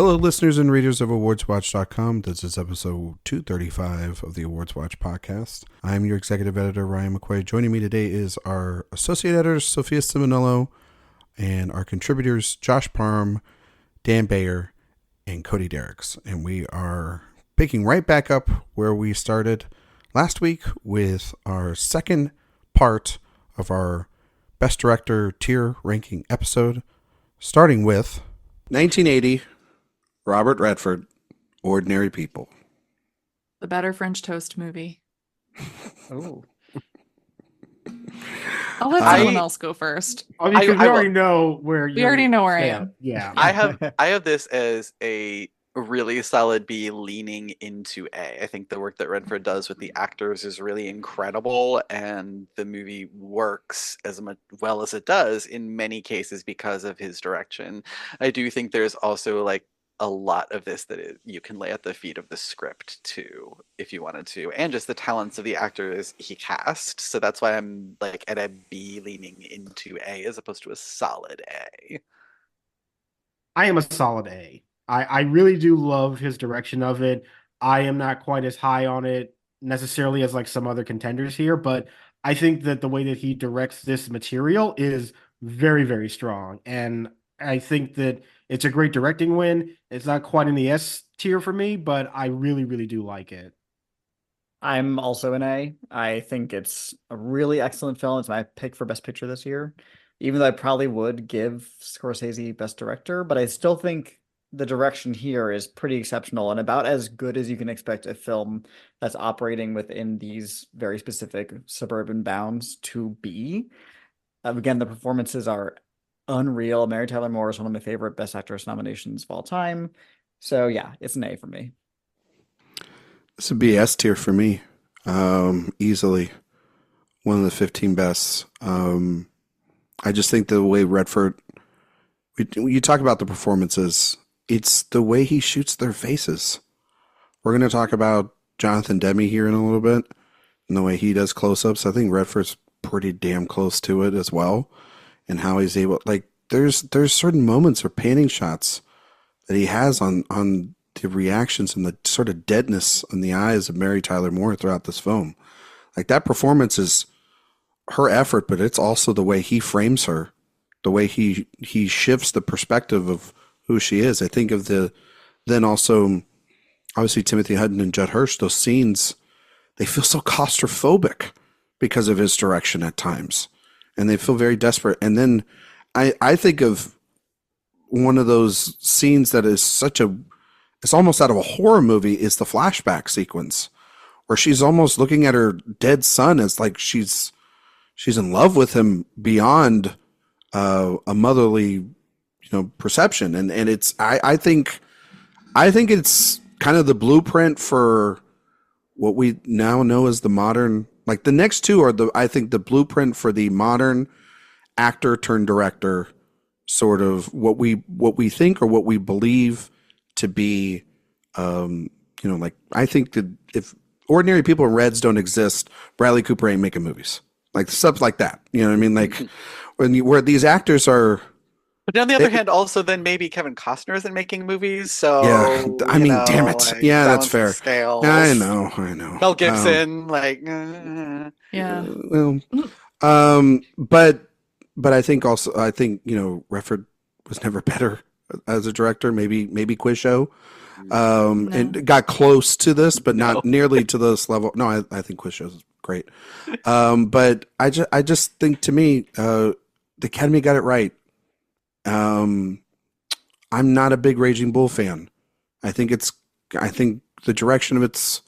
Hello, listeners and readers of AwardsWatch.com. This is episode 235 of the AwardsWatch Podcast. I'm your executive editor, Ryan McQuade. Joining me today is our associate editors, Sophia Ciminello, and our contributors, Josh Parham, Dan Bayer, and Cody Dericks. And we are picking right back up where we started last week with our second part of our Best Director tier ranking episode, starting with 1980, Robert Redford, Ordinary People. The better French Toast movie. Oh. I'll let someone else go first. I mean, we already know where we already know where I am. Yeah. I have this as a really solid B leaning into A. I think the work that Redford does with the actors is really incredible, and the movie works as well as it does in many cases because of his direction. I do think there's also like a lot of this that you can lay at the feet of the script too, if you wanted to, and just the talents of the actors he cast. So that's why I'm like at a B leaning into A as opposed to a solid A. I am a solid A. I really do love his direction of it. I am not quite as high on it necessarily as like some other contenders here, but I think that the way that he directs this material is very, very strong. And I think that it's a great directing win. It's not quite in the S tier for me, but I really, really do like it. I'm also an A. I think it's a really excellent film. It's my pick for Best Picture this year, even though I probably would give Scorsese Best Director, but I still think the direction here is pretty exceptional and about as good as you can expect a film that's operating within these very specific suburban bounds to be. Again, the performances are unreal. Mary Tyler Moore is one of my favorite Best Actress nominations of all time. So yeah, it's an A for me. This would be S tier for me. Easily one of the 15 best. I just think the way Redford, you talk about the performances, it's the way he shoots their faces. We're going to talk about Jonathan Demme here in a little bit and the way he does close-ups. I think Redford's pretty damn close to it as well, and how he's able, like, there's certain moments or panning shots that he has on the reactions and the sort of deadness in the eyes of Mary Tyler Moore throughout this film. Like, that performance is her effort, but it's also the way he frames her, the way he shifts the perspective of who she is. I think of then also obviously Timothy Hutton and Judd Hirsch, those scenes, they feel so claustrophobic because of his direction at times, and they feel very desperate. And then I think of one of those scenes that is it's almost out of a horror movie, is the flashback sequence where she's almost looking at her dead son as like she's in love with him beyond a motherly perception. And it's I think it's kind of the blueprint for what we now know as the modern, like the next two are I think the blueprint for the modern actor turned director, sort of what we think or what we believe to be, like, I think that if Ordinary People and Reds don't exist, Bradley Cooper ain't making movies, like stuff like that. You know what I mean? Like where these actors are. But on the other hand, also then maybe Kevin Costner isn't making movies, so yeah, I mean, damn it, like, yeah, that's fair. Scales. Yeah, I know. Mel Gibson, Yeah. But I think Redford was never better as a director. Maybe Quiz Show, and got close to this, but not nearly to this level. No, I think Quiz Show is great. But I just think, to me, the Academy got it right. I'm not a big Raging Bull fan. I think the direction of it's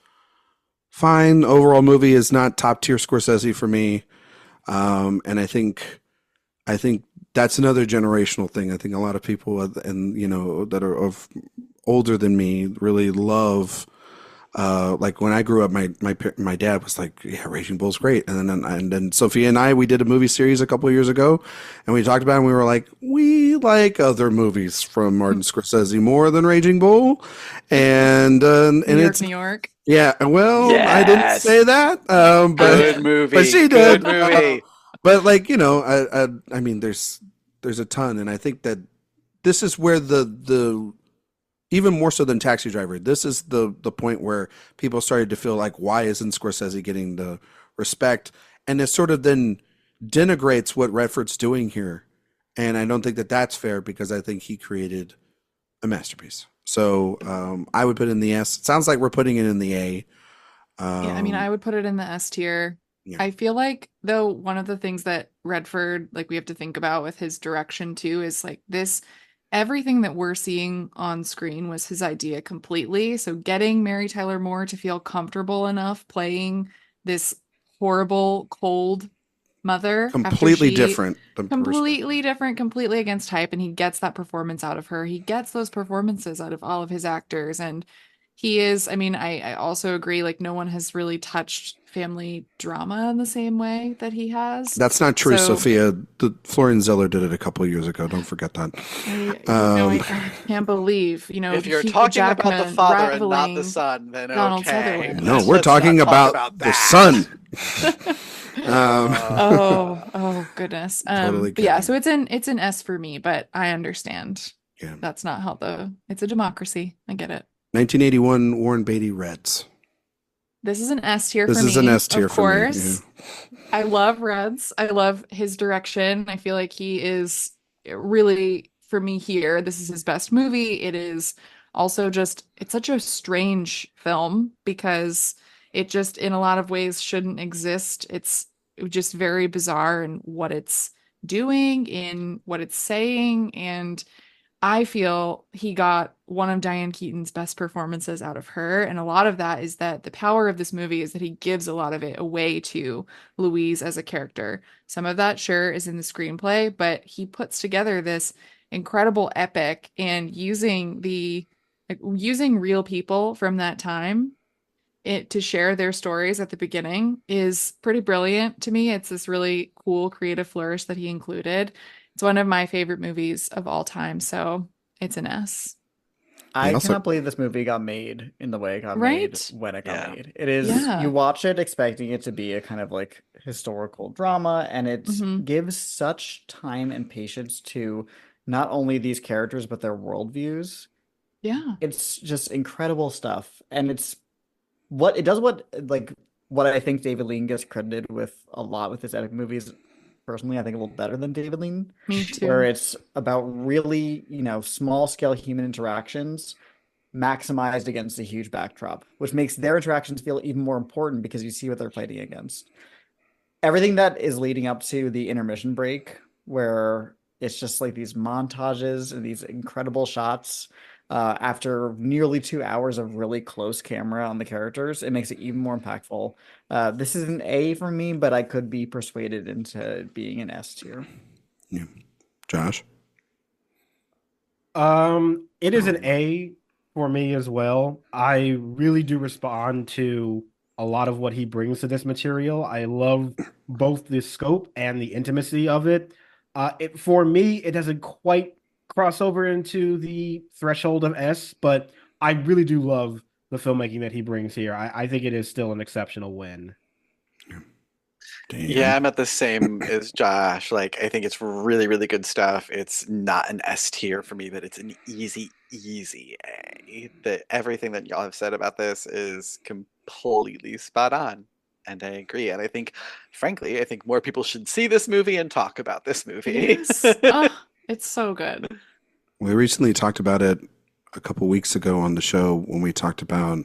fine. Overall movie is not top tier Scorsese for me. And I think that's another generational thing. I think a lot of people that are older than me really love Like when I grew up, my dad was like, "Yeah, Raging Bull's great." And then Sophia and I, we did a movie series a couple of years ago, and we talked about it, and we were like, we like other movies from Martin Scorsese more than Raging Bull, and it's New York. Yeah, well, Yes. I didn't say that, but Good movie. but she did. Good movie. But like, I mean, there's a ton, and I think that this is where the even more so than Taxi Driver. This is the point where people started to feel like, why isn't Scorsese getting the respect? And it sort of then denigrates what Redford's doing here. And I don't think that that's fair, because I think he created a masterpiece. So I would put it in the S. It sounds like we're putting it in the A. Yeah, I mean, I would put it in the S tier. Yeah. I feel like, though, one of the things that Redford, like, we have to think about with his direction too is like this, everything that we're seeing on screen was his idea completely. So getting Mary Tyler Moore to feel comfortable enough playing this horrible, cold mother, completely different, completely against type, and he gets that performance out of her. He gets those performances out of all of his actors, and he is, I mean, I also agree, like, no one has really touched family drama in the same way that he has. That's not true, So- Sophia. Florian Zeller did it a couple of years ago. Don't forget that. I can't believe, If you're Hugh talking about the Jackman father and not the rivaling son, then Donald okay. Sutherland. No, Let's we're not talking talk about the that. son. Oh goodness. Totally But yeah, kidding. so it's an S for me, but I understand. Yeah. That's not how it's a democracy. I get it. 1981 Warren Beatty Reds. This is an S tier This for me. is an S tier of for me, course. I love Reds. I love his direction. I feel like he is really, for me here, this is his best movie. It is also just, it's such a strange film because it just in a lot of ways shouldn't exist. It's just very bizarre in what it's doing, in what it's saying, and I feel he got one of Diane Keaton's best performances out of her. And a lot of that is that the power of this movie is that he gives a lot of it away to Louise as a character. Some of that, sure, is in the screenplay, but he puts together this incredible epic, and using real people from that time to share their stories at the beginning is pretty brilliant to me. It's this really cool creative flourish that he included. It's one of my favorite movies of all time, so it's an S. I also- cannot believe this movie got made in the way it got Right? made when it got Yeah. made. It is, Yeah. you watch it expecting it to be a kind of like historical drama, and it Mhm. gives such time and patience to not only these characters, but their worldviews. Yeah. It's just incredible stuff. And it's what it does, what I think David Lean gets credited with a lot with his epic movies. Personally, I think a little better than David Lean. Me too. Where it's about really, small scale human interactions maximized against a huge backdrop, which makes their interactions feel even more important because you see what they're fighting against. Everything that is leading up to the intermission break, where it's just like these montages and these incredible shots after nearly 2 hours of really close camera on the characters, it makes it even more impactful. This is an A for me, but I could be persuaded into being an S tier. Yeah. Josh? It is an A for me as well. I really do respond to a lot of what he brings to this material. I love both the scope and the intimacy of it. For me, it doesn't quite cross over into the threshold of S, but I really do love the filmmaking that he brings here. I think it is still an exceptional win. Damn. Yeah, I'm at the same as Josh. Like, I think it's really, really good stuff. It's not an S tier for me, but it's an easy A. Everything that y'all have said about this is completely spot on. And I agree. And I think, frankly, more people should see this movie and talk about this movie. Yes. Oh, it's so good. We recently talked about it a couple weeks ago on the show when we talked about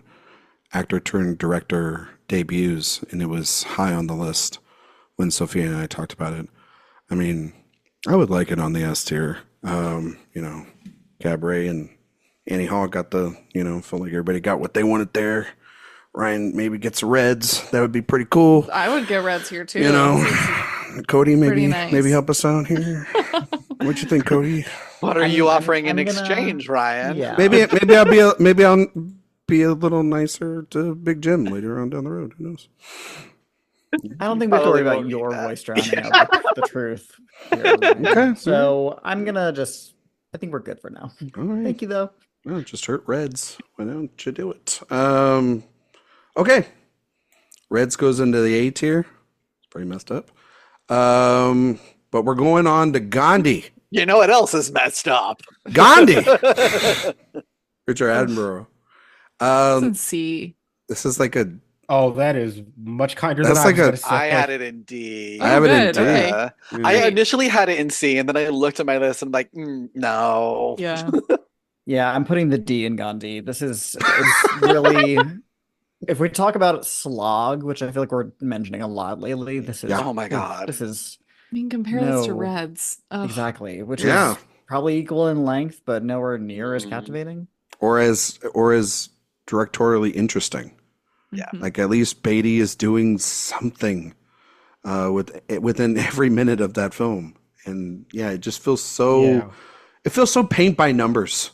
actor turned director debuts, and it was high on the list when Sophia and I talked about it. I mean, I would like it on the S tier. Cabaret and Annie Hall got felt like everybody got what they wanted there. Ryan maybe gets Reds. That would be pretty cool. I would get Reds here too. Cody, Pretty maybe nice. help us out here. What you think, Cody? What are I mean, you offering in I'm gonna- exchange, Ryan? Yeah. Maybe I'll be a little nicer to Big Jim later on down the road. Who knows? I don't think we have to worry Probably about won't need your that. voice drowning out the truth. Here. Okay. So I'm gonna I think we're good for now. All right. Thank you, though. Well, just hurt Reds. Why don't you do it? Okay. Reds goes into the A tier. It's pretty messed up. But we're going on to Gandhi. You know what else is messed up? Gandhi. Richard Attenborough. It's in C. This is like a. Oh, that is much kinder than That's I like was a- going to say. I had it in D. I have it in good. D. Okay. Yeah. Yeah. I Right. initially had it in C, and then I looked at my list and I'm like, no. Yeah. Yeah, I'm putting the D in Gandhi. It's really, if we talk about slog, which I feel like we're mentioning a lot lately, this is, Yeah. Oh my God. this is I mean, compare this to No. Reds. Ugh. exactly, which Yeah. is probably equal in length, but nowhere near as Mm. captivating. Or as directorially interesting. Yeah. Mhm. Like at least Beatty is doing something within every minute of that film, and yeah, it just feels so. Yeah. It feels so paint by numbers.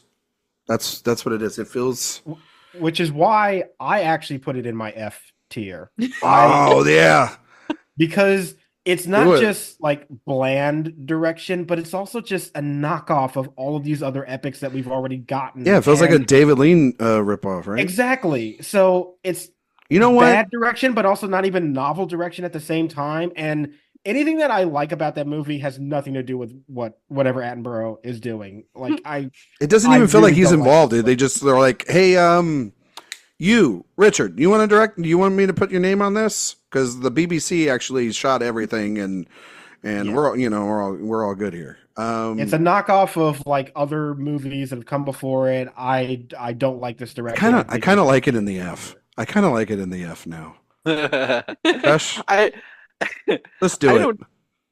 That's what it is. It feels. Which is why I actually put it in my F tier. Oh yeah. Because it's Do not it. just like bland direction, but it's also just a knockoff of all of these other epics that we've already gotten. Yeah, it feels like a And- David Lean ripoff, right? Exactly. So it's You know what? bad direction, but also not even novel direction at the same time. And anything that I like about that movie has nothing to do with whatever Attenborough is doing. Like It doesn't I even feel like really he's don't like involved. this They're like, hey, you, Richard, you want to direct? Do you want me to put your name on this? Because the BBC actually shot everything, and Yeah. we're all good here. it's a knockoff of like other movies that have come before it. I don't like this direction. I kind of like it in the F. I kind of like it in the F now. Josh, I let's do I it. don't-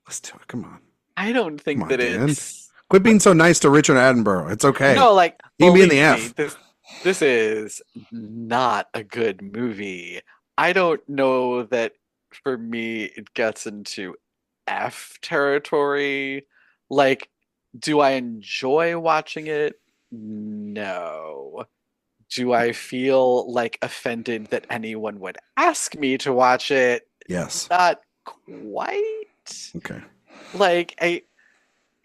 Let's do it. Come on. I don't think Come on, that Dan. it's Quit being so nice to Richard Attenborough. It's okay. no, like He can be in the believe me, F. This is not a good movie. I don't know that for me it gets into F territory. Like, do I enjoy watching it? No. Do I feel like offended that anyone would ask me to watch it? Yes. Not quite. Okay. Like I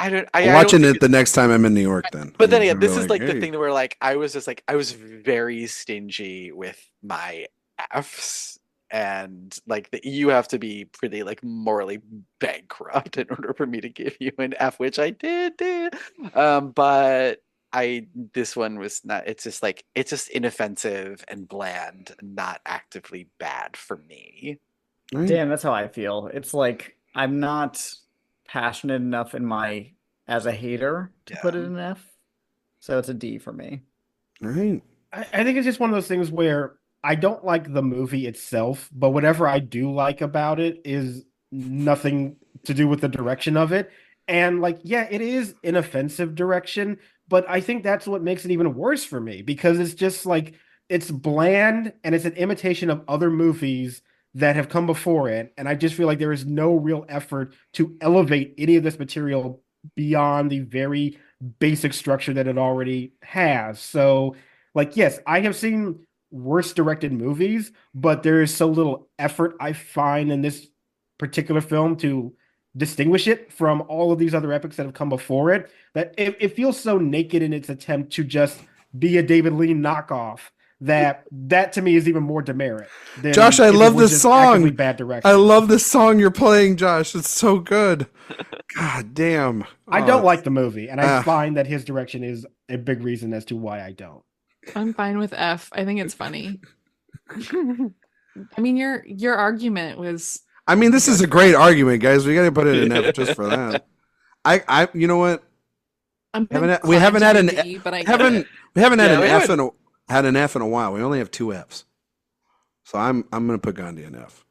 don't. I I'm don't watching think it the next time I'm in New York. Then. But then I'm again, gonna this be is like the hey. thing where like I was very stingy with my Fs, and like you have to be pretty like morally bankrupt in order for me to give you an F, which I did do. But this one was not. It's just inoffensive and bland, not actively bad for me. Right. Damn, that's how I feel. It's like I'm not passionate enough as a hater to put it Yeah. in an F. So it's a D for me. Right. I think it's just one of those things where I don't like the movie itself, but whatever I do like about it is nothing to do with the direction of it. And like, yeah, it is inoffensive direction, but I think that's what makes it even worse for me because it's just like it's bland and it's an imitation of other movies that have come before it. And I just feel like there is no real effort to elevate any of this material beyond the very basic structure that it already has. So, like, yes, I have seen worse directed movies, but there is so little effort I find in this particular film to distinguish it from all of these other epics that have come before it that it feels so naked in its attempt to just be a David Lean knockoff that to me is even more demerit than Josh, I if it love was this just actively song. bad direction. I love this song you're playing, Josh. It's so good. God damn. I Oh, don't like the movie, and I Ah. find that his direction is a big reason as to why I don't. I'm fine with F. I think it's funny. I mean, your argument was I mean, this is a great argument, guys. We got to put it in F just for that. You know what? I'm We haven't had an D, but I get haven't it. we haven't had Yeah, an we F haven't- had an F in a while. We only have 2 Fs. So I'm gonna put Gandhi in F.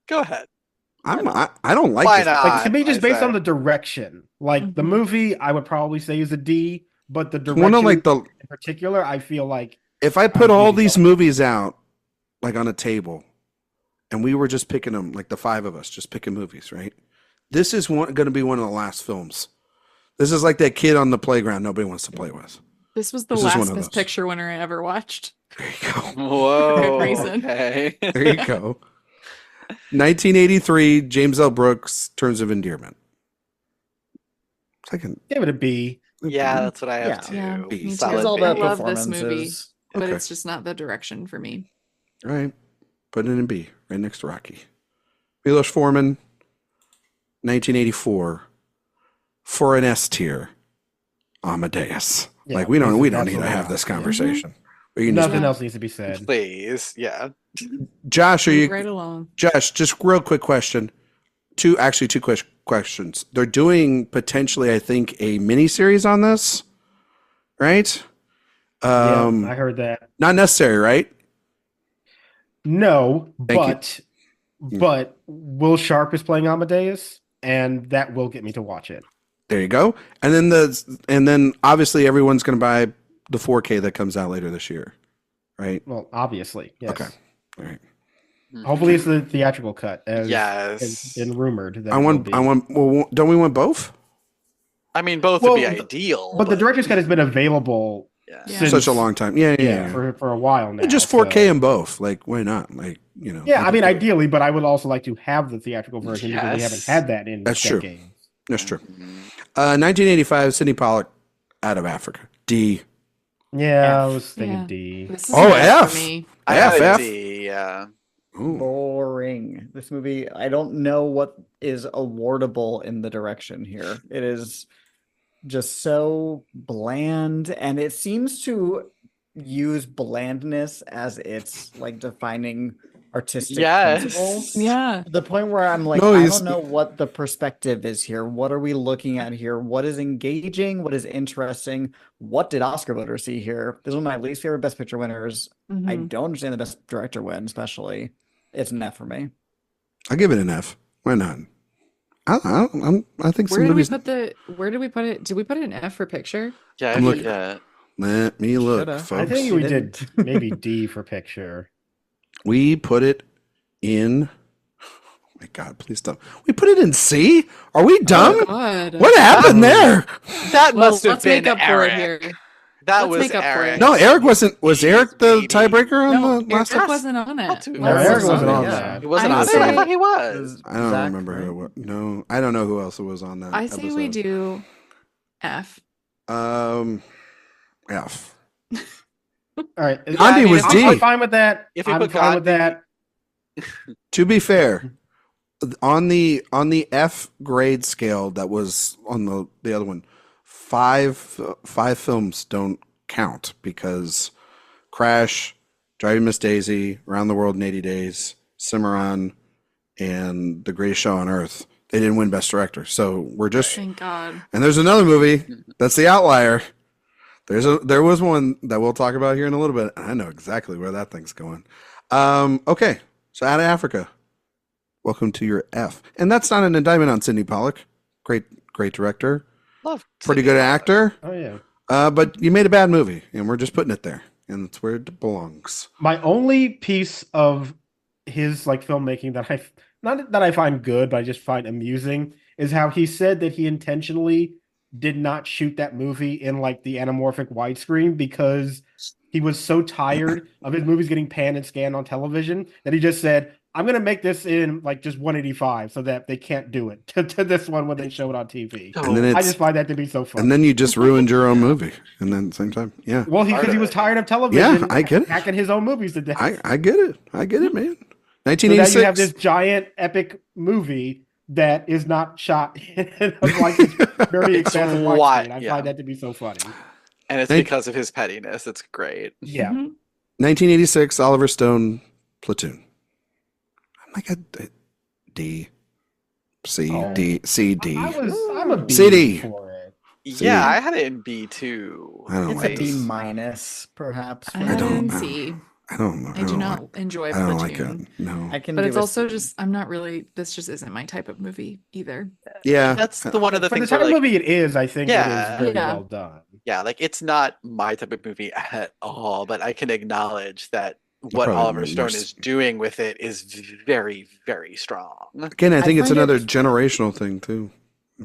Go ahead. I don't like Why this. not? Like to me, just I based say. on the direction, like the Mhm. movie, I would probably say is a D, but the One direction of like the in particular, I feel like if I put I'm all really these low. movies out like on a table, and we were just picking them, like the 5 of us just picking movies, right? This is going to be one of the last films. This is like that kid on the playground nobody wants to play with. This was the This is one last of Best those. Picture winner I ever watched. There you go. Whoa. reason. Okay. There you go. 1983, James L. Brooks, Terms of Endearment. Second. give it a B. Yeah, that's what I have Yeah. too. Yeah, me too. Solid It's all B. about I love this movie. performances. But Okay. it's just not the direction for me. All right. Put it in B, right next to Rocky. Milos Forman, 1984. For an S tier, Amadeus. Yeah, Like we don't need to absolutely have not. this Yeah. conversation. We can just, Nothing else needs to be said. Please, yeah. Josh, are Move you right along. Josh? Just real quick question. Two questions. They're doing potentially, I think, a mini series on this, right? Yeah, I heard that. Not necessary, right? No, Thank you. but Will Sharp is playing Amadeus, and that will get me to watch it. There you go. And then obviously everyone's going to buy the 4K that comes out later this year, right? Well, obviously, yes. Okay. All right. Hopefully, it's the theatrical cut, as Yes. has been rumored. That I want. Well, don't we want both? I mean, both Well, would be ideal. But the director's cut has been available Yeah. since Such a long time. Yeah. for a while now. Just 4K in both. Like, why not? Like, Yeah, I mean, ideally, but I would also like to have the theatrical version because we Yes. haven't had that in That's true. decades. That's true. 1985, Sidney Pollack, Out of Africa. D. Yeah, I F. was thinking Yeah. D. This is Oh, an F F. for me. I have a F. D, yeah. Ooh. Boring. This movie, I don't know what is awardable in the direction here. It is just so bland, and it seems to use blandness as its like defining artistic Yes. principle. Yeah. To the point where I'm like, No, I he's- don't know what the perspective is here. What are we looking at here? What is engaging? What is interesting? What did Oscar voters see here? This is one of my least favorite Best Picture winners. I Mhm. don't understand the Best Director win, especially. It's an F for me. I'll give it an F. Why not? I think some Where did we movies. put where did we put it? Did we put an F for picture? Yeah, I'm looking- yeah. Let me look, Shoulda. folks. I think You we didn't. did maybe D for picture. We put it in. Oh my God, please don't. We put it in C? Are we dumb? Oh, God. What happened there? That Well, must have let's been make up for it Eric. here. That Let's was make up for Eric. it. No, Eric wasn't. Was Eric the Maybe. tiebreaker on No, the last Eric time? wasn't on it. Not too No, bad. Eric wasn't on Yeah. that. He wasn't I on there. I say- thought he was. I don't Zach, remember right? who. No, I don't know who else was on that. I say we episode. do F. F. All right, Yeah, I Gandhi mean, was if D. I'm fine with that. If we I'm put fine with Gandhi- that. To be fair, on the F grade scale that was on the other one, five films don't count because Crash, Driving Miss Daisy, Around the World in 80 Days, Cimarron, and The Greatest Show on Earth. They didn't win Best Director, so we're just. Thank God. And there's another movie that's the outlier. There was one that we'll talk about here in a little bit. And I know exactly where that thing's going. Okay, so Out of Africa. Welcome to your F. And that's not an indictment on Sidney Pollack. Great director. Love Pretty Sidney good Pollack. actor. Oh yeah. But you made a bad movie, and we're just putting it there. And it's where it belongs. My only piece of his like filmmaking that not that I find good, but I just find amusing is how he said that he intentionally did not shoot that movie in like the anamorphic widescreen because he was so tired of his movies getting panned and scanned on television that he just said, I'm gonna make this in like just 185 so that they can't do it to this one when they show it on TV. And then I it's just find that to be so funny. and then you just ruined your own movie. And then at the same time, yeah. Well, Part because he of was it. tired of television. Yeah, I get it. Hacking his own movies to death. I get it. I get it, man. So now 1986. you have this giant epic movie that is not shot in like this very It's expensive wide, widescreen. I yeah. find that to be so funny. And it's Thank- because of his pettiness. It's great. Yeah. Mhm. 1986, Oliver Stone, Platoon. I'm like a D. C, Oh. D, C, D. I'm a B CD. for it. Yeah, I had it in B too. I don't It's like a B this. minus, perhaps. I for had me. it in don't- C. I don't know. I do not like, enjoy I don't like Platoon. it. No. I can But do it's a also C. just I'm not really this just isn't my type of movie either. Yeah. That's the one of the For the things type where, of like, movie it is, I think Yeah. it is very Yeah. well done. yeah, like it's not my type of movie at all, but I can acknowledge that what Probably Oliver more Stone s- is doing with it is very, very strong. Again, I think it's find another it- generational thing too,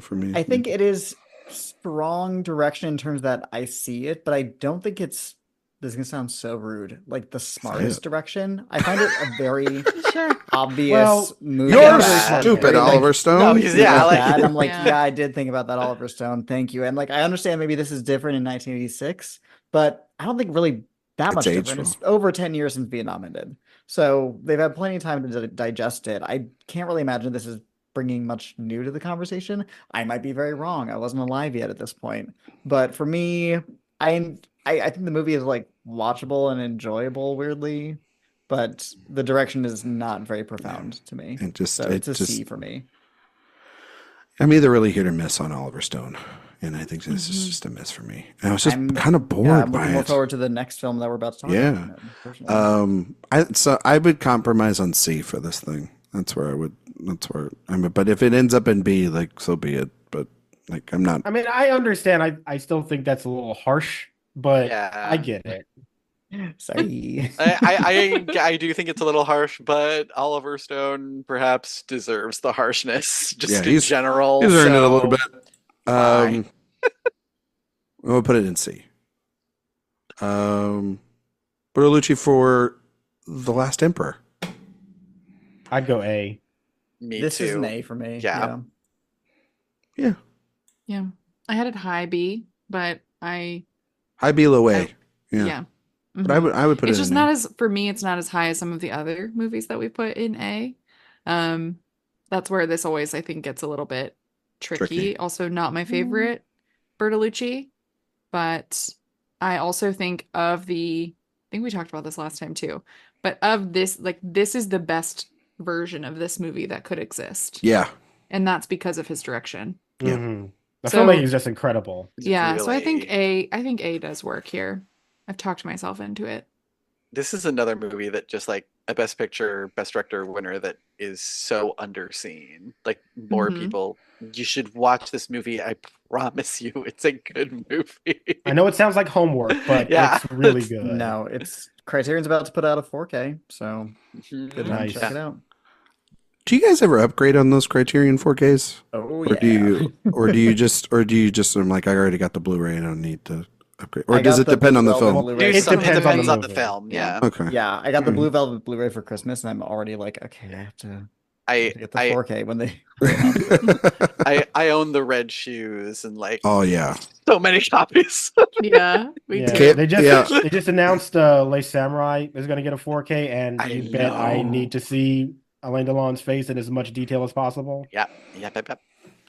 for me. I think it is strong direction in terms that I see it, but I don't think it's. This is gonna sound so rude, like the smartest it. direction. I find it a very Sure. obvious Well, movie. You're Yeah, that- stupid, very, like, Oliver Stone. No, he's- like yeah, like- that. I'm like, Yeah. yeah, I did think about that, Oliver Stone. Thank you. And like, I understand maybe this is different in 1986, but I don't think really that It's much different. aged It's over 10 years since Vietnam ended, so they've had plenty of time to digest it. I can't really imagine this is bringing much new to the conversation. I might be very wrong. I wasn't alive yet at this point, but for me, I think the movie is like watchable and enjoyable weirdly, but the direction is not very profound to me. And just So it it's a just C for me. I'm either really hit or miss on Oliver Stone, and I think this is just a miss for me. And I was just kind of bored I'm by looking more it. forward to the next film that we're about to talk Yeah. about. Personally. I would compromise on C for this thing. That's where I would. That's where I'm. But if it ends up in B, like so be it. But like I'm not. I mean, I understand. I still think that's a little harsh, but Yeah. I get it. Sorry. I do think it's a little harsh, but Oliver Stone perhaps deserves the harshness just in general. He's earned it a so little bit. fine. We'll put it in C. Bertolucci for The Last Emperor. I'd go A. Me This too. is an A for me. Yeah. Yeah. Yeah. I had it high B, but High B, low A. yeah. But I would put It's it just in not A. as, for me, it's not as high as some of the other movies that we put in A. That's where this always, I think, gets a little bit tricky. Also, not my favorite Bertolucci, but I also think I think we talked about this last time too, but of this, like, this is the best version of this movie that could exist. Yeah. And that's because of his direction. Yeah. Mm-hmm. The So- filmmaking is just incredible. Yeah. So I think Really. A does work here. I've talked myself into it. This is another movie that just like a Best Picture, Best Director winner that is so underseen. Like more Mhm. people, you should watch this movie. I promise you, it's a good movie. I know it sounds like homework, but Yeah. it's really good. No, it's Criterion's about to put out a 4K, so Mhm. good time Nice. to check it out. Do you guys ever upgrade on those Criterion 4Ks? Oh Or yeah. do you just I'm like, I already got the Blu-ray, I don't need to upgrade. Or I does got it the depend on the Blue film? Velvet Blu-ray. It depends on the on the movie. film. Yeah. Okay. Yeah, I got the Mhm. Blue Velvet Blu-ray for Christmas, and I'm already like, okay, I have to get the I 4K when they. I own the red shoes and like Oh yeah. so many copies. Yeah. We Yeah, do. they just announced Les Samurai is going to get a 4K, and I you bet I know. need to see Alain Delon's face in as much detail as possible. Yep.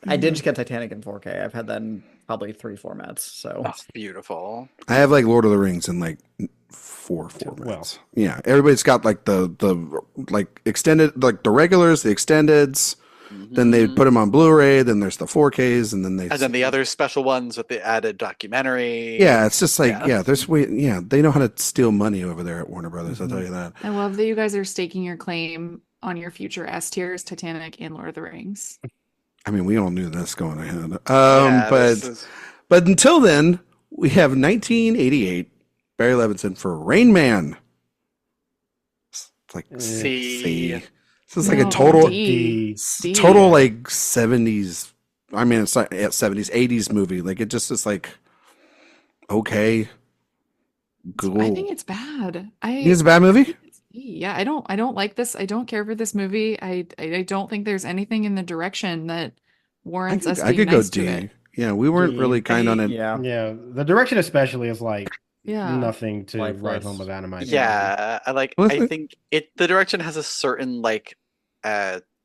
I did just get Titanic in 4K. I've had that in probably 3 formats. So Oh, beautiful. I have like Lord of the Rings in like 4 formats. Well. Yeah, everybody's got like the like extended, like the regulars, the extendeds. Then they put them on Blu-ray. Then there's the 4Ks, and then And then the other special ones with the added documentary. Yeah, it's just like Yeah. they know how to steal money over there at Warner Brothers. I'll tell you that. I love that you guys are staking your claim on your future S tiers, Titanic and Lord of the Rings. I mean, we all knew this going ahead. Yeah, this is- But until then, we have 1988, Barry Levinson for Rain Man. It's like C. This is like a No, total D. D. total like 70s. I mean, it's like 70s, 80s movie. Like it just is like okay, cool. I think it's bad. You think it's a bad movie? Yeah, I don't like this. I don't care for this movie. I don't think there's anything in the direction that warrants us I being could go nice to D. it. Yeah, we weren't D. really kind on it. yeah, Yeah, the direction especially is like Yeah. nothing to Lifeless. write home about in my opinion. Yeah, Well, I think the direction has a certain like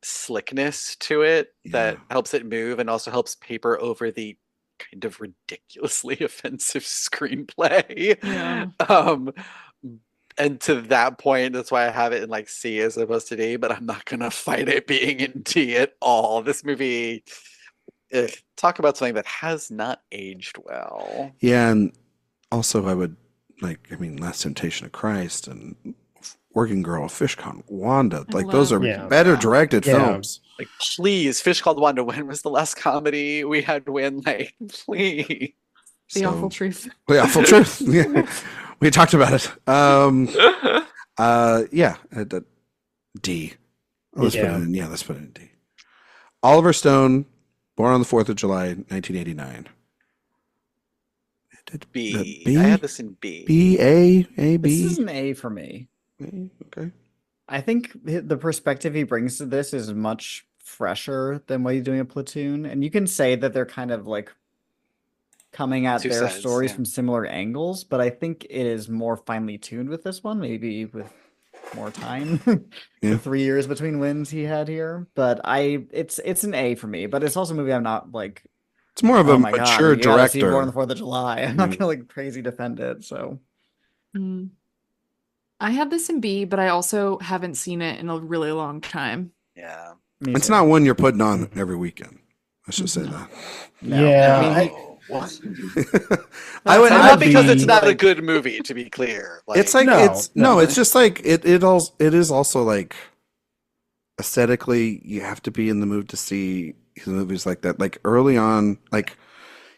slickness to it that Yeah. helps it move and also helps paper over the kind of ridiculously offensive screenplay. Yeah. And to that point, that's why I have it in like C as opposed to D, but I'm not gonna fight it being in D at all. This movie, talk about something that has not aged well. Yeah, and also I would like. I mean, Last Temptation of Christ and Working Girl, Fish Called Wanda. I Like those love are Yeah. better directed Yeah. films. Like, please, Fish Called Wanda. When was the last comedy we had win? Like, please. The awful truth. The awful truth. Yeah. We talked about it. Yeah, D. Let's put it in. Yeah, let's put it in D. Oliver Stone, born on the 4th of July, 1989. B. B? I had this in B. B, A, this B. is an A for me. A, okay. I think the perspective he brings to this is much fresher than what he's doing at Platoon, and you can say that they're kind of like coming at Two their sides, stories yeah. from similar angles, but I think it is more finely tuned with this one, maybe with more time. Yeah. The 3 years between wins he had here, but it's an A for me. But it's also a movie I'm not like It's more of a Oh my God, mature you gotta see Born on director. the 4th of July. I'm not gonna like crazy defend it. So Mm. I have this in B, but I also haven't seen it in a really long time. Yeah. me It's too. not one you're putting on every weekend. Let's just say No. that. No. Yeah, I mean, I would. And I'd not because it's be- not a like- good movie, to be clear. Like, It's like No, no. it's just like it is also like aesthetically you have to be in the mood to see his movies like that. Like early on, like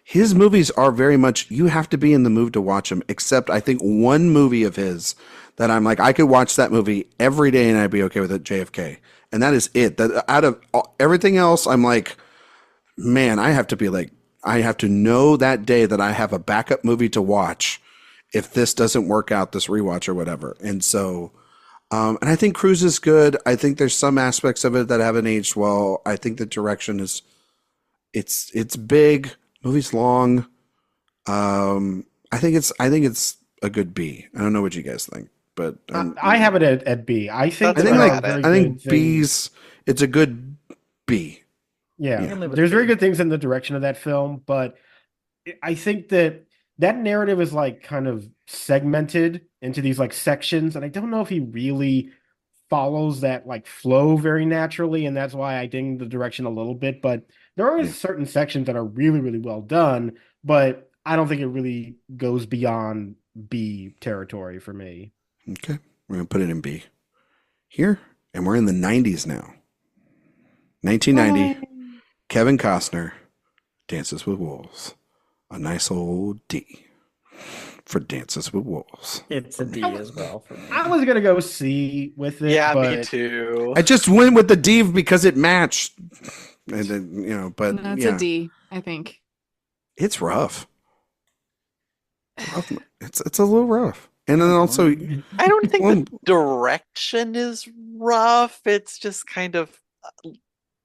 his movies are very much you have to be in the mood to watch them. Except I think one movie of his that I'm like I could watch that movie every day and I'd be okay with it. JFK, and that is it. That out of everything else, I'm like, man, I have to be like I have to know that day that I have a backup movie to watch if this doesn't work out, this rewatch or whatever. And so, and I think Cruise is good. I think there's some aspects of it that haven't aged well. I think the direction is, it's big, movie's long. I think it's a good B. I don't know what you guys think, but I have it at B. I think I think there like are very I think good things- B's. It's a good B. Yeah, I can live with there's very B. good things in the direction of that film, but I think that narrative is like kind of segmented into these like sections, and I don't know if he really follows that like flow very naturally, and that's why I ding the direction a little bit. But there are Yeah. certain sections that are really, really well done, but I don't think it really goes beyond B territory for me. Okay, we're gonna put it in B here, and we're in the 90s now. 1990. Kevin Costner, Dances with Wolves. A nice old D for Dances with Wolves. It's a D as well for me. I was gonna go C with it. yeah, but me too. I just went with the D because it matched. And then, but That's yeah, a D, I think. it's rough. It's a little rough. And then also, I don't think Well- the direction is rough. It's just kind of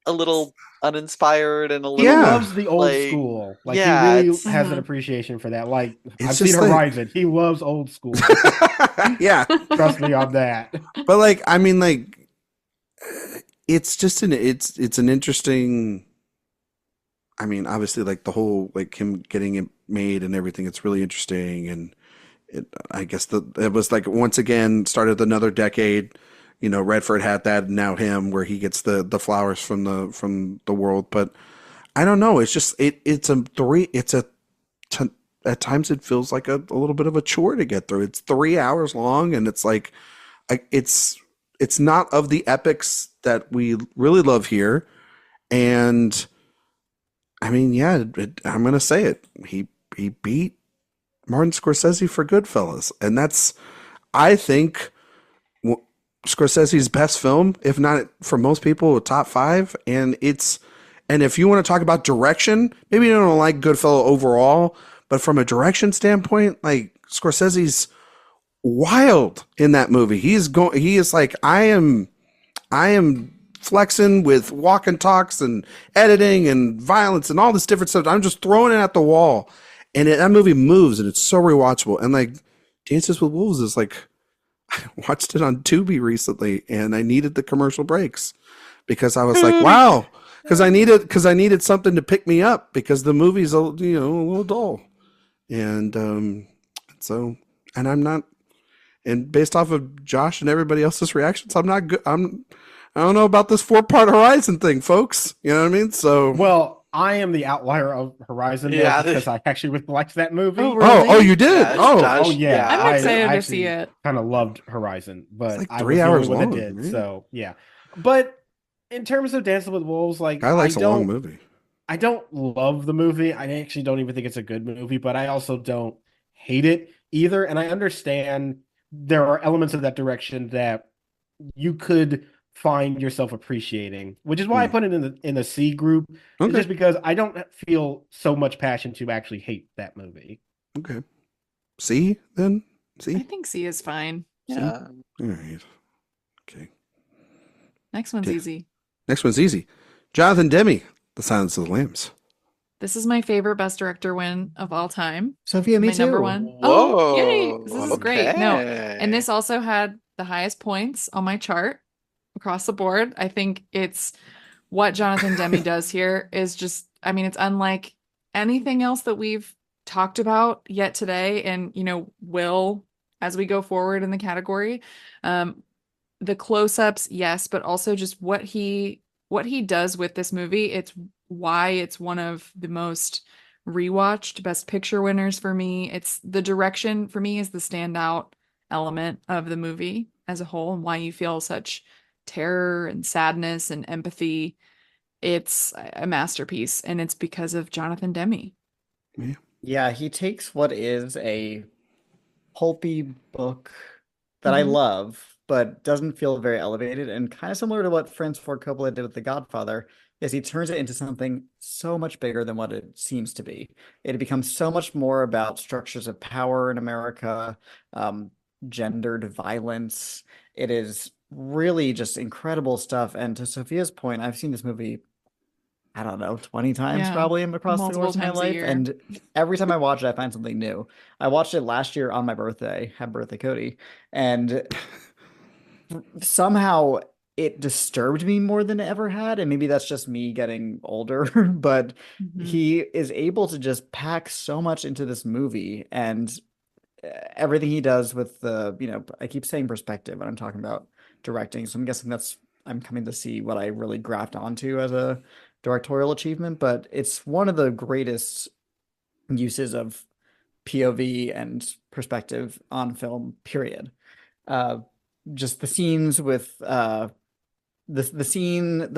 a little uninspired and a He little. Yeah. loves the old like, school. Like yeah, he really it's- has an Mhm. appreciation for that. Like It's I've seen just like- Horizon. He loves old school. yeah, Trust me on that. but like, I mean, like, it's just it's an interesting. I mean, obviously, like the whole like him getting it made and everything. It's really interesting, and I guess it was like once again started another decade. You know, Redford had that, and now him, where he gets the flowers from the world. But I don't know. It's just it's at times it feels like a little bit of a chore to get through. It's 3 hours long, and it's like it's not of the epics that we really love here. And I mean, yeah, I'm gonna say it. He beat Martin Scorsese for Goodfellas, and that's I think Scorsese's best film, if not for most people, a top 5. And if you want to talk about direction, maybe you don't like Goodfellas overall, but from a direction standpoint, like Scorsese's wild in that movie. He is like, I am flexing with walk and talks and editing and violence and all this different stuff. I'm just throwing it at the wall, and that movie moves, and it's so rewatchable. And like Dances with Wolves is like, I watched it on Tubi recently, and I needed the commercial breaks because I was like, wow, because I needed something to pick me up because the movie's a little dull, and so I'm not, and based off of Josh and everybody else's reactions, I'm not good. I don't know about this 4-part Horizon thing, folks. You know what I mean? So Well, I am the outlier of Horizon Yeah, because I actually really liked that movie. Oh, really? oh, you did? Yeah, Oh, Josh, Oh yeah, I'm excited to see it. Kind of loved Horizon, but like I 3 was the hours only one long, that did. man. So yeah, but in terms of Dancing with Wolves, like I like a long don't, movie. I don't love the movie. I actually don't even think it's a good movie, but I also don't hate it either. And I understand there are elements of that direction that you could find yourself appreciating, which is why I put it in the C group. Okay. Just because I don't feel so much passion to actually hate that movie. Okay. C then? I C? think C is fine. Yeah. All right. Okay. Next one's Okay. easy. Next one's easy. Jonathan Demme, The Silence of the Lambs. This is my favorite Best Director win of all time. Sophia, me my too. number one. Whoa. Oh, yay! This is great. No, okay. and this also had the highest points on my chart across the board. I think it's what Jonathan Demme does here is just, I mean, it's unlike anything else that we've talked about yet today, and will as we go forward in the category, the close-ups, yes, but also just what he does with this movie. It's why it's one of the most rewatched Best Picture winners for me. It's the direction for me is the standout element of the movie as a whole, and why you feel such terror and sadness and empathy. It's a masterpiece, and it's because of Jonathan Demme. Yeah, he takes what is a pulpy book that I love, but doesn't feel very elevated, and kind of similar to what Francis Ford Coppola did with The Godfather, is he turns it into something so much bigger than what it seems to be. It becomes so much more about structures of power in America, gendered violence. It is really just incredible stuff. And to Sophia's point, I've seen this movie, I don't know, 20 times probably across the course of my life. And every time I watch it, I find something new. I watched it last year on my birthday. Happy birthday, Cody. And somehow it disturbed me more than it ever had. And maybe that's just me getting older, but he is able to just pack so much into this movie, and everything he does with the, I keep saying perspective when I'm talking about directing. So I'm guessing I'm coming to see what I really grabbed onto as a directorial achievement, but it's one of the greatest uses of POV and perspective on film, period. Just the scenes with the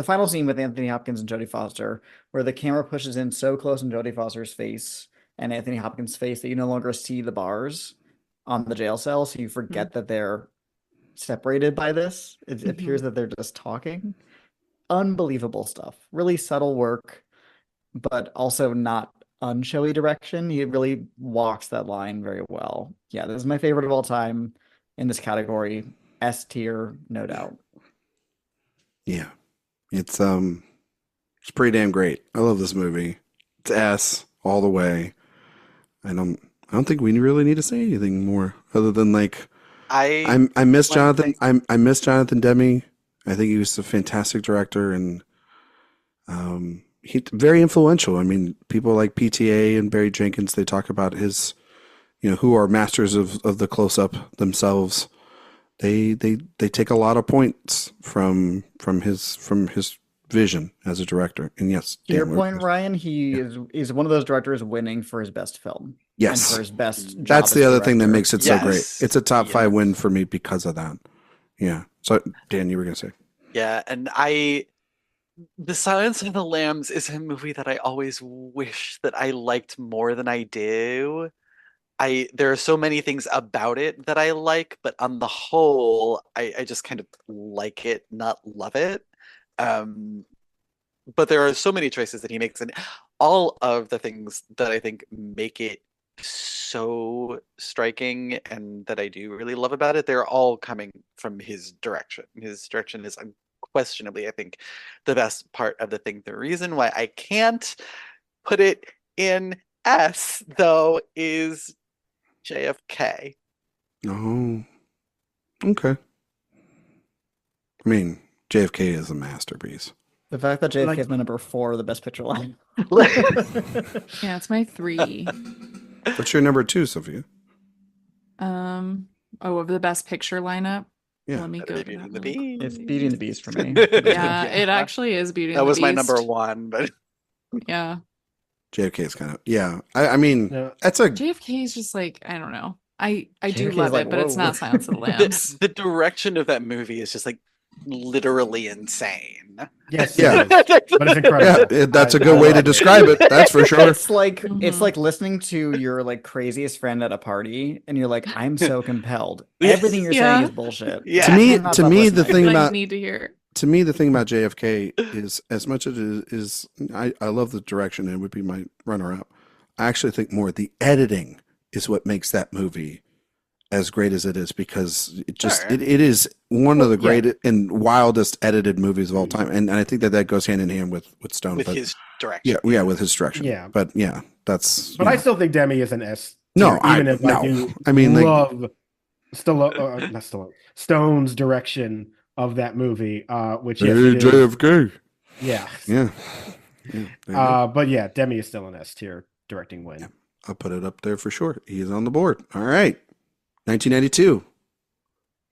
final scene with Anthony Hopkins and Jodie Foster, where the camera pushes in so close in Jodie Foster's face and Anthony Hopkins' face that you no longer see the bars on the jail cell, so you forget that they're separated by this. It appears that they're just talking. Unbelievable stuff. Really subtle work, but also not unshowy direction. He really walks that line very well. Yeah, this is my favorite of all time in this category. S tier, no doubt. Yeah. It's pretty damn great. I love this movie. It's S all the way. I don't think we really need to say anything more other than I miss Jonathan. I miss Jonathan Demme. I think he was a fantastic director, and he's very influential. I mean, people like PTA and Barry Jenkins, they talk about his, who are masters of the close up themselves. They take a lot of points from his vision as a director. And yes, to your point, Ryan, he is one of those directors winning for his best film. Yes, and for his best job. That's the other thing that director. makes it so great. It's a top 5 win for me because of that. Yeah. So Dan, you were gonna say? Yeah, and The Silence of the Lambs is a movie that I always wish that I liked more than I do. There are so many things about it that I like, but on the whole, I just kind of like it, not love it. But there are so many choices that he makes, and all of the things that I think make it so striking and that I do really love about it, they're all coming from his direction. His direction is unquestionably, I think, the best part of the thing. The reason why I can't put it in S, though, is JFK. Oh, okay. I mean, JFK is a masterpiece. The fact that JFK is my number 4 of the best picture line. Yeah, it's my 3. What's your number 2, Sophia? Of the best picture lineup. Yeah. Let me go. Beauty and the Beast. It's Beauty and the Beast for me. Yeah, it actually is Beauty and the Beast. That was my number 1, but yeah. JFK is kind of I mean, that's a JFK is just I don't know. I do JFK love is it, but it's not Silence of the Lambs. the direction of that movie is just literally insane. Yes, yeah, but it's incredible. Yeah, that's a good way to describe it. That's for sure. It's like listening to your craziest friend at a party, and you're like, I'm so compelled. Everything you're saying is bullshit. Yeah. To me, the thing I about need to hear. To me, the thing about JFK is, as much as it is, I love the direction, and it would be my runner-up. I actually think more the editing is what makes that movie as great as it is, because it just it is one of the greatest and wildest edited movies of all time, and I think that goes hand in hand with Stone, with his direction. Yeah, with his direction. Yeah, but yeah, that's. But I still think Demme is an S. No, even if I do. I mean, love Stone's direction of that movie, which is JFK. Yeah. Yeah. Yeah, there you go. But yeah, Demi is still an S tier directing win. Yeah. I'll put it up there for sure. He is on the board. All right. 1992.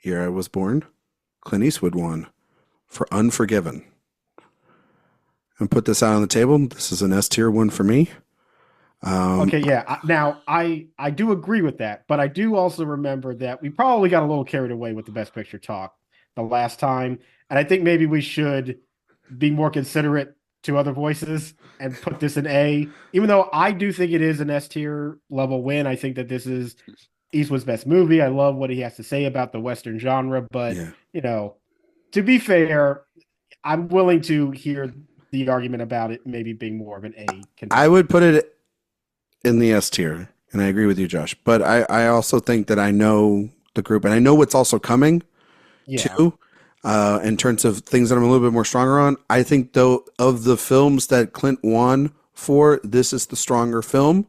Year I was born. Clint Eastwood won for Unforgiven. And put this out on the table. This is an S tier one for me. Okay, yeah. Now, I do agree with that, but I do also remember that we probably got a little carried away with the Best Picture talk the last time, and I think maybe we should be more considerate to other voices and put this in A. Even though I do think it is an S tier level win, I think that this is Eastwood's best movie. I love what he has to say about the Western genre, but to be fair, I'm willing to hear the argument about it maybe being more of an A contender. I would put it in the S tier, and I agree with you, Josh. But I also think that I know the group, and I know what's also coming too. In terms of things that I'm a little bit more stronger on, I think though of the films that Clint won for, this is the stronger film.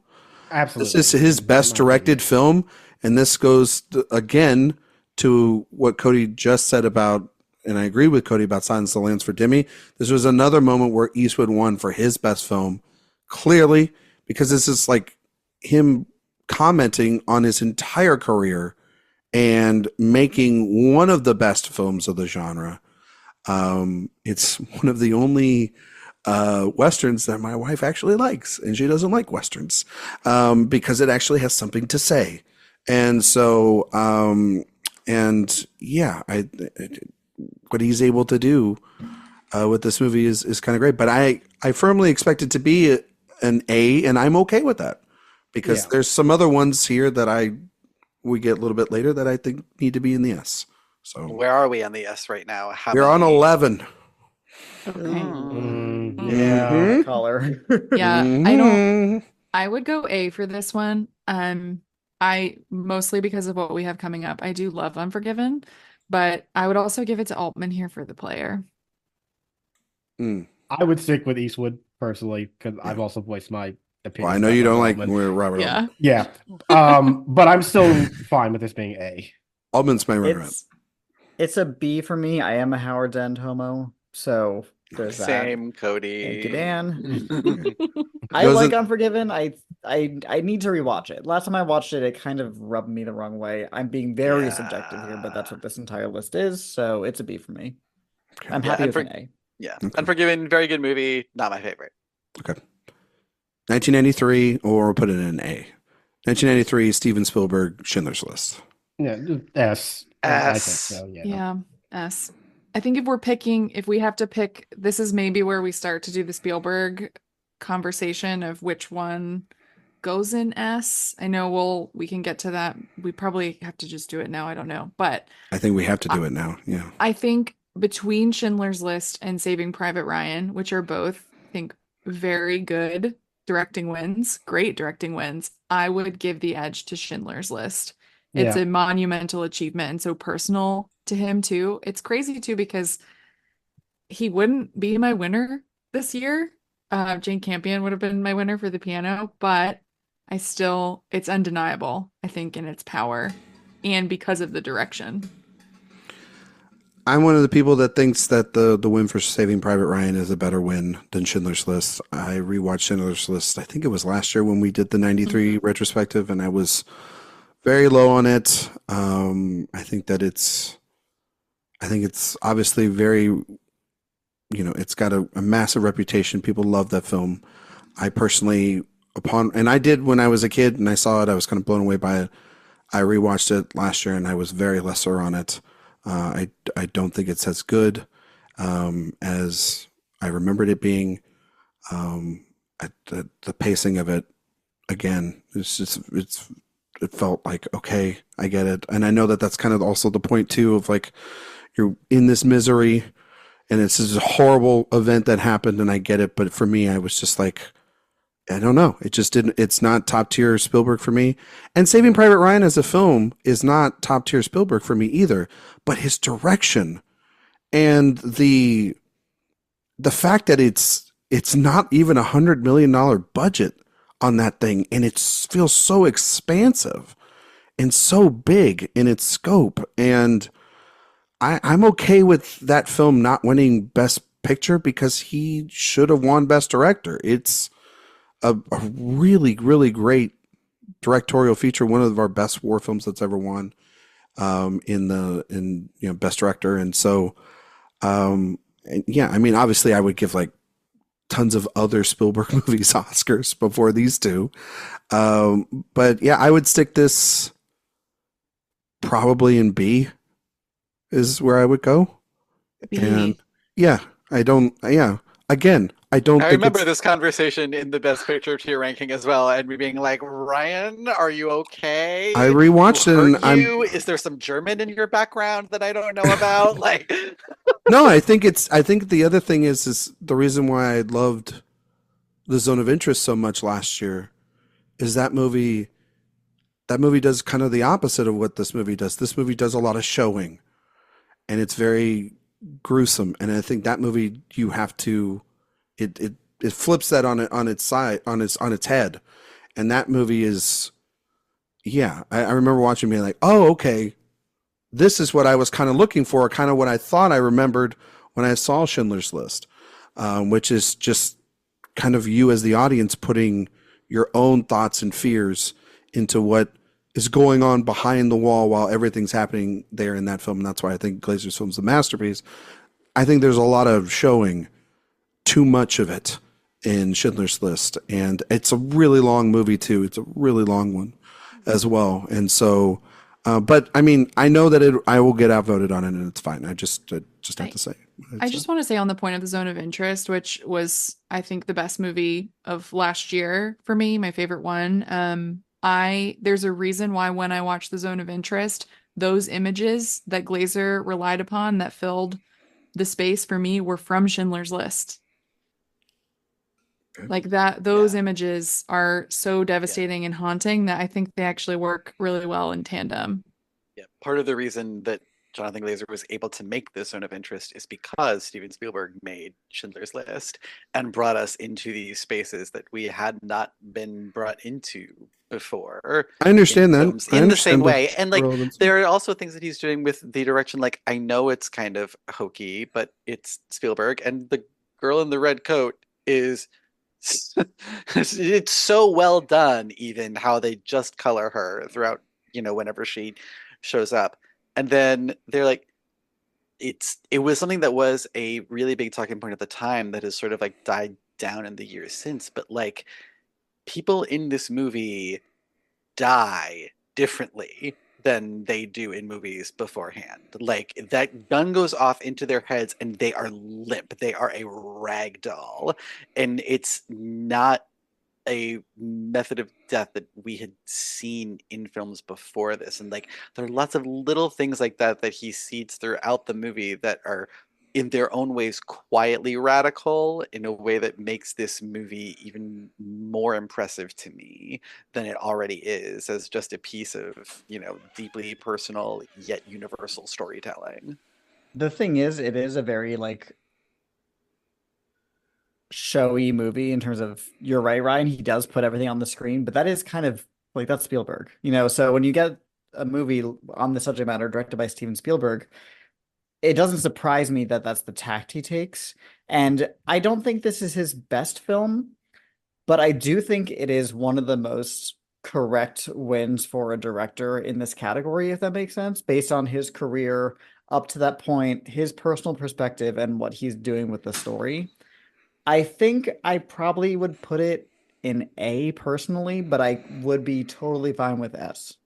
Absolutely, this is his best directed film, and this goes again to what Cody just said about, and I agree with Cody about Silence of the Lambs for Demi. This was another moment where Eastwood won for his best film, clearly, because this is like him commenting on his entire career and making one of the best films of the genre. It's one of the only Westerns that my wife actually likes, and she doesn't like Westerns because it actually has something to say. And so, what he's able to do with this movie is kind of great. But I firmly expect it to be an A, and I'm okay with that because there's some other ones here that we get a little bit later that I think need to be in the S. So where are we on the S right now? We're on 11. Okay. Yeah, color. Yeah, I would go A for this one. I mostly because of what we have coming up. I do love Unforgiven, but I would also give it to Altman here for The Player. I would stick with Eastwood personally because I've also voiced my opinion. Well, I know you don't like Robert Altman. Yeah. But I'm still fine with this being A. Altman's my runner-up. It's a B for me. I am a Howard's End homo, so there's that. Same, Cody. Thank you, Dan. I like Unforgiven. I need to rewatch it. Last time I watched it, it kind of rubbed me the wrong way. I'm being very subjective here, but that's what this entire list is. So it's a B for me. I'm happy with an A. Yeah, okay. Unforgiven, very good movie. Not my favorite. Okay. 1993, or we'll put it in an A. 1993, Steven Spielberg, Schindler's List. Yeah, S. I think so, yeah, S. I think if we have to pick, this is maybe where we start to do the Spielberg conversation of which one goes in S. I know we can get to that. We probably have to just do it now. I don't know, but I think we have to do it now. Yeah. I think between Schindler's List and Saving Private Ryan, which are both, I think, very good directing wins, great directing wins, I would give the edge to Schindler's List. It's a monumental achievement and so personal to him too. It's crazy too because he wouldn't be my winner this year. Jane Campion would have been my winner for The Piano, but it's undeniable, I think, in its power and because of the direction. I'm one of the people that thinks that the win for Saving Private Ryan is a better win than Schindler's List. I rewatched Schindler's List. I think it was last year when we did the 93 retrospective, and I was very low on it. I think it's obviously very, it's got a massive reputation. People love that film. I personally, and I did when I was a kid and I saw it, I was kind of blown away by it. I rewatched it last year and I was very lesser on it. I don't think it's as good as I remembered it being. The pacing of it, again, it felt like, okay, I get it. And I know that that's kind of also the point too of like, you're in this misery and it's this horrible event that happened and I get it. But for me, I was just like, I don't know. It's not top tier Spielberg for me. And Saving Private Ryan as a film is not top tier Spielberg for me either, but his direction and the fact that it's not even $100 million budget on that thing, and it feels so expansive and so big in its scope. And I'm okay with that film not winning Best Picture because he should have won Best Director. It's a really, really great directorial feature, one of our best war films that's ever won in Best Director. And so and yeah, I mean, obviously I would give like tons of other Spielberg movies Oscars before these two. But yeah, I would stick this probably in B is where I would go. B. And yeah, again, I don't I think remember it's, this conversation in the Best Picture tier ranking as well, and me being like, "Ryan, are you okay? I rewatched it Who and hurt you? Is there some German in your background that I don't know about?" Like, no, I think the other thing is the reason why I loved The Zone of Interest so much last year is that movie does kind of the opposite of what this movie does. This movie does a lot of showing and it's very gruesome. And I think that movie you have to it flips that on its side, on its head. And that movie is, yeah, I remember watching being like, oh, okay, this is what I was kind of looking for, kind of what I thought I remembered when I saw Schindler's List, which is just kind of you as the audience putting your own thoughts and fears into what is going on behind the wall while everything's happening there in that film. And that's why I think Glazer's film's a masterpiece. I think there's a lot of showing, too much of it in Schindler's List. And it's a really long movie too. It's a really long one as well. And so, but I mean, I know that I will get outvoted on it and it's fine. I just have to say. I just want to say on the point of The Zone of Interest, which was, I think, the best movie of last year for me, my favorite one. There's a reason why when I watched The Zone of Interest, those images that Glazer relied upon that filled the space for me were from Schindler's List. Like that, those images are so devastating and haunting that I think they actually work really well in tandem. yeah, part of the reason that Jonathan Glazer was able to make this Zone of Interest is because Steven Spielberg made Schindler's List and brought us into these spaces that we had not been brought into before. I understand that. Films, in the same way. And like there are also things that he's doing with the direction. Like I know it's kind of hokey, but it's Spielberg, and the girl in the red coat is it's so well done, even how they just color her throughout, whenever she shows up. And then they're like, it was something that was a really big talking point at the time that has sort of like died down in the years since. But like people in this movie die differently than they do in movies beforehand. Like that gun goes off into their heads and they are limp. They are a rag doll. And it's not a method of death that we had seen in films before this. And like there are lots of little things like that he seeds throughout the movie that are in their own ways quietly radical in a way that makes this movie even more impressive to me than it already is as just a piece of, deeply personal yet universal storytelling. The thing is, it is a very like showy movie in terms of, you're right, Ryan, he does put everything on the screen, but that is kind of like, that's Spielberg, so when you get a movie on the subject matter directed by Steven Spielberg, it doesn't surprise me that that's the tact he takes. And I don't think this is his best film, but I do think it is one of the most correct wins for a director in this category, if that makes sense, based on his career up to that point, his personal perspective, and what he's doing with the story. I think I probably would put it in A personally, but I would be totally fine with S.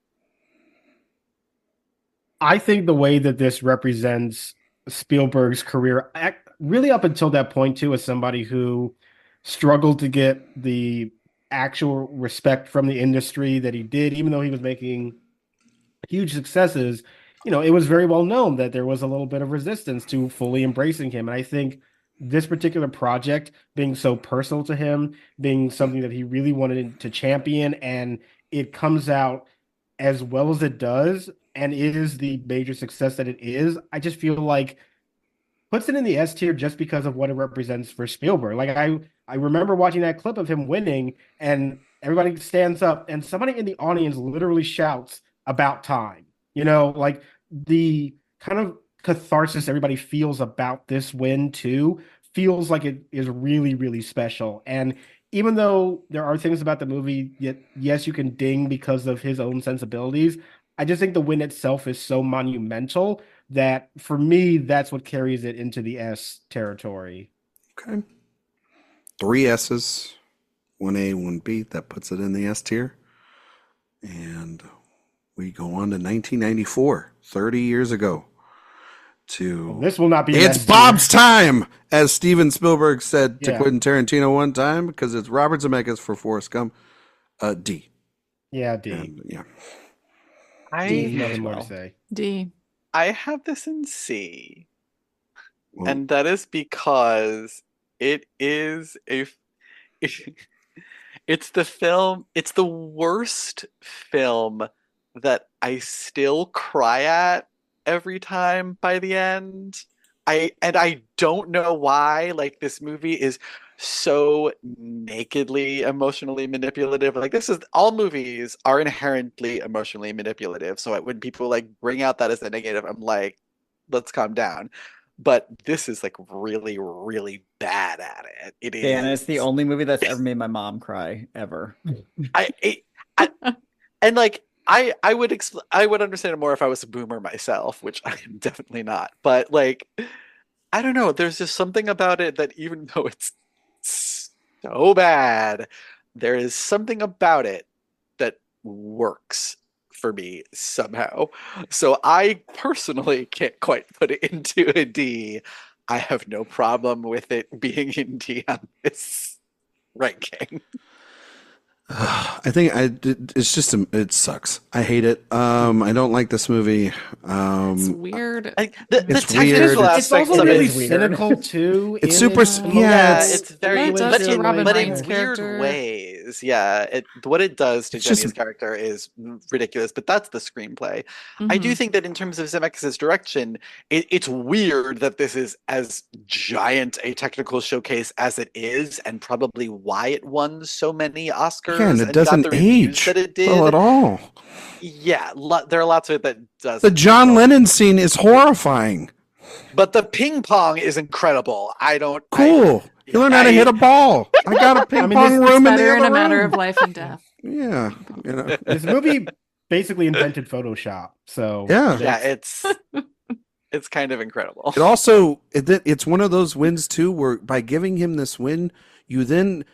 I think the way that this represents Spielberg's career, really up until that point too, as somebody who struggled to get the actual respect from the industry that he did, even though he was making huge successes, it was very well known that there was a little bit of resistance to fully embracing him. And I think this particular project being so personal to him, being something that he really wanted to champion, and it comes out as well as it does, and it is the major success that it is, I just feel like puts it in the S tier just because of what it represents for Spielberg. Like I remember watching that clip of him winning and everybody stands up and somebody in the audience literally shouts "about time." Like the kind of catharsis everybody feels about this win too feels like it is really, really special. And even though there are things about the movie, yet yes, you can ding because of his own sensibilities, I just think the win itself is so monumental that for me, that's what carries it into the S territory. Okay. 3 S's, 1A, 1B. That puts it in the S tier. And we go on to 1994, 30 years ago. Well, this will not be. It's Bob's time, as Steven Spielberg said to Yeah. Quentin Tarantino one time, because it's Robert Zemeckis for Forrest Gump. D. Yeah, D. And, yeah. Nothing as more to well. say. D. I have this in C. Well, And that is because it is it's the worst film that I still cry at every time by the end. I don't know why. Like, this movie is so nakedly emotionally manipulative. Like, this is all movies are inherently emotionally manipulative. So when people like bring out that as a negative, I'm like, let's calm down. But this is like really, really bad at it. It is. Yeah, and it's the only movie that's ever made my mom cry ever. And like I would understand it more if I was a boomer myself, which I am definitely not. But like, I don't know. There's just something about it that even though it's so bad, there is something about it that works for me somehow. So I personally can't quite put it into a D. I have no problem with it being in D on this ranking. I think it's just it sucks. I hate it. I don't like this movie. It's weird. The It's technical weird. It's aspects also of really it is weird. cynical too. It's in super. it. Yeah, it's very, What it does but to in, Robin but in Wright's weird character. ways. Yeah, what it does to It's just- Jenny's character is ridiculous, but that's the screenplay. I do Mhm. think that in terms of Zemeckis' direction, it's weird that this is as giant a technical showcase as it is, and probably why it won so many Oscars yeah, and it got doesn't the reviews age that it did. well at all. Yeah, there are lots of it that does. The John Lennon scene is horrifying. But the ping pong is incredible. Cool. You learn how to hit a ball. I got a ping I mean, pong this- room in the Better in other a matter room. of life and death. Yeah, you know. This movie basically invented Photoshop. So Yeah. Yeah, it's kind of incredible. It also it's one of those wins too, where by giving him this win, you then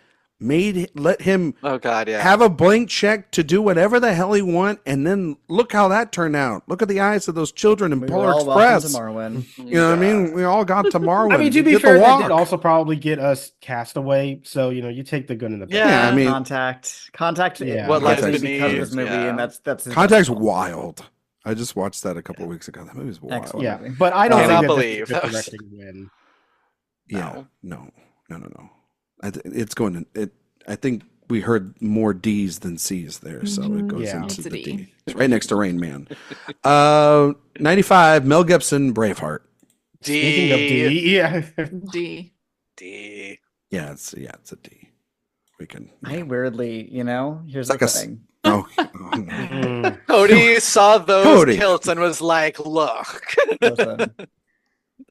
let him Oh God, yeah. have a blank check to do whatever the hell he want, and then look how that turned out. Look at the eyes of those children in We were Polar all welcome Express. to Marwin. You know what I mean? We all got to Marwin. I mean, to We be did fair, the that walk. did also probably get us Castaway. So you take the good and the bad. Yeah, I mean, Contact. Yeah. What Lies because Beneath, of this movie, yeah. and that's his Contact's best film. wild. I just watched that a couple of weeks ago. That movie's wild. Excellent. Yeah, movie. but I don't Cannot think that believe this is a that good was- directing win. Yeah, no. It's going to it. I think we heard more D's than C's there, so it goes Yeah. into It's a the D. D. It's right next to Rain Man. 95, Mel Gibson, Braveheart. Speaking of D, yeah. D. D. Yeah, it's a D. We can. I weirdly, here's It's like the a s- thing. Oh, oh, no. Mm. Cody saw those Cody. kilts and was like, "Look." Listen.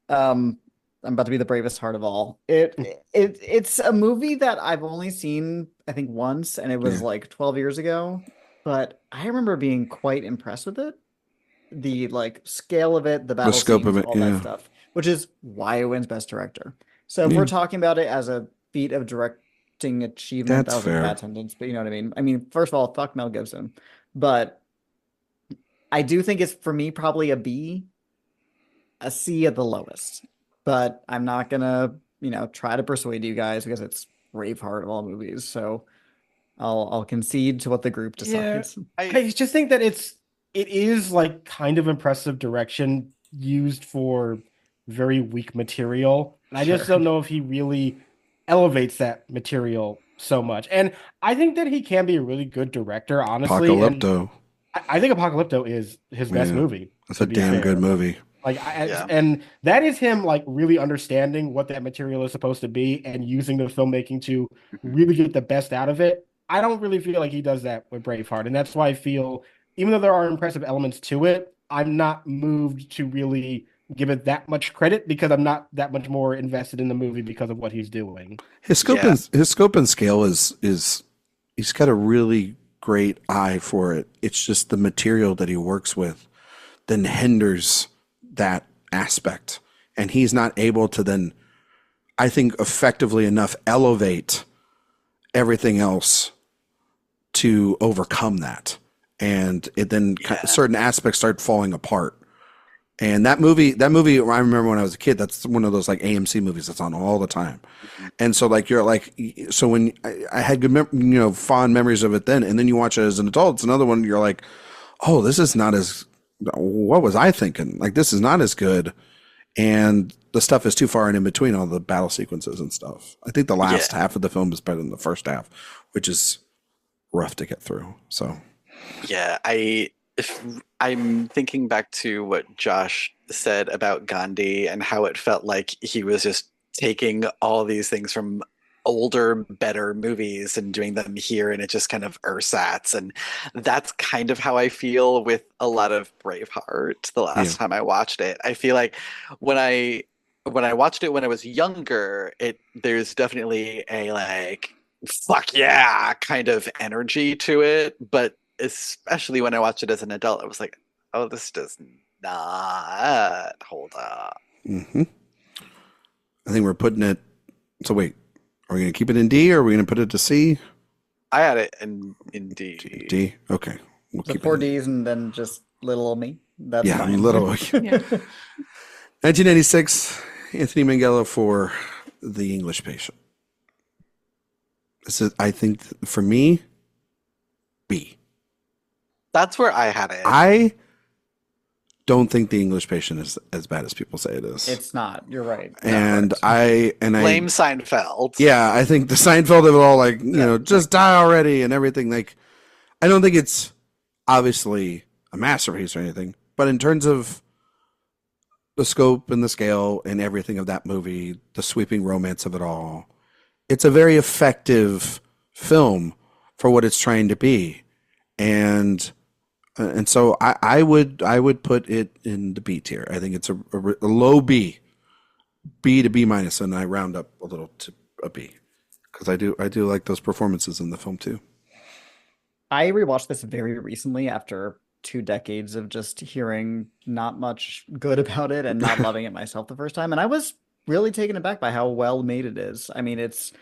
I'm about to be the bravest heart of all. It's a movie that I've only seen, I think, once, and it was Yeah. like 12 years ago. But I remember being quite impressed with it. The scale of it, the battle scope of scenes, it, all yeah. that stuff, which is why it wins Best Director. So if Yeah. we're talking about it as a feat of directing achievement, That's that was a fair. bad sentence, but you know what I mean. I mean, first of all, fuck Mel Gibson, but I do think it's for me probably a B, a C at the lowest. But I'm not gonna, try to persuade you guys because it's Braveheart of all movies. So I'll concede to what the group decides. I just think that it is kind of impressive direction used for very weak material. And I just Sure. don't know if he really elevates that material so much. And I think that he can be a really good director, honestly. And Apocalypto. I think Apocalypto is his best Yeah. movie. That's to a be damn fair. good movie. Yeah. And that is him really understanding what that material is supposed to be and using the filmmaking to really get the best out of it. I don't really feel like he does that with Braveheart, and that's why I feel, even though there are impressive elements to it, I'm not moved to really give it that much credit because I'm not that much more invested in the movie because of what he's doing. His scope and scale is he's got a really great eye for it. It's just the material that he works with then hinders that aspect, and he's not able to then, I think, effectively enough elevate everything else to overcome that, and it then certain aspects start falling apart. And that movie, I remember when I was a kid, that's one of those like AMC movies that's on all the time. And so like, you're like, so when I had good, fond memories of it then, and then you watch it as an adult, it's another one. You're like, oh, this is not as, what was I thinking? Like, this is not as good. And the stuff is too far in between all the battle sequences and stuff. I think the last half of the film is better than the first half, which is rough to get through. So, yeah, if I'm thinking back to what Josh said about Gandhi and how it felt like he was just taking all these things from older, better movies and doing them here, and it just kind of ersatz. And that's kind of how I feel with a lot of Braveheart the last time I watched it. I feel like when I watched it when I was younger, there's definitely a like, fuck yeah kind of energy to it, but especially when I watched it as an adult, I was like, oh, this does not hold up. I think we're putting it, so wait, are we going to keep it in D or are we going to put it to C? I had it in D. D? Okay. We'll So keep 4 it in. Ds and then just little old me. That's Yeah, fine. little. Yeah. 1996, Anthony Minghella for The English Patient. This is, I think, for me, B. That's where I had it. I don't think The English Patient is as bad as people say it is. It's not. You're right. and That's I Blame Seinfeld. yeah, I think the Seinfeld of it all, like, just die already and everything. Like, I don't think it's obviously a masterpiece or anything, but in terms of the scope and the scale and everything of that movie, the sweeping romance of it all, it's a very effective film for what it's trying to be. And so I would put it in the B tier. I think it's a low B to B minus, and I round up a little to a B because I do like those performances in the film too. I rewatched this very recently after 2 decades of just hearing not much good about it and not loving it myself the first time, and I was really taken aback by how well made it is. I mean, it's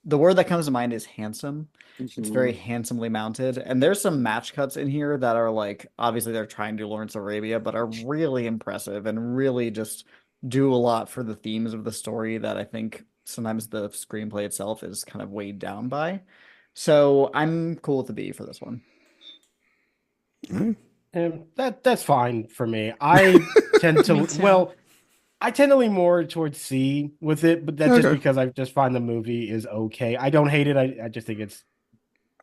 the word that comes to mind is handsome. It's very handsomely mounted, and there's some match cuts in here that are like, obviously they're trying to do Lawrence of Arabia, but are really impressive and really just do a lot for the themes of the story that I think sometimes the screenplay itself is kind of weighed down by. So I'm cool with the B for this one. And that's fine for me. I tend to I tend to lean more towards C with it, but that's just because I just find the movie is okay. I don't hate it. I just think it's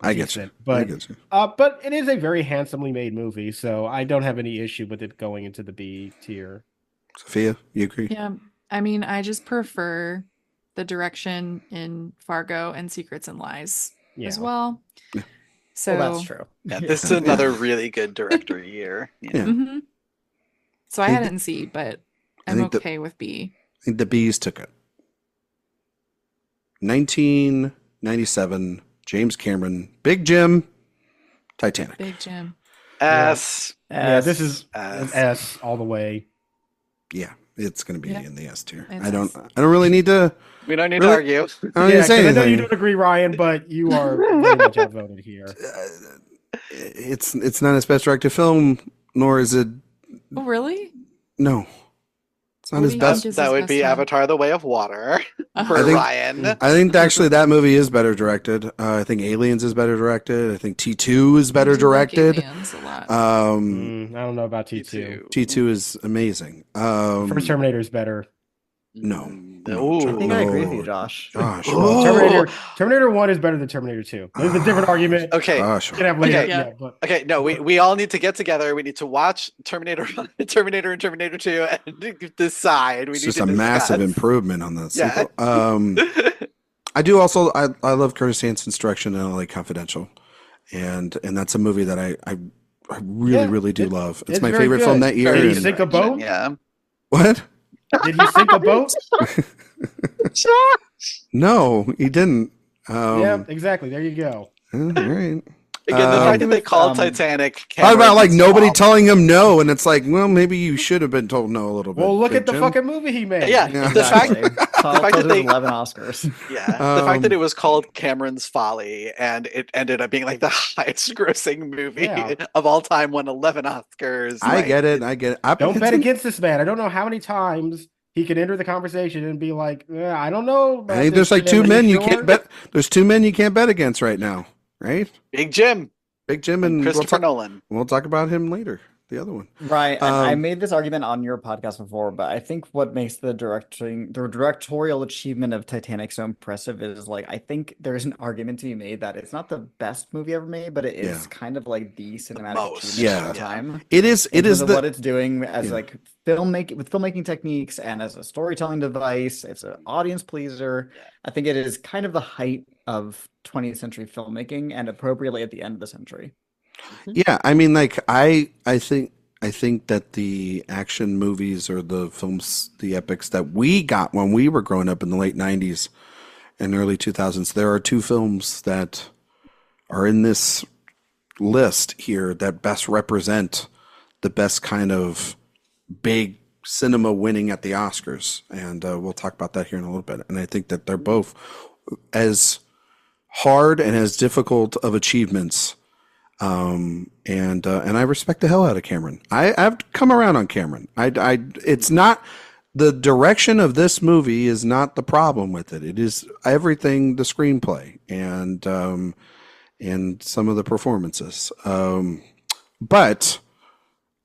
I get you. But I get you. But it is a very handsomely made movie, so I don't have any issue with it going into the B tier. Sophia, you agree? Yeah. I mean, I just prefer the direction in Fargo and Secrets and Lies as well. Yeah. So Well, that's true. Yeah, this is another really good director year. Yeah. So I had it in C, but I'm think okay with B. I think the B's took it. 1997, James Cameron, Big Jim, Titanic. Big Jim. S. Yeah, this is S. an S all the way. Yeah, it's going to be in the S tier. It's I don't really need to. We don't need Really? to argue. I don't need to say I know anything. you don't agree, Ryan, but you are very much outvoted here. It's not his best directed film, nor is it. Oh, really? No, it's not What his do you best. think is That his would best be one? Avatar: The Way of Water for I think- Ryan. I think actually that movie is better directed. I think Aliens is better directed. I think T2 is better I do like directed. Aliens a lot. I don't know about T2. T2 is amazing. First Terminator is better. No. Ooh. I think I agree with you, No. Josh. Gosh. Well, Terminator 1 is better than Terminator 2. There's a different argument. Okay. Gosh. We can have later. Okay. Yeah, but Okay, no, we all need to get together. We need to watch Terminator, Terminator, and Terminator 2 and decide. It's We need just to a massive discuss. improvement on the Yeah. sequel. I do also I love Curtis Hanson's direction in LA Confidential, and that's a movie that I really do love. It's my very favorite good. film that year. Can you and- sink a boat? Yeah. What? Did he sink a boat? No, he didn't. Yeah, exactly. There you go. All right. Again, the fact that they with, call Titanic. How about like Cameron's nobody fault. telling him no, and it's like, well, maybe you should have been told no a little bit. Well, look Big at the Jim. fucking movie he made. Yeah, Yeah. the fact fact that they- 11 Oscars. Yeah, the fact that Um, it was called Cameron's Folly and it ended up being like the highest grossing movie Yeah. of all time, won 11 Oscars. I like, get it. I get it. Don't bet it's- against this man. I don't know how many times he can enter the conversation and be like, I don't know. I think there's like two men you can't bet. There's two men you can't bet against right now, right? Big Jim Big Jim and and Christopher Nolan. We'll talk about him later. The other one. Right. And I Um, made this argument on your podcast before, but I think what makes the directorial achievement of Titanic so impressive is like I think there's an argument to be made that it's not the best movie ever made, but it is Yeah. kind of like the cinematic most. achievement Yeah. of the time. It is. It In is terms of what the. it's doing as Yeah. like filmmaking techniques and as a storytelling device. It's an audience pleaser. Yeah. I think it is kind of the height of 20th century filmmaking and appropriately at the end of the century. Yeah, I mean, like I think that the action movies or the films, the epics that we got when we were growing up in the late '90s and early 2000s, there are two films that are in this list here that best represent the best kind of big cinema winning at the Oscars, and we'll talk about that here in a little bit. And I think that they're both as hard and as difficult of achievements. And I respect the hell out of Cameron. I've come around on Cameron. It's not the direction of this movie is not the problem with it. It is everything, the screenplay and some of the performances. But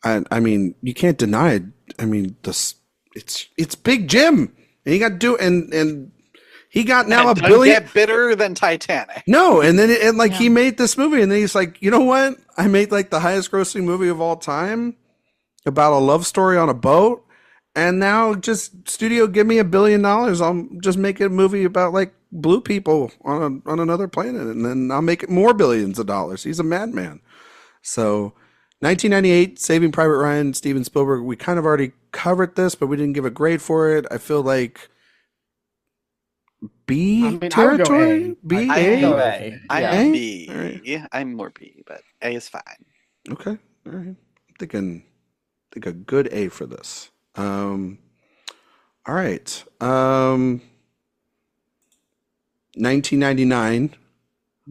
I mean, you can't deny it. I mean, it's Big Jim, and he got to do and he got now And $1 doesn't billion. get bitter than Titanic. No, and then he Yeah. made this movie, and then he's like, you know what? I made like the highest grossing movie of all time about a love story on a boat, and now just studio give me $1 billion. I'll just make a movie about like blue people on another planet, and then I'll make it more billions of dollars. He's a madman. So, 1998, Saving Private Ryan, Steven Spielberg. We kind of already covered this, but we didn't give a grade for it. I feel like B I mean, I would go territory. A. B I A. Go A. I'm Yeah. A? B. All right. I'm more B, but A is fine. Okay. All right. I think a good A for this. All right. 1999,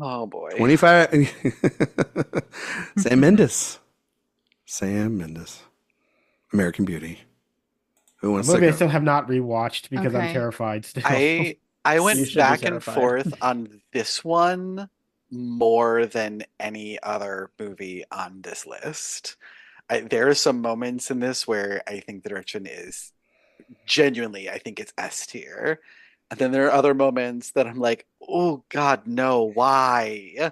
Oh boy. 25. Sam Mendes. American Beauty. Who A wants to movie I go? still have not rewatched because I'm Okay. terrified still. I You went should be back and terrified. forth on this one more than any other movie on this list. There are some moments in this where I think the direction is genuinely, I think it's S tier. And then there are other moments that I'm like, oh God, no, why?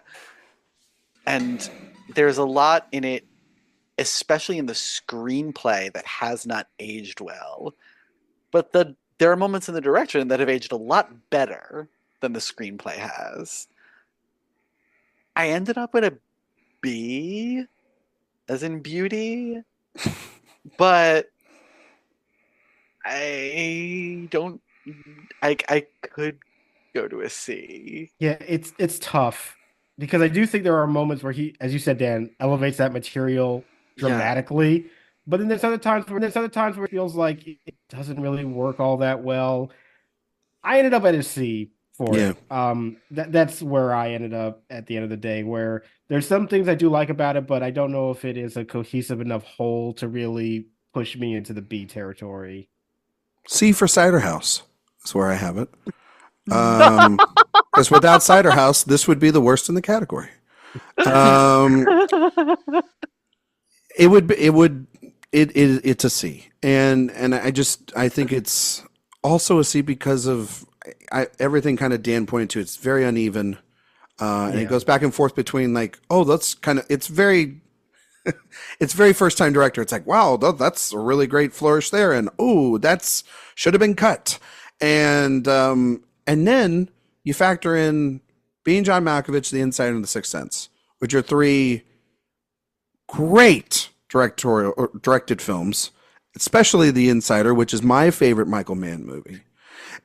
And there's a lot in it, especially in the screenplay, that has not aged well. But there are moments in the direction that have aged a lot better than the screenplay has. I ended up with a B, as in beauty, but I don't. I could go to a C. Yeah, it's tough because I do think there are moments where he, as you said, Dan, elevates that material dramatically. But then there's other times where it feels like it doesn't really work all that well. I ended up at a C for it. That's where I ended up at the end of the day, where there's some things I do like about it, but I don't know if it is a cohesive enough whole to really push me into the B territory. C for Cider House is where I have it. Because without Cider House, this would be the worst in the category. It's a C, and I think it's also a C because of everything kind of Dan pointed to. It's very uneven, and it goes back and forth between like, oh, that's kind of it's very first time director. It's like, wow, that's a really great flourish there, and oh, that's should have been cut, and then you factor in being John Malkovich, The Insider, and The Sixth Sense, which are three great directed films especially The Insider, which is my favorite Michael Mann movie.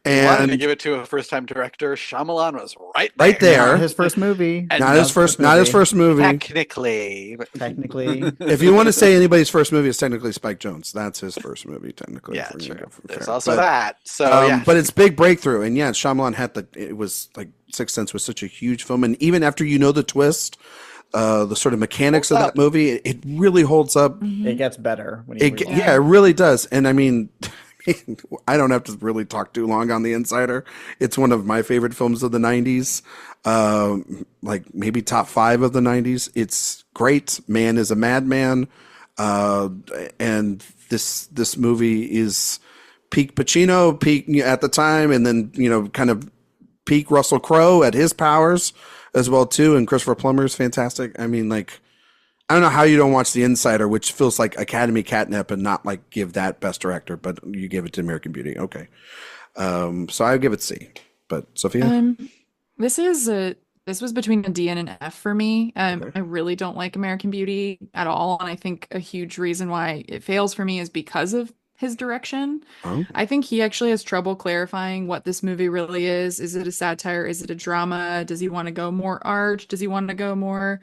Wanted to And give it to a first-time director. Shyamalan was right right there. Not his first movie. And not his first movie. Technically. If you want to say anybody's first movie is technically Spike Jonze, that's his first movie technically. Yeah, if we're gonna true. go for There's fair. also But, that. So yeah. but it's big breakthrough, and yeah, Shyamalan had it was like Sixth Sense was such a huge film, and even after you know the twist, the sort of mechanics of that movie, it really holds up. It gets better when you rewatch. Yeah, it really does. And I mean, I don't have to really talk too long on The Insider. It's one of my favorite films of the 90s, like maybe top 5 of the 90s. It's great. Man is a madman. And this movie is peak Pacino, peak at the time, and then, kind of peak Russell Crowe at his powers as well, too. And Christopher Plummer is fantastic. I mean, like, I don't know how you don't watch The Insider, which feels like Academy catnip, and not like give that Best Director, but you gave it to American Beauty. Okay. So I give it C. But Sophia? This was between a D and an F for me. Okay. I really don't like American Beauty at all, and I think a huge reason why it fails for me is because of his direction. Oh. I think he actually has trouble clarifying what this movie really is. Is it a satire? Is it a drama? Does he want to go more art? Does he want to go more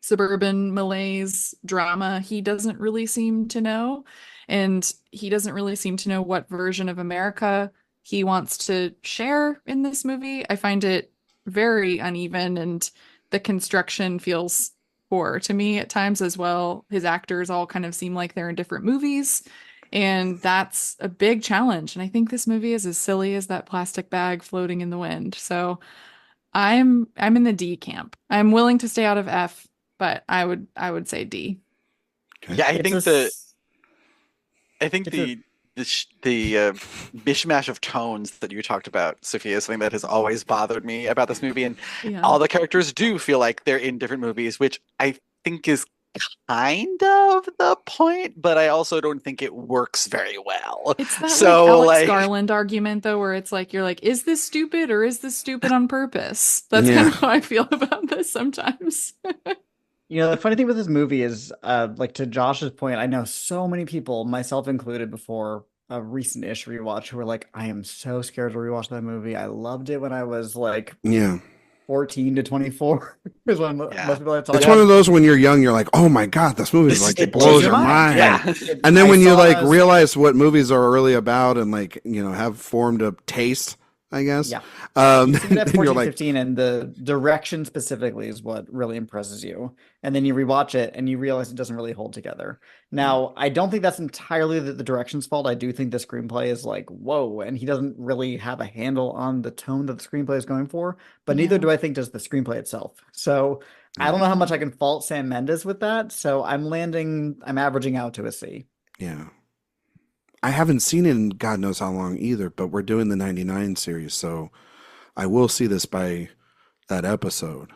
suburban malaise drama? He doesn't really seem to know, and he doesn't really seem to know what version of America he wants to share in this movie. I find it very uneven, and the construction feels poor to me at times as well. His actors all kind of seem like they're in different movies, and that's a big challenge. And I think this movie is as silly as that plastic bag floating in the wind. So I'm in the D camp. I'm willing to stay out of F, but I would say D. Okay. Yeah, I think the mishmash of tones that you talked about, Sophia, is something that has always bothered me about this movie. And all the characters do feel like they're in different movies, which I think is kind of the point, but I also don't think it works very well. It's that Alex Garland argument, though, where it's like, you're like, is this stupid or is this stupid on purpose? That's kind of how I feel about this sometimes. The funny thing with this movie is, like, to Josh's point, I know so many people, myself included, before a recent-ish rewatch, who were like, I am so scared to rewatch that movie. I loved it when I was, like, 14 to 24. Is when most people have It's one of those when you're young, you're like, oh my God, this movie like it blows your mind. Yeah. And then when you like realize what movies are really about and like, have formed a taste, I guess. Yeah. Then 14, you're like, 15, and the direction specifically is what really impresses you. And then you rewatch it and you realize it doesn't really hold together. Now, I don't think that's entirely the direction's fault. I do think the screenplay is like, whoa, and he doesn't really have a handle on the tone that the screenplay is going for, but neither do I think does the screenplay itself. So I don't know how much I can fault Sam Mendes with that. So I'm averaging out to a C. Yeah. I haven't seen it in God knows how long either, but we're doing the 99 series, so I will see this by that episode.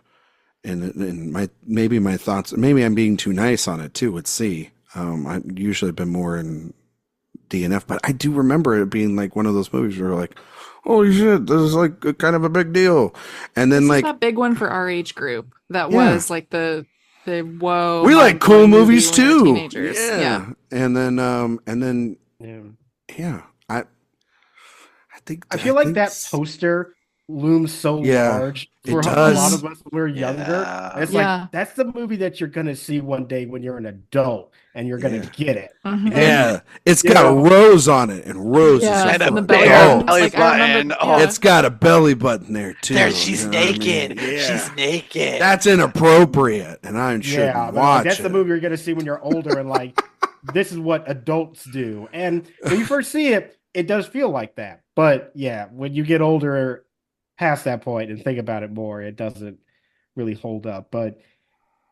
And maybe my thoughts, maybe I'm being too nice on it too with C. I usually have been more in D and F, but I do remember it being like one of those movies where like, holy shit, this is like kind of a big deal. And then this is that big one for our age group. That was like the whoa. We like cool movies too. Teenagers. Yeah. And then I feel like that poster looms so large for a lot of us when we're younger. And it's like, that's the movie that you're going to see one day when you're an adult and you're going to get it. Mm-hmm. Yeah. It's got a rose on it, and rose is and just a belly button. It's got a belly button there too. There, she's naked. I mean? She's naked. That's inappropriate, and I shouldn't watch that's it. the movie you're going to see when you're older and like, this is what adults do. And when you first see it, it does feel like that. But yeah, when you get older past that point and think about it more, it doesn't really hold up. But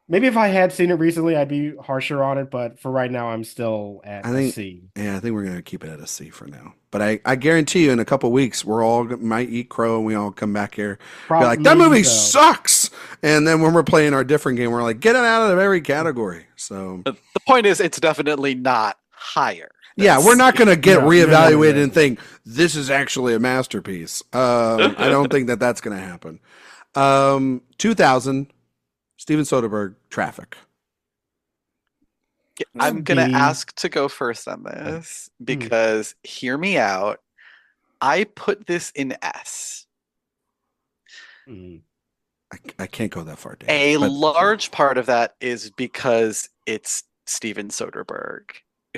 maybe if I had seen it recently, I'd be harsher on it. But for right now, I'm still at a C. Yeah, I think we're going to keep it at a C for now. But I guarantee you in a couple weeks, we're all might eat crow and we all come back here. Be like, that movie sucks. And then when we're playing our different game, we're like, get it out of every category. So the point is, it's definitely not higher. Yeah, we're not going to get reevaluated and think this is actually a masterpiece. I don't think that's going to happen. 2000, Steven Soderbergh, Traffic. I'm gonna B. ask to go first on this because hear me out. I put this in S. I can't go that far, Dan. A large part of that is because it's Steven Soderbergh,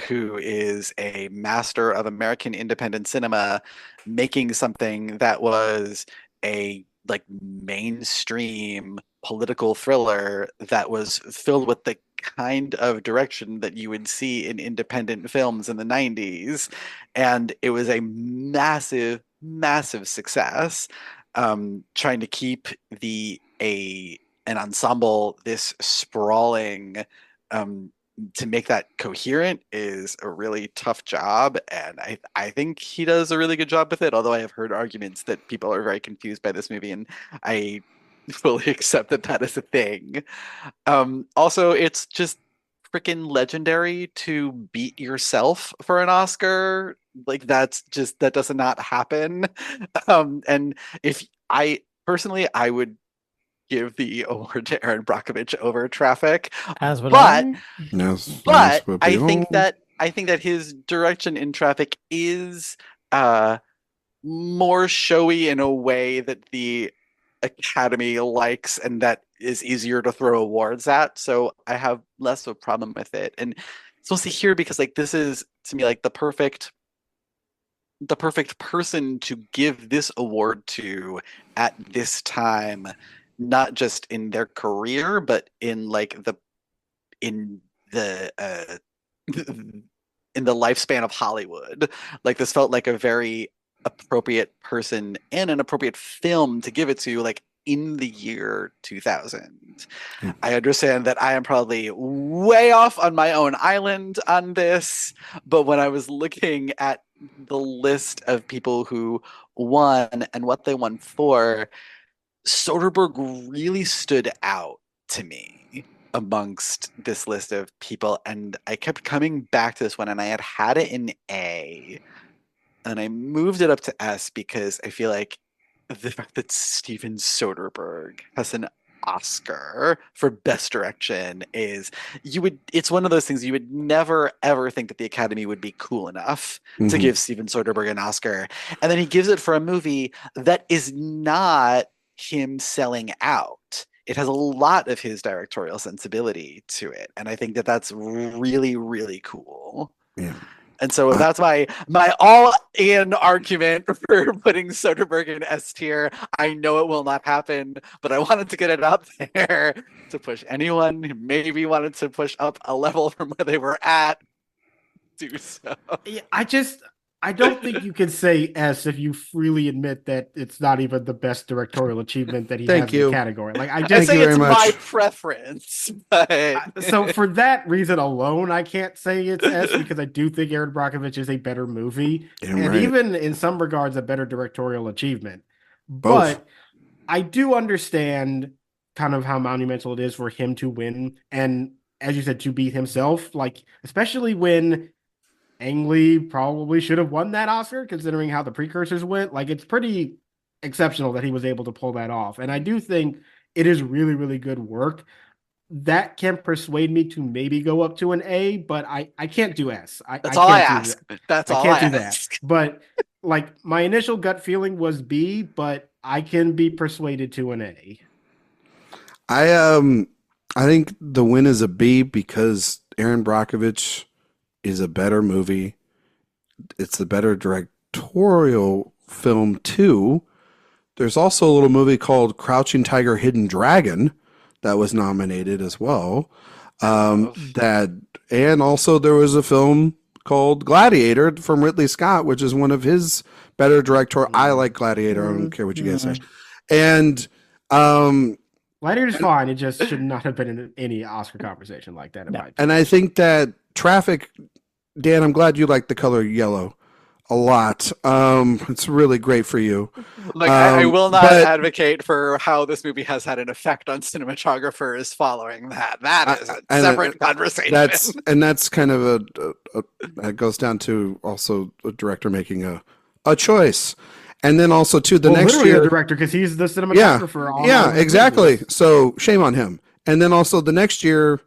who is a master of American independent cinema, making something that was a like mainstream political thriller that was filled with the kind of direction that you would see in independent films in the 90s. And it was a massive, massive success. Trying to keep an ensemble this sprawling to make that coherent is a really tough job, and I think he does a really good job with it, although I have heard arguments that people are very confused by this movie, and I fully accept that is a thing. Also, it's just freaking legendary to beat yourself for an Oscar. Like that does not happen. And if I personally, I would give the award to Aaron Brockovich over Traffic. As would But I. but I think that his direction in Traffic is more showy in a way that the Academy likes and that is easier to throw awards at. So I have less of a problem with it. And it's mostly here because like this is to me like the perfect person to give this award to at this time, not just in their career, but in like the lifespan of Hollywood. Like this felt like a very appropriate person and an appropriate film to give it to, like in the year 2000. I understand that I am probably way off on my own island on this, but when I was looking at the list of people who won and what they won for, Soderbergh really stood out to me amongst this list of people, and I kept coming back to this one, and I had it in A, and I moved it up to S because I feel like the fact that Steven Soderbergh has an Oscar for Best Direction it's one of those things you would never ever think that the Academy would be cool enough to give Steven Soderbergh an Oscar, and then he gives it for a movie that is not him selling out. It has a lot of his directorial sensibility to it, and I think that that's really, really cool. Yeah. And so that's my all-in argument for putting Soderbergh in S tier. I know it will not happen, but I wanted to get it up there to push anyone who maybe wanted to push up a level from where they were at. Do so. Yeah, I don't think you can say S if you freely admit that it's not even the best directorial achievement that he has in the category. Like I say it's my preference, but so for that reason alone, I can't say it's S because I do think Aaron Brockovich is a better movie and even in some regards a better directorial achievement. Both. But I do understand kind of how monumental it is for him to win, and as you said, to beat himself, like especially when Ang Lee probably should have won that Oscar, considering how the precursors went. Like, it's pretty exceptional that he was able to pull that off. And I do think it is really, really good work. That can persuade me to maybe go up to an A, but I can't do S. That's all I ask. That's all I can't do ask. that. But, like, my initial gut feeling was B, but I can be persuaded to an A. I think the win is a B because Aaron Brockovich is a better movie. It's the better directorial film too. There's also a little movie called Crouching Tiger, Hidden Dragon that was nominated as well. And also there was a film called Gladiator from Ridley Scott, which is one of his better directorial. I like Gladiator. I don't care what you guys say. And Gladiator's fine. It just should not have been in any Oscar conversation like that. And I think that Traffic, Dan, I'm glad you like the color yellow a lot. It's really great for you. Like I will not advocate for how this movie has had an effect on cinematographers following that. That is a separate conversation. That's kind of it goes down to also a director making a choice. And then also too next year, a director because he's the cinematographer. Yeah, exactly. So shame on him. And then also the next year,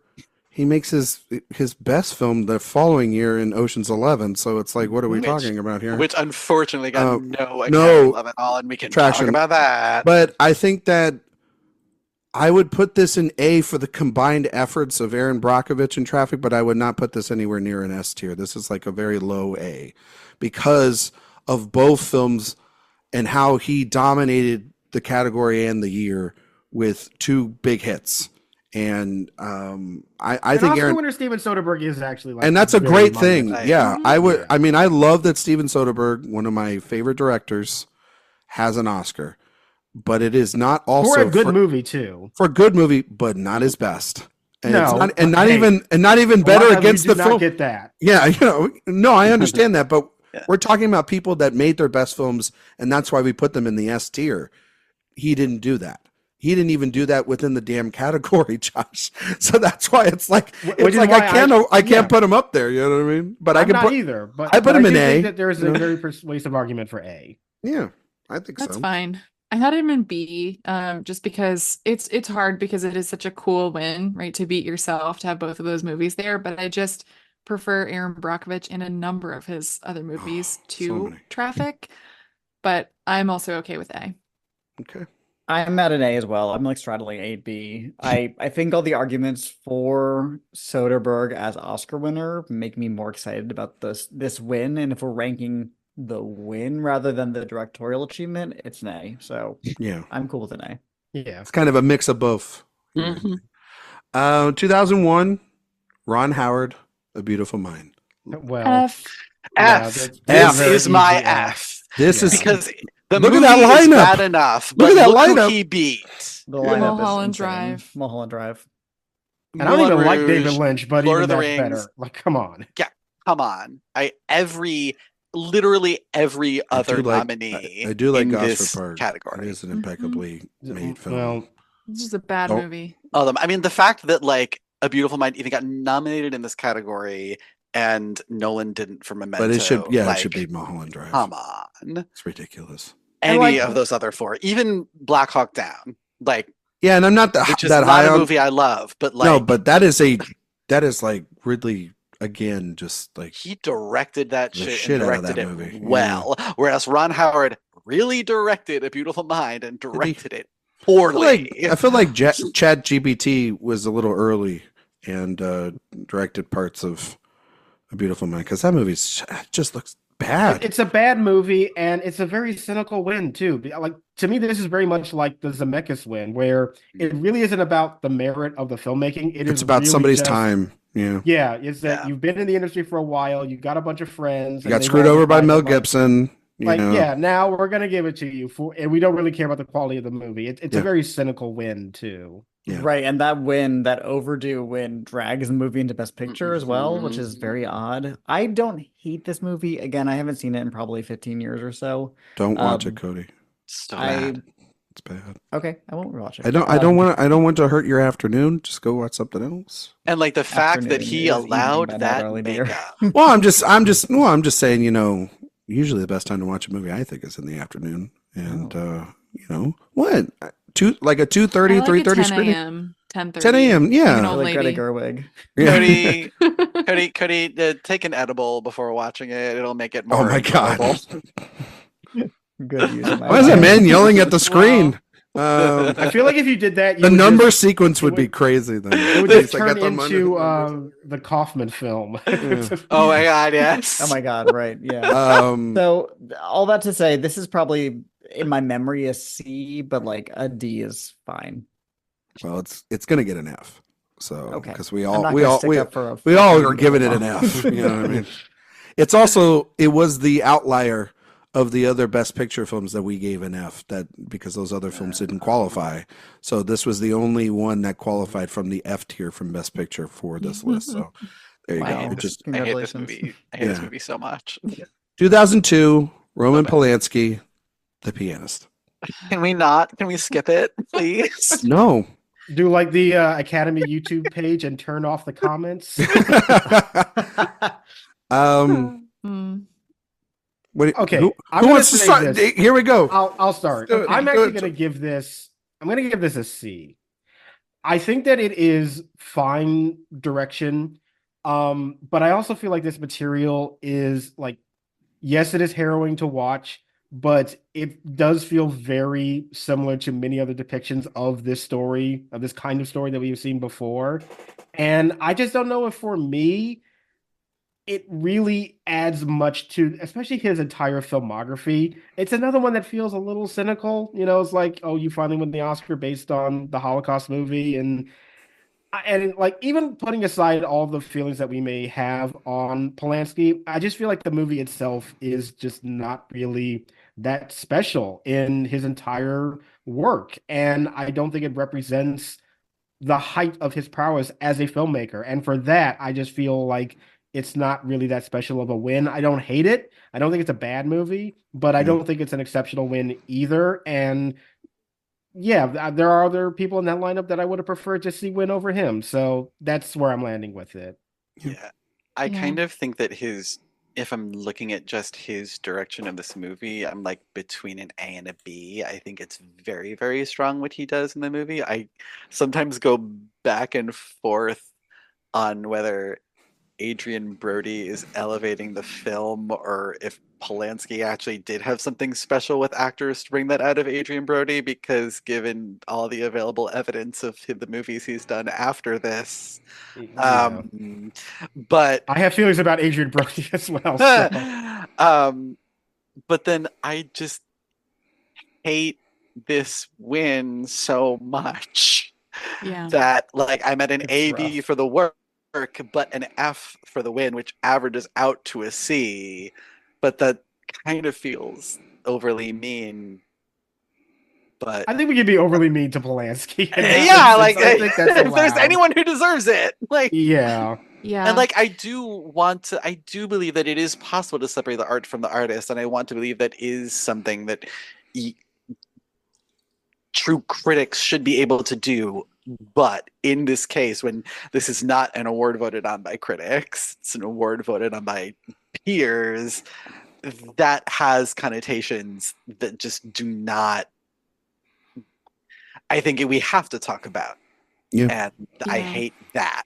he makes his best film the following year in Ocean's 11. So it's like, what are we talking about here? Which unfortunately got no no love at all, and we can traction. talk about that. But I think that I would put this in A for the combined efforts of Aaron Brockovich and Traffic, but I would not put this anywhere near an S tier. This is like a very low A because of both films and how he dominated the category and the year with two big hits. And I think Oscar winner Steven Soderbergh is actually like, and that's a great thing. Right. Yeah, I would. I mean, I love that Steven Soderbergh, one of my favorite directors, has an Oscar, but it is not also for a good movie too. For a good movie, but not his best. And no, not even better against the film. Get that? Yeah, no, I understand that, but Yeah. we're talking about people that made their best films, and that's why we put them in the S tier. He didn't do that. He didn't even do that within the damn category, Josh. So that's why it's like I can't put him up there. You know what I mean? But I'm I can not put either. But I put him in do A. think that there is a very persuasive argument for A. Yeah, I think That's so. fine. I had him in B, just because it's hard because it is such a cool win, right? To beat yourself, to have both of those movies there. But I just prefer Aaron Brockovich in a number of his other movies to many. Traffic. But I'm also okay with A. Okay. I'm at an A as well. I'm like straddling A, B. I think all the arguments for Soderbergh as Oscar winner make me more excited about this win. And if we're ranking the win rather than the directorial achievement, it's an A. So Yeah, I'm cool with an A. Yeah. it's kind of a mix of both. Mhm. 2001, Ron Howard, A Beautiful Mind. Well, F. F. that's This very is my easy F. This Yeah. is Because the Look at movie that is lineup. bad enough, but Look at that look who lineup. he beat. The lineup is Mulholland insane. Drive. Mulholland Drive. and I don't even Moulin like Rouge, David Lynch, but Lord even of the that's Rings. better. Like, come on. Come on. Literally every other nominee I do like in Gosford this Park. category. It is an impeccably made film. Well, It's just a bad Oh. movie. I mean, the fact that like A Beautiful Mind even got nominated in this category and Nolan didn't for Memento. But it should like, be Mulholland Drive. Come on. It's ridiculous. And, Any like- of those other four, even Black Hawk Down, like Yeah, and I'm not which is that not high a on. movie I love, but like No, but that is like Ridley again, just like he directed that The shit shit and out of directed that it movie. well. Whereas Ron Howard really directed A Beautiful Mind and he? directed it I feel poorly. like Chad GPT was a little early and directed parts of A Beautiful Mind because that movie just looks bad. it's a bad movie, and it's a very cynical win too. Like, to me, this is very much like the Zemeckis win, where it really isn't about the merit of the filmmaking. It's is about really somebody's just- time. Yeah, Yeah, it's that Yeah. you've been in the industry for a while, you've got a bunch of friends. you and got they've screwed all over by decided, Mel like- Gibson. You Like, know. yeah, now we're gonna give it to you and we don't really care about the quality of the movie. It's Yeah. a very cynical win too. Yeah. Right, and that overdue win drags the movie into Best Picture as well, which is very odd. I don't hate this movie. Again, I haven't seen it in probably 15 years or so. Don't watch Um, it, Cody. So I bad. It's bad. okay, I won't watch it. I don't want to hurt your afternoon. Just go watch something else. And like the fact that Afternoon he is evening allowed by now, that early beer. makeup. Well, I'm just saying, usually the best time to watch a movie, I think, is in the afternoon. And what? 2:30, I like a 3:30 10 screening? a.m., 10:30. 10 a.m. Yeah. an old Like Greta lady. Gerwig. Yeah. Cody, take an edible before watching it. It'll make it Oh more my God. enjoyable. Good use of my Why is that time. man yelling at the screen? I feel like if you did that, you The would number just- sequence would be would- crazy then. it would It's just like, turn got the money- into the Kaufman film. Oh my God, yes. Oh my god, right. Yeah. Um, So all that to say, this is probably in my memory a C, but like a D is fine. well, it's gonna get an F. So Okay. because we I'm all not we gonna all stick we, up for a we all are fucking giving it an film. F. You know what I mean? It was the outlier of the other Best Picture films that we gave an F, that because those other films didn't qualify. So this was the only one that qualified from the F tier from Best Picture for this list. So there you Wow. go. I hate It this, just I hate this Congratulations. movie. I hate this Yeah. movie so much. 2002, Roman bad. Polanski, The Pianist. Can we not? Can we skip it, please? No. Do like the Academy YouTube page and turn off the comments. Hmm. What, Okay, Who, I'm who gonna wants to say start? this. Here we go. I'll start. Do it, I'm do actually it. gonna give this. I'm gonna give this a C. I think that it is fine direction. But I also feel like this material is like, yes, it is harrowing to watch, but it does feel very similar to many other depictions of this story, of this kind of story that we've seen before. And I just don't know if for me, it really adds much to, especially his entire filmography. It's another one that feels a little cynical. It's like, oh, you finally won the Oscar based on the Holocaust movie, and like, even putting aside all the feelings that we may have on Polanski, I just feel like the movie itself is just not really that special in his entire work, and I don't think it represents the height of his prowess as a filmmaker. And for that, I just feel like it's not really that special of a win. I don't hate it. I don't think it's a bad movie, but I don't think it's an exceptional win either. And yeah, there are other people in that lineup that I would have preferred to see win over him. So that's where I'm landing with it. Yeah. I kind of think that if I'm looking at just his direction of this movie, I'm like between an A and a B. I think it's very, very strong what he does in the movie. I sometimes go back and forth on whether Adrian Brody is elevating the film or if Polanski actually did have something special with actors to bring that out of Adrian Brody, because given all the available evidence of the movies he's done after this. But I have feelings about Adrian Brody as well. So. But then I just hate this win so much that like I'm at an A-B for the work, but an F for the win, which averages out to a C. But that kind of feels overly mean. But I think we can be overly mean to Polanski. Yeah, like I think that's if there's anyone who deserves it, like yeah. And like I do believe that it is possible to separate the art from the artist, and I want to believe that is something that true critics should be able to do. But in this case, when this is not an award voted on by critics, it's an award voted on by peers, that has connotations that just do not, I think we have to talk about. And I hate that.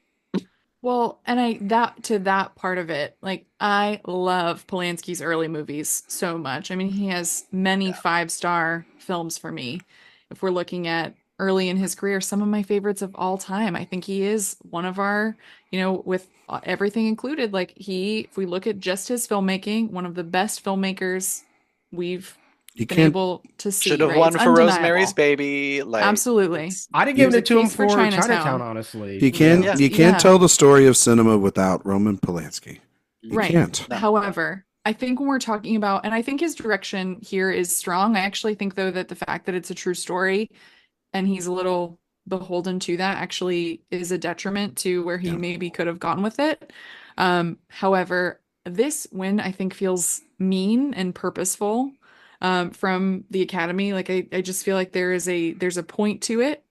Well, and that part of it, like I love Polanski's early movies so much. I mean, he has many 5-star films for me. If we're looking at early in his career, some of my favorites of all time. I think he is one of our, with everything included, like if we look at just his filmmaking, one of the best filmmakers we've been able to see. Should have won for Rosemary's Baby. Like, absolutely. I'd have given it to him for Chinatown, honestly. You can't tell the story of cinema without Roman Polanski. You can't. However, I think when we're talking about, and I think his direction here is strong. I actually think, though, that the fact that it's a true story and he's a little beholden to that actually is a detriment to where he maybe could have gone with it. However, this win, I think, feels mean and purposeful from the Academy. Like I just feel like there's a point to it,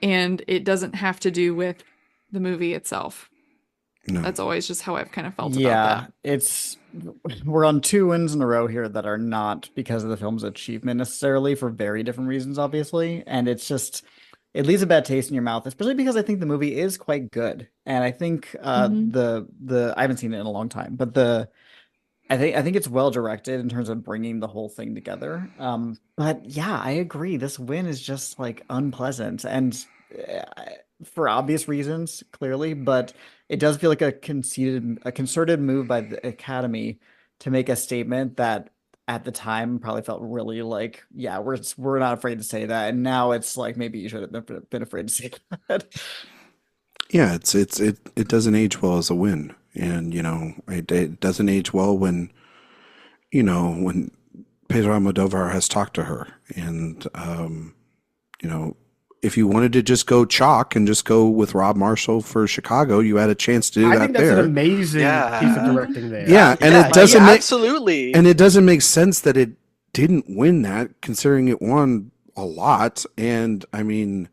and it doesn't have to do with the movie itself. No. That's always just how I've kind of felt about that. We're on 2 wins in a row here that are not because of the film's achievement necessarily, for very different reasons, obviously. And it leaves a bad taste in your mouth, especially because I think the movie is quite good. And I think I haven't seen it in a long time, but I think it's well directed in terms of bringing the whole thing together. But yeah, I agree. This win is just like unpleasant, and for obvious reasons, clearly. But it does feel like a concerted move by the Academy to make a statement that at the time probably felt really like, yeah, we're not afraid to say that, and now it's like maybe you should have been afraid to say that. Yeah, it doesn't age well as a win. And, it doesn't age well when Pedro Almodovar has talked to her. And, if you wanted to just go chalk and just go with Rob Marshall for Chicago, you had a chance to do that. I think that's an amazing piece of directing there. Yeah, and it doesn't absolutely. And it doesn't make sense that it didn't win that, considering it won a lot. And I mean,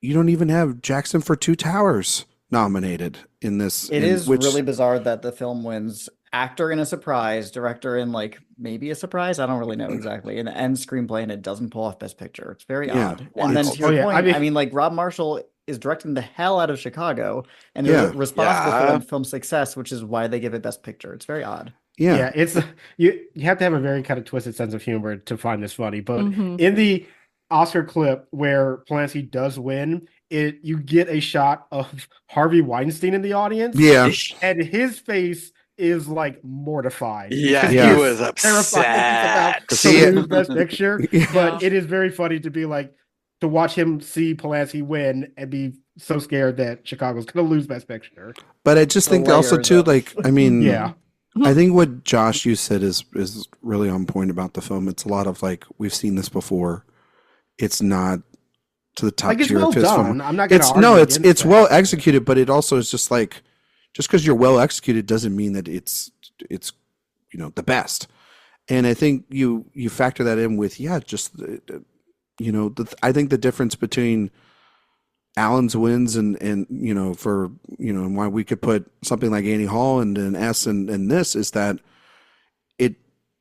you don't even have Jackson for Two Towers nominated in this. It is really bizarre that the film wins actor in a surprise, director in like maybe a surprise, I don't really know exactly, and screenplay, and it doesn't pull off Best Picture. It's very odd. And then to your point, I mean, like Rob Marshall is directing the hell out of Chicago and they're responsible for the film's success, which is why they give it Best Picture. It's very odd. Yeah, it's you have to have a very kind of twisted sense of humor to find this funny. But in the Oscar clip where Polanski does win, you get a shot of Harvey Weinstein in the audience. Yeah. And his face is like mortified. Yeah, Yeah. he was upset. To lose Best Picture. But it is very funny to be like, to watch him see Polanski win and be so scared that Chicago's going to lose Best Picture. But I just think also too, like, I mean, Yeah. I think what Josh, you said is really on point about the film. It's a lot of like, we've seen this before. It's not to the top Like, it's tier well of his done. film. I'm not going to it's well executed, but it also is just like, just because you're well executed doesn't mean that it's the best. And I think you factor that in with just I think the difference between Allen's wins and why we could put something like Annie Hall and an S and this is that it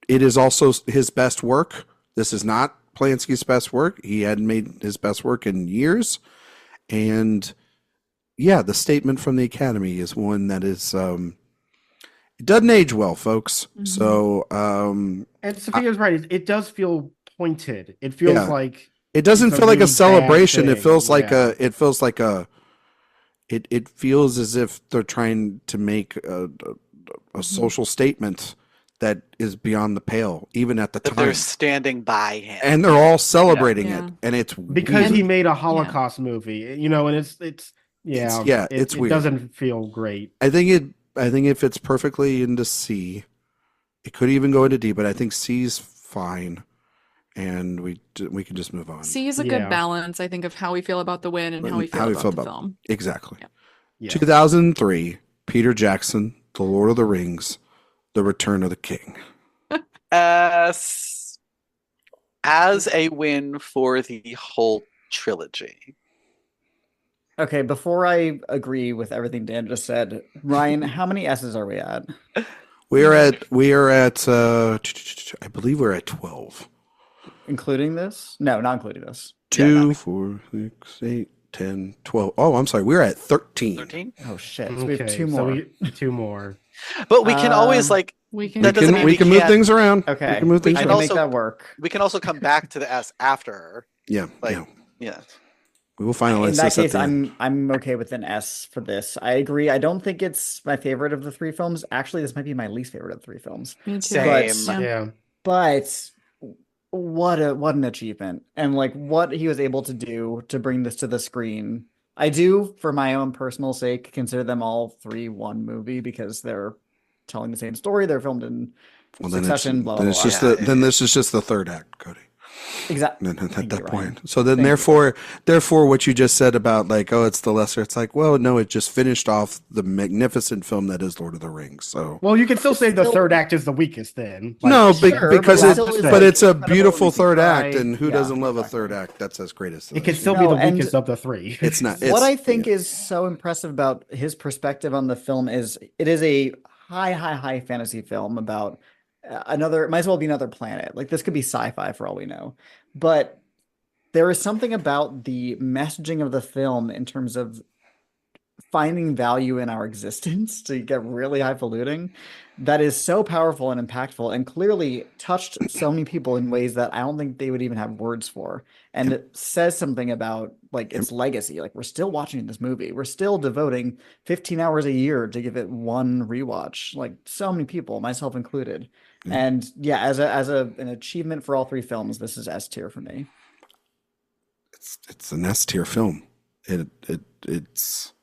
is also his best work. This is not Polanski's best work. He hadn't made his best work in years. And the statement from the Academy is one that is it doesn't age well, folks. So and Sophia's right. It does feel pointed. It feels like it doesn't feel like a celebration. It feels like it feels as if they're trying to make a social statement that is beyond the pale, even at the time. They're standing by him, and they're all celebrating it, and it's because weird. he made a Holocaust movie, and it's it's weird. It doesn't feel great. I think it fits perfectly into C. It could even go into D, but I think C's fine. And we can just move on. C is a good balance, I think, of how we feel about the win and how we feel about the film. Exactly. Yeah. 2003, Peter Jackson, The Lord of the Rings, The Return of the King. As a win for the whole trilogy. Okay, before I agree with everything Dan just said, Ryan, how many S's are we at? We are at I believe we're at 12. Including this? No, not including this. 2, 4, 6, 8, 10, 12. Oh, I'm sorry. We're at 13. 13? Oh shit. So we have two more. So two more. But we can always we can move things around. Okay. We can move things I around. can make that work. We can also come back to the S after. Yeah. Yeah. We will finalize In that this case, at the end. I'm okay with an S for this. I agree. I don't think it's my favorite of the three films. Actually, this might be my least favorite of the three films. Me too. Same. But what an achievement, and like what he was able to do to bring this to the screen. I do, for my own personal sake, consider them all three one movie because they're telling the same story. They're filmed in succession. Then this is just the third act, Cody. Exactly. At that point. So then therefore what you just said about like, oh, it's the lesser, it's like, well, no, it just finished off the magnificent film that is Lord of the Rings. So well, you can still say the third act is the weakest then. Because it's a beautiful third act, and who doesn't love a third act that's as great as this? It can still be the weakest of the three. It's not. What I think is so impressive about his perspective on the film is it is a high fantasy film about might as well be another planet. Like this could be sci-fi for all we know. But there is something about the messaging of the film in terms of finding value in our existence, to get really highfalutin, that is so powerful and impactful and clearly touched so many people in ways that I don't think they would even have words for. And it says something about like its legacy. Like we're still watching this movie. We're still devoting 15 hours a year to give it one rewatch. Like so many people, myself included. And as an achievement for all three films, this is S tier for me. It's an S tier film. It's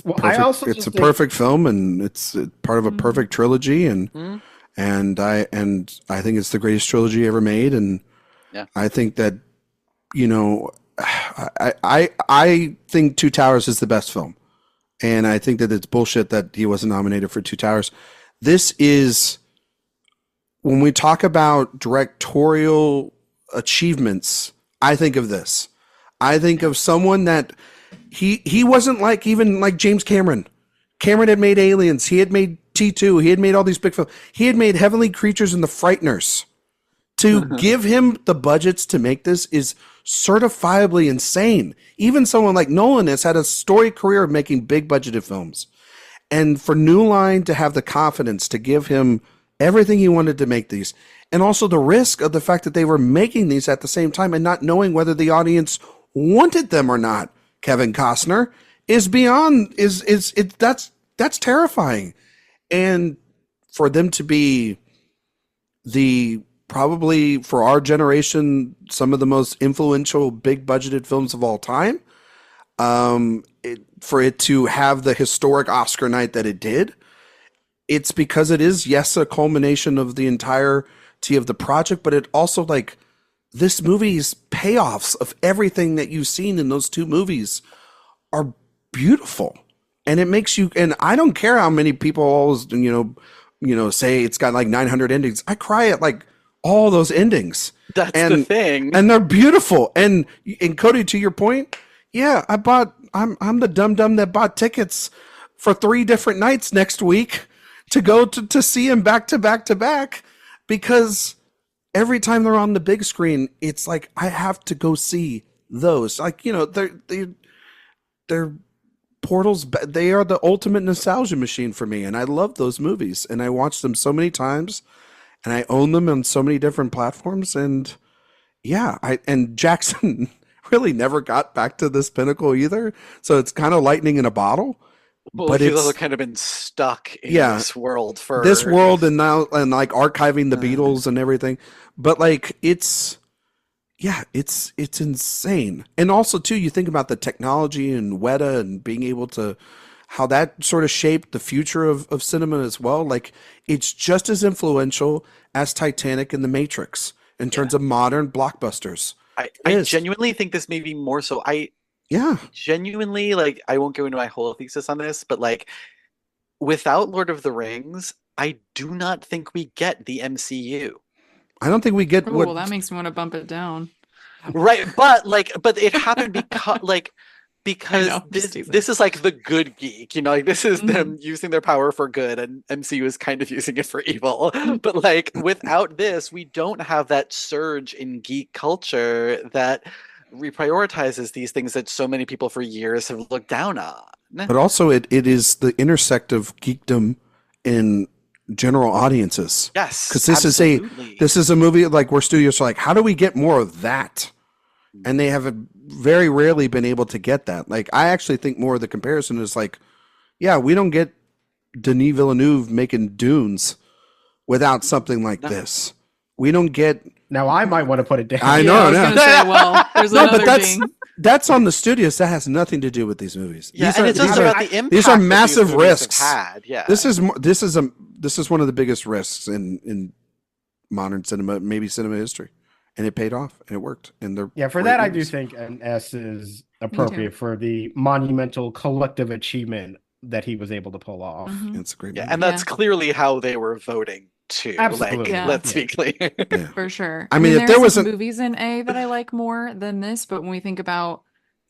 well, perfect. It's a perfect film, and it's part of a perfect trilogy, and I think it's the greatest trilogy ever made, and I think that I think Two Towers is the best film, and I think that it's bullshit that he wasn't nominated for Two Towers. This is, when we talk about directorial achievements, I think of this. I think of someone that he wasn't like even like James Cameron. Cameron had made Aliens. He had made T2. He had made all these big films. He had made Heavenly Creatures and The Frighteners. to give him the budgets to make this is certifiably insane. Even someone like Nolan has had a storied career of making big budgeted films. And for New Line to have the confidence to give him everything he wanted to make these, and also the risk of the fact that they were making these at the same time and not knowing whether the audience wanted them or not, Kevin Costner, is beyond, that's terrifying. And for them to be probably for our generation, some of the most influential big budgeted films of all time, for it to have the historic Oscar night that it did, it's because it is, yes, a culmination of the entirety of the project, but it also, like, this movie's payoffs of everything that you've seen in those two movies are beautiful. And it makes you, and I don't care how many people always, say it's got like 900 endings. I cry at like all those endings. That's the thing. And they're beautiful. And Cody, to your point, yeah, I'm the dum-dum that bought tickets for 3 different nights next week to go to see him back to back to back, because every time they're on the big screen, it's like, I have to go see those. Like, they're portals. They are the ultimate nostalgia machine for me. And I love those movies, and I watched them so many times, and I own them on so many different platforms. And yeah, and Jackson really never got back to this pinnacle either. So it's kind of lightning in a bottle. Well, but he's it's also kind of been stuck in this world and now, and like archiving the Beatles and everything. But like, it's insane. And also too, you think about the technology and Weta and being able to, how that sort of shaped the future of cinema as well. Like, it's just as influential as Titanic and The Matrix in terms of modern blockbusters. I genuinely think this may be more so. Genuinely, like, I won't go into my whole thesis on this, but like, without Lord of the Rings, I do not think we get the MCU. I don't think we get well, that makes me want to bump it down. Right, but it happened because this is like the good geek, like, this is them using their power for good, and MCU is kind of using it for evil. But like, without this, we don't have that surge in geek culture that reprioritizes these things that so many people for years have looked down on. But also it is the intersect of geekdom in general audiences. Yes, because this is a movie like where studios are like, how do we get more of that? And they have very rarely been able to get that. Like, I actually think more of the comparison is like, yeah, we don't get Denis Villeneuve making Dunes without something like this. We don't get. Now I might want to put it down. I know. I was gonna say, well, there's another that's on the studios. That has nothing to do with these movies. Yeah, and it's also about the impact these are massive risks. Yeah, this is one of the biggest risks in modern cinema, maybe cinema history, and it paid off and it worked. And for that, I do think an S is appropriate for the monumental collective achievement that he was able to pull off. It's a great movie. And that's clearly how they were voting too. Absolutely. Let's be clear. For sure. I mean, if there was movies in A that I like more than this, but when we think about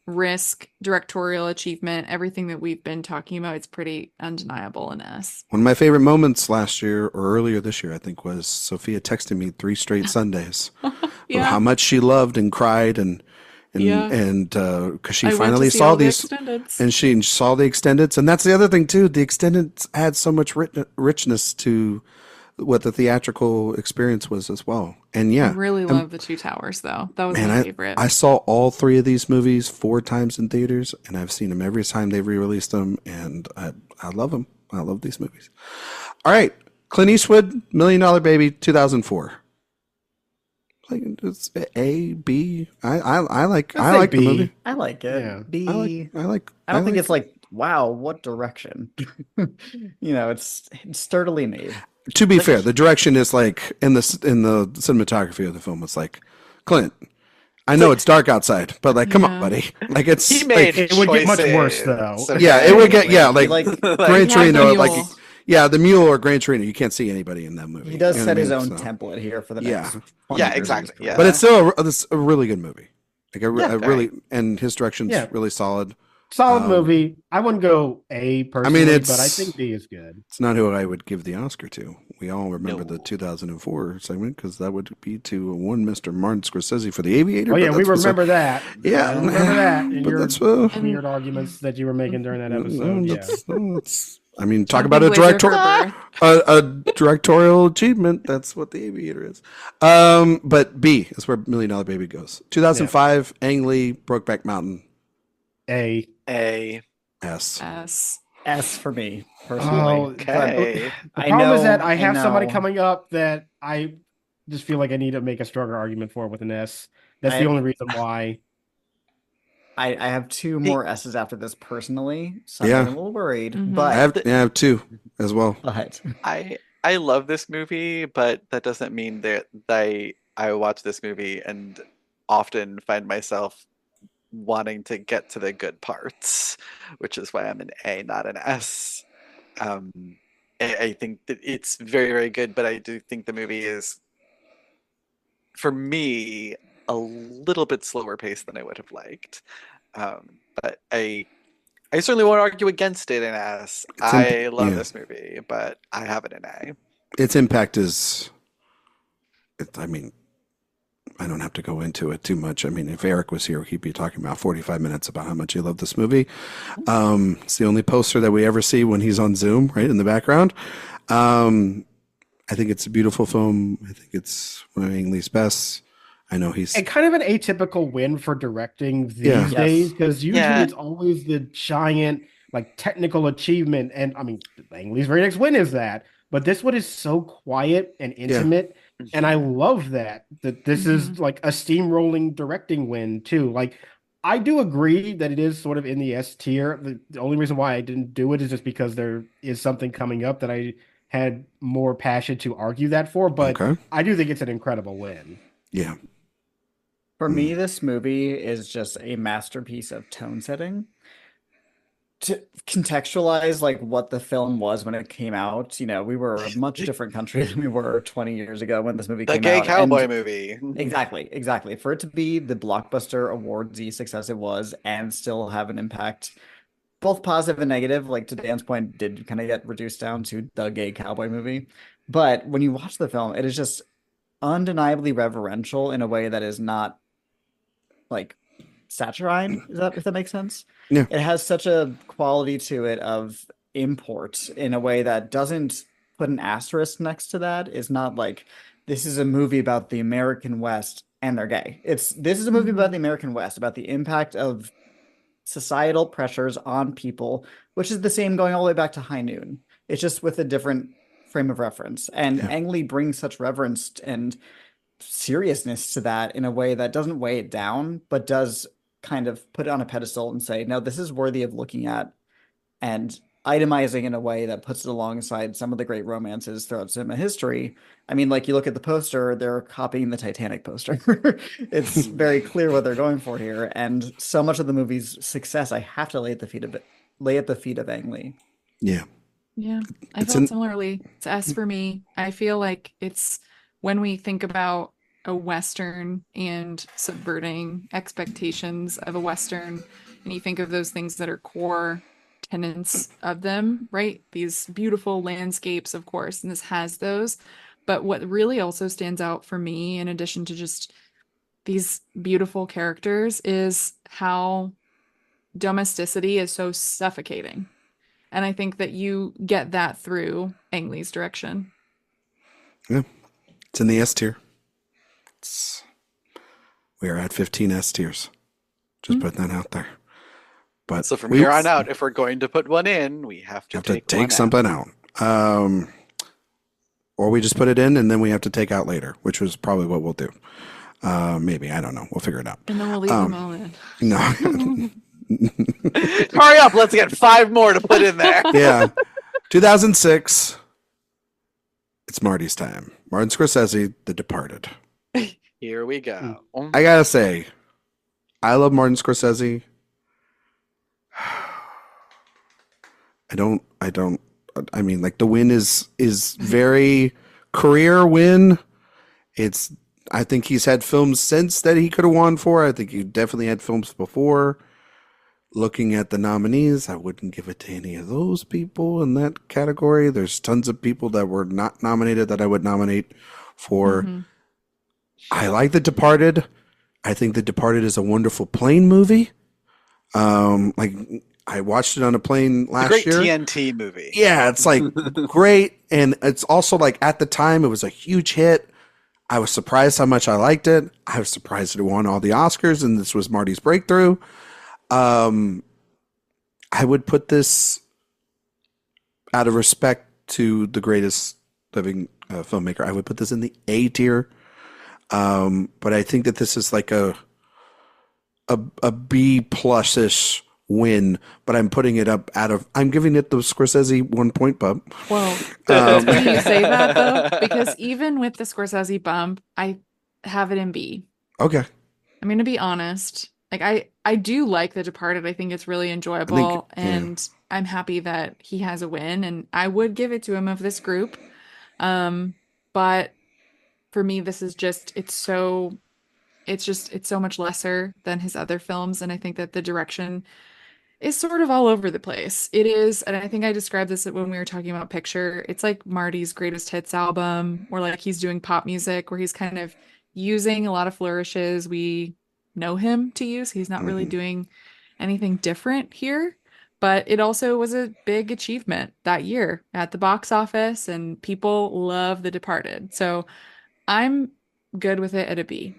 risk, directorial achievement, everything that we've been talking about, it's pretty undeniable in S. One of my favorite moments last year or earlier this year, I think, was Sophia texting me 3 straight Sundays of how much she loved and cried and because she finally saw these and she saw the extendeds. And that's the other thing too, the extendeds add so much richness to what the theatrical experience was as well. And I really love The Two Towers though. That was my favorite. I saw all 3 of these movies 4 times in theaters, and I've seen them every time they re-released them, and I love them. I love these movies. All right, Clint Eastwood, $1 Million Baby, 2004. Like, it's A, B. I like the movie. I like it. Yeah. B. I don't think it's like, wow, what direction? It's sturdily made. To be fair, the direction is like in the cinematography of the film. It's like, Clint, I know it's dark outside, but like, come on, buddy. Like, it's he made it would get much worse though. So it would get like Gran Torino, like the mule or Gran Torino. You can't see anybody in that movie. He does set his own template here for the next. Exactly. Yeah, but it's still a really good movie. Like, I really, and his direction's really solid. Solid movie. I wouldn't go A personally, but I think B is good. It's not who I would give the Oscar to. We all remember No. the 2004 segment because that would be to one Mr. Martin Scorsese for The Aviator. Oh yeah, we remember that. Yeah, I remember that. And but your that's weird arguments that you were making during that episode. I mean, talk Some about a people are a directorial achievement. That's what The Aviator is. But B is where $1 Million Baby goes. 2005, Ang Lee, Brokeback Mountain. A. S. S for me personally. Okay. The problem is that I have somebody coming up that I just feel like I need to make a stronger argument for with an S. That's the only reason why. I have two more S's after this personally, so Yeah. I'm a little worried. Mhm. But I have two as well. but I love this movie, but that doesn't mean that I watch this movie and often find myself wanting to get to the good parts, which is why I'm an A, not an S. I think that it's very, very good, but I do think the movie is, for me, a little bit slower paced than I would have liked. But I certainly won't argue against it in S. I love this movie, but I have it in A. Its impact is, I mean, I don't have to go into it too much. I mean, if Eric was here, he'd be talking about 45 minutes about how much he loved this movie. It's the only poster that we ever see when he's on Zoom, right, in the background. I think it's a beautiful film. I think it's one of Ang Lee's best. I know he's... And kind of an atypical win for directing these days, because usually it's always the giant, like, technical achievement. And, I mean, Ang Lee's very next win is that. But this one is so quiet and intimate. And I love that this is like a steamrolling directing win too. Like, I do agree that it is sort of in the S tier. The only reason why I didn't do it is just because there is something coming up that I had more passion to argue that for. But I do think it's an incredible win. Yeah. for me, this movie is just a masterpiece of tone setting. To contextualize like what the film was when it came out, you know, we were a much different country than we were 20 years ago when this movie came out. The gay cowboy movie. Exactly. For it to be the blockbuster awardsy success it was and still have an impact, both positive and negative, like to Dan's point, did kind of get reduced down to the gay cowboy movie. But when you watch the film, it is just undeniably reverential in a way that is not like saturine, if that makes sense. Yeah. It has such a quality to it of import in a way that doesn't put an asterisk next to that. It's not like this is a movie about the American West and they're gay. This is a movie about the American West, about the impact of societal pressures on people, which is the same going all the way back to High Noon. It's just with a different frame of reference. And Ang Lee brings such reverence and seriousness to that in a way that doesn't weigh it down, but does kind of put it on a pedestal and say, no, this is worthy of looking at, and itemizing in a way that puts it alongside some of the great romances throughout cinema history. I mean, like you look at the poster, they're copying the Titanic poster. It's very clear what they're going for here. And so much of the movie's success, I have to lay at the feet of Ang Lee. Yeah. Yeah, I felt similarly. It's S for me. I feel like it's when we think about a Western and subverting expectations of a Western, and you think of those things that are core tenets of them, right? These beautiful landscapes, of course, and this has those. But what really also stands out for me, in addition to just these beautiful characters, is how domesticity is so suffocating. And I think that you get that through Ang Lee's direction. Yeah. It's in the S tier. We are at 15 S tiers. Just putting that out there. But so from here on out, if we're going to put one in, we have to take something out. Or we just put it in and then we have to take out later, which was probably what we'll do. Maybe, I don't know. We'll figure it out. And then we'll leave them all in. No. Hurry up, let's get 5 more to put in there. Yeah. 2006. It's Marty's time. Martin Scorsese, The Departed. Here we go. I gotta say, I love Martin Scorsese. I mean, like, the win is very career win. I think he's had films since that he could have won for. I think he definitely had films before. looking at the nominees, I wouldn't give it to any of those people in that category. There's tons of people that were not nominated that I would nominate for. Mhm. I like The Departed. I think The Departed is a wonderful plane movie. Like I watched it on a plane The last great year. TNT movie. Yeah, it's like great, and it's also like at the time it was a huge hit. I was surprised how much I liked it. I was surprised it won all the Oscars, and this was Marty's breakthrough. I would put this, out of respect to the greatest living filmmaker, I would put this in the A tier. But I think that this is like a B plus ish win. But I'm putting it up I'm giving it the Scorsese 1 point bump. Well, it's funny you say that though, because even with the Scorsese bump, I have it in B. Okay. I'm going to be honest. Like I do like The Departed. I think it's really enjoyable, and I'm happy that he has a win, and I would give it to him of this group. But for me, this is just it's so much lesser than his other films, and I think that the direction is sort of all over the place. It is, and I think I described this when we were talking about Picture. It's like Marty's greatest hits album, where like he's doing pop music, where he's kind of using a lot of flourishes we know him to use. He's not really doing anything different here, but it also was a big achievement that year at the box office, and people love The Departed. So I'm good with it at a B.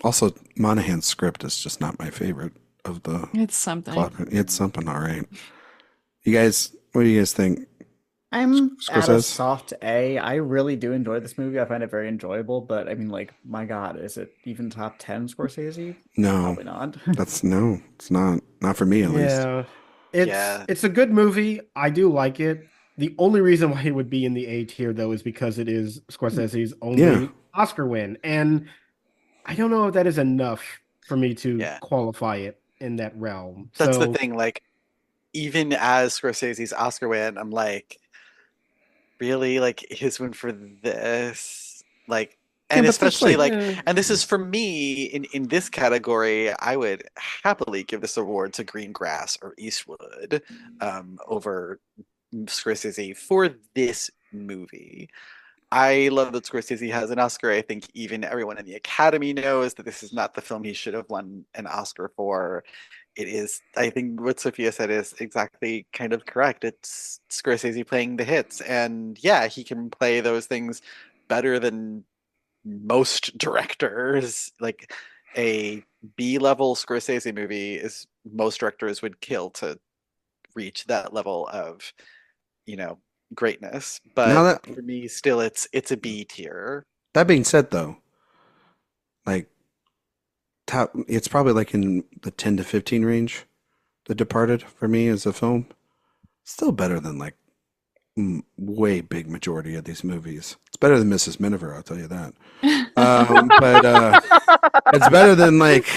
Also, Monahan's script is just not my favorite of the. It's something. It's something, all right. You guys, what do you guys think? I'm at a Scorsese? soft A. I really do enjoy this movie. I find it very enjoyable, but I mean, like, my God, is it even top 10 Scorsese? No, Probably not. it's not. Not for me, at least. Yeah. It's a good movie. I do like it. The only reason why it would be in the A tier, though, is because it is Scorsese's only Oscar win. And I don't know if that is enough for me to qualify it in that realm. That's the thing. Like, even as Scorsese's Oscar win, I'm like, really? Like, his win for this? Like, and especially and this is for me in this category, I would happily give this award to Greengrass or Eastwood over Scorsese for this movie. I love that Scorsese has an Oscar. I think even everyone in the Academy knows that this is not the film he should have won an Oscar for. It is, I think what Sophia said is exactly kind of correct. It's Scorsese playing the hits. And yeah, he can play those things better than most directors. Like a B-level Scorsese movie is most directors would kill to reach that level of, greatness. But for me, still, it's a B tier. That being said, though, like it's probably like in the 10 to 15 range. The Departed for me as a film, still better than like way big majority of these movies. It's better than Mrs. Miniver, I'll tell you that. But it's better than like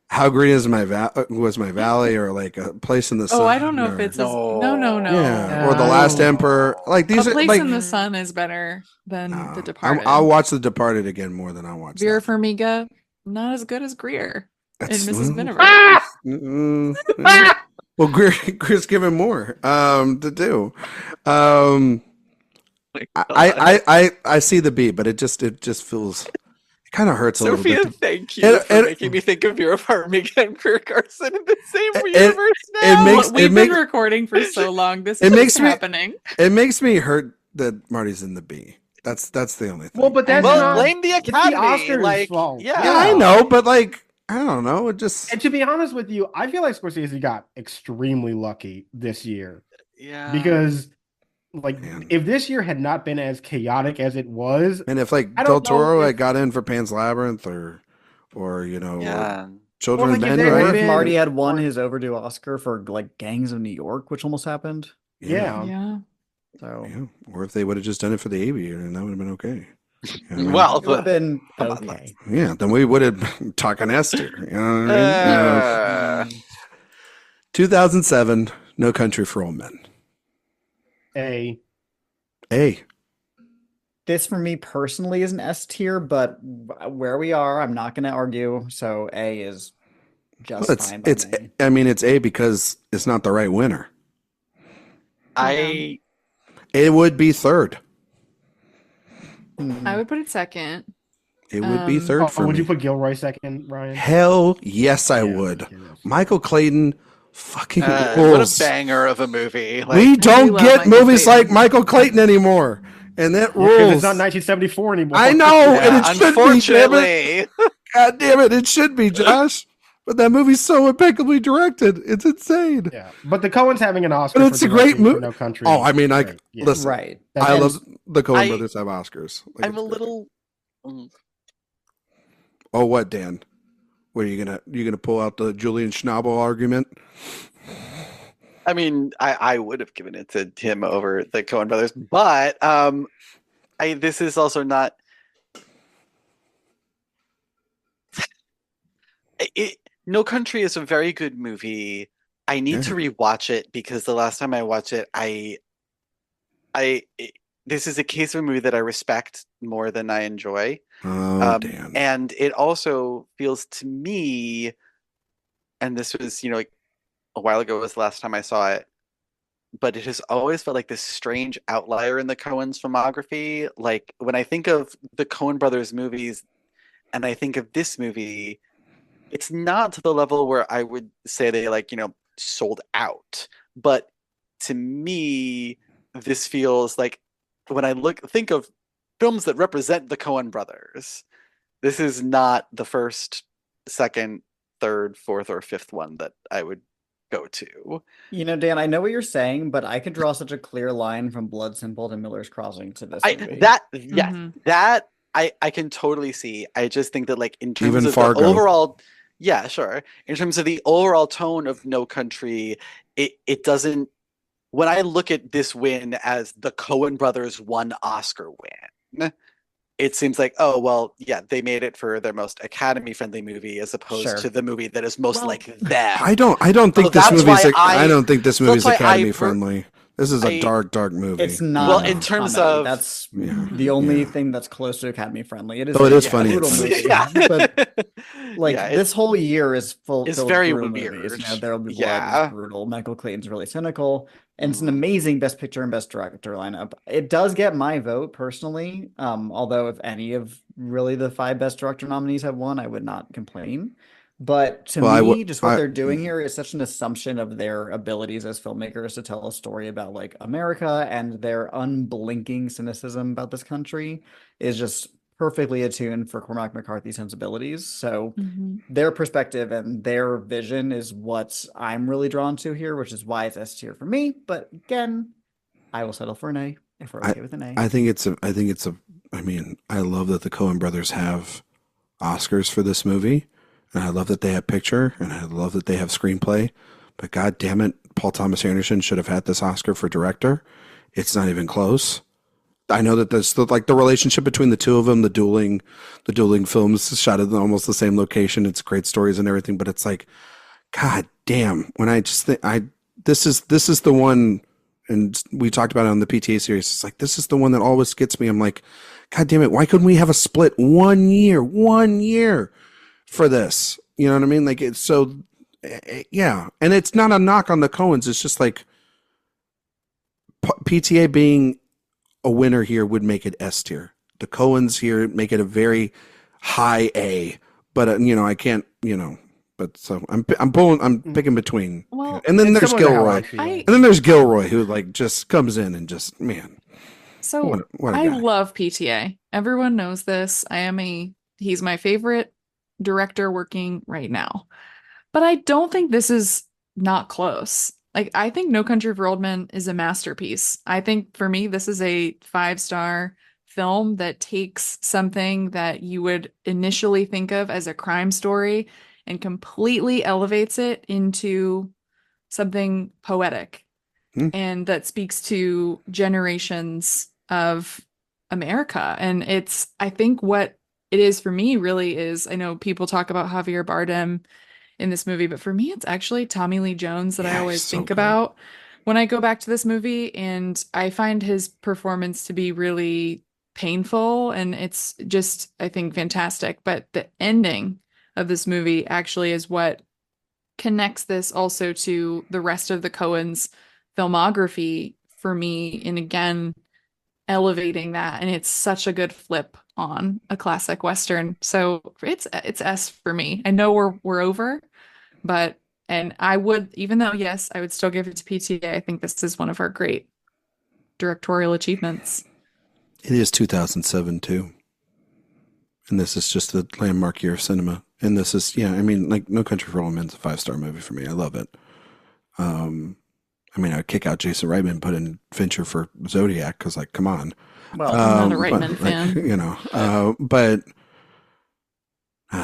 How Green Is My Valley, or like A Place in the Sun. Oh, I don't know if it's no. Yeah, or The Last Emperor. Like these A are Place like in the Sun is better than The Departed. I'll watch The Departed again more than I'll watch Vera Farmiga, not as good as Greer in Mrs. Miniver. Well, Greer's given more to do. I see the B, but it just feels. It kind of hurts a little bit. Sophia, thank you for making me think of Vera Farmiga and Greer Garson in the same universe now. We've been recording for so long. This is happening. It makes me hurt that Marty's in the B. That's the only thing. Well, but that's not blame the Academy. It's the Oscars' fault. Yeah, I know, but like, I don't know. It just. And to be honest with you, I feel like Scorsese got extremely lucky this year. Yeah. Because. Like, if this year had not been as chaotic as it was, and if like Del Toro had got in for Pan's Labyrinth or or Children of Men, right? If Marty had won his overdue Oscar for like Gangs of New York, which almost happened. Yeah. So, or if they would have just done it for The Aviator, and that would have been okay. Well, it would have been okay. Yeah, then we would have been talking Esther. You know what I mean? 2007, No Country for Old Men. A. This for me personally is an S tier, but where we are, I'm not going to argue. So A is just Well, fine by me. I mean, it's A because it's not the right winner. I It would be third. I would put it second. It would be third for would me. you put Gilroy second, Ryan? Hell yes, I Yeah, would. okay, that's- Michael Clayton fucking what rules. a banger of a movie. Like, We I don't love get Michael movies Clayton. like Michael Clayton anymore. And that Yeah, 'cause rules. it's not 1974 anymore. I know, yeah, and it should be, damn it. unfortunately. God damn it, it should be, Josh. But that movie's so impeccably directed. It's insane. Yeah, but the Coen's having an Oscar. But it's for a great directing for movie. No Country. Oh, I mean, Right, yeah. listen. Right. I And- love the Coen I- brothers have Oscars. Like, I'm it's a great. little. Oh, what, Dan? What are you gonna pull out the Julian Schnabel argument? I mean, I would have given it to him over the Coen brothers, but this is also not. No Country is a very good movie. I need to rewatch it because the last time I watched it, this is a case of a movie that I respect more than I enjoy. Oh, Dan. And it also feels to me, and this was, like a while ago was the last time I saw it, but it has always felt like this strange outlier in the Coen's filmography. Like when I think of the Coen brothers movies and I think of this movie, it's not to the level where I would say they sold out. But to me, this feels like when I think of films that represent the Coen brothers, this is not the first, second, third, fourth, or fifth one that I would go to. Dan, I know what you're saying, but I could draw such a clear line from Blood Simple to Miller's Crossing to this movie. That I can totally see. I just think that in terms Even of Fargo. the overall, yeah, sure. In terms of the overall tone of No Country, it doesn't. When I look at this win as the Coen brothers won Oscar win, it seems like, oh well, yeah, they made it for their most Academy-friendly movie as opposed to the movie that is most like them. I don't think this that's movie's. why I don't think this movie's that's why Academy friendly. This is a dark movie. It's not. Well, in terms funny. of that's the only thing that's close to Academy friendly. It is. Oh, it is a funny. brutal movie, Yeah. but this whole year is full. It's filled very with brutal weird. movies. There will be blood. Yeah. It's brutal. Michael Clayton's really cynical, and it's an amazing Best Picture and Best Director lineup. It does get my vote personally. Although if any of really the 5 Best Director nominees have won, I would not complain. But to me, just what they're doing here is such an assumption of their abilities as filmmakers to tell a story about America, and their unblinking cynicism about this country is just perfectly attuned for Cormac McCarthy's sensibilities. So their perspective and their vision is what I'm really drawn to here, which is why it's S tier for me. But again, I will settle for an A if we're okay with an A. I mean, I love that the Coen brothers have Oscars for this movie. And I love that they have picture, and I love that they have screenplay. But God damn it, Paul Thomas Anderson should have had this Oscar for director. It's not even close. I know that there's the relationship between the two of them, the dueling films shot at almost the same location. It's great stories and everything, but it's like, God damn. When I just think this is the one, and we talked about it on the PTA series. It's like, this is the one that always gets me. I'm like, God damn it, why couldn't we have a split 1 year for this? You know what I mean? Like, it's so, yeah. And it's not a knock on the Coens. It's just like PTA being a winner here would make it S tier. The Coens here make it a very high A. But I can't, but so I'm picking between. Well, and then there's Gilroy. I- And then there's Gilroy, who just comes in and just, man. So What a I guy. love PTA. Everyone knows this. He's my favorite director working right now. But I don't think this is not close. I think No Country for Old Men is a masterpiece. I think for me, this is a 5-star film that takes something that you would initially think of as a crime story and completely elevates it into something poetic and that speaks to generations of America. And I think what it is for me really is, I know people talk about Javier Bardem in this movie, but for me, it's actually Tommy Lee Jones that I always think about when I go back to this movie. And I find his performance to be really painful, and it's just, I think, fantastic. But the ending of this movie actually is what connects this also to the rest of the Coens filmography for me, and again elevating that, and it's such a good flip on a classic Western. So it's S for me. I know we're over, but and I would, even though yes, I would still give it to PTA. I think this is one of our great directorial achievements. It is 2007 too. And this is just a landmark year of cinema. And this is, I mean, like No Country for Old Men's a 5-star movie for me. I love it. I mean, I'd kick out Jason Reitman and put in Fincher for Zodiac because, like, come on. Well, I'm not a Reitman fan. But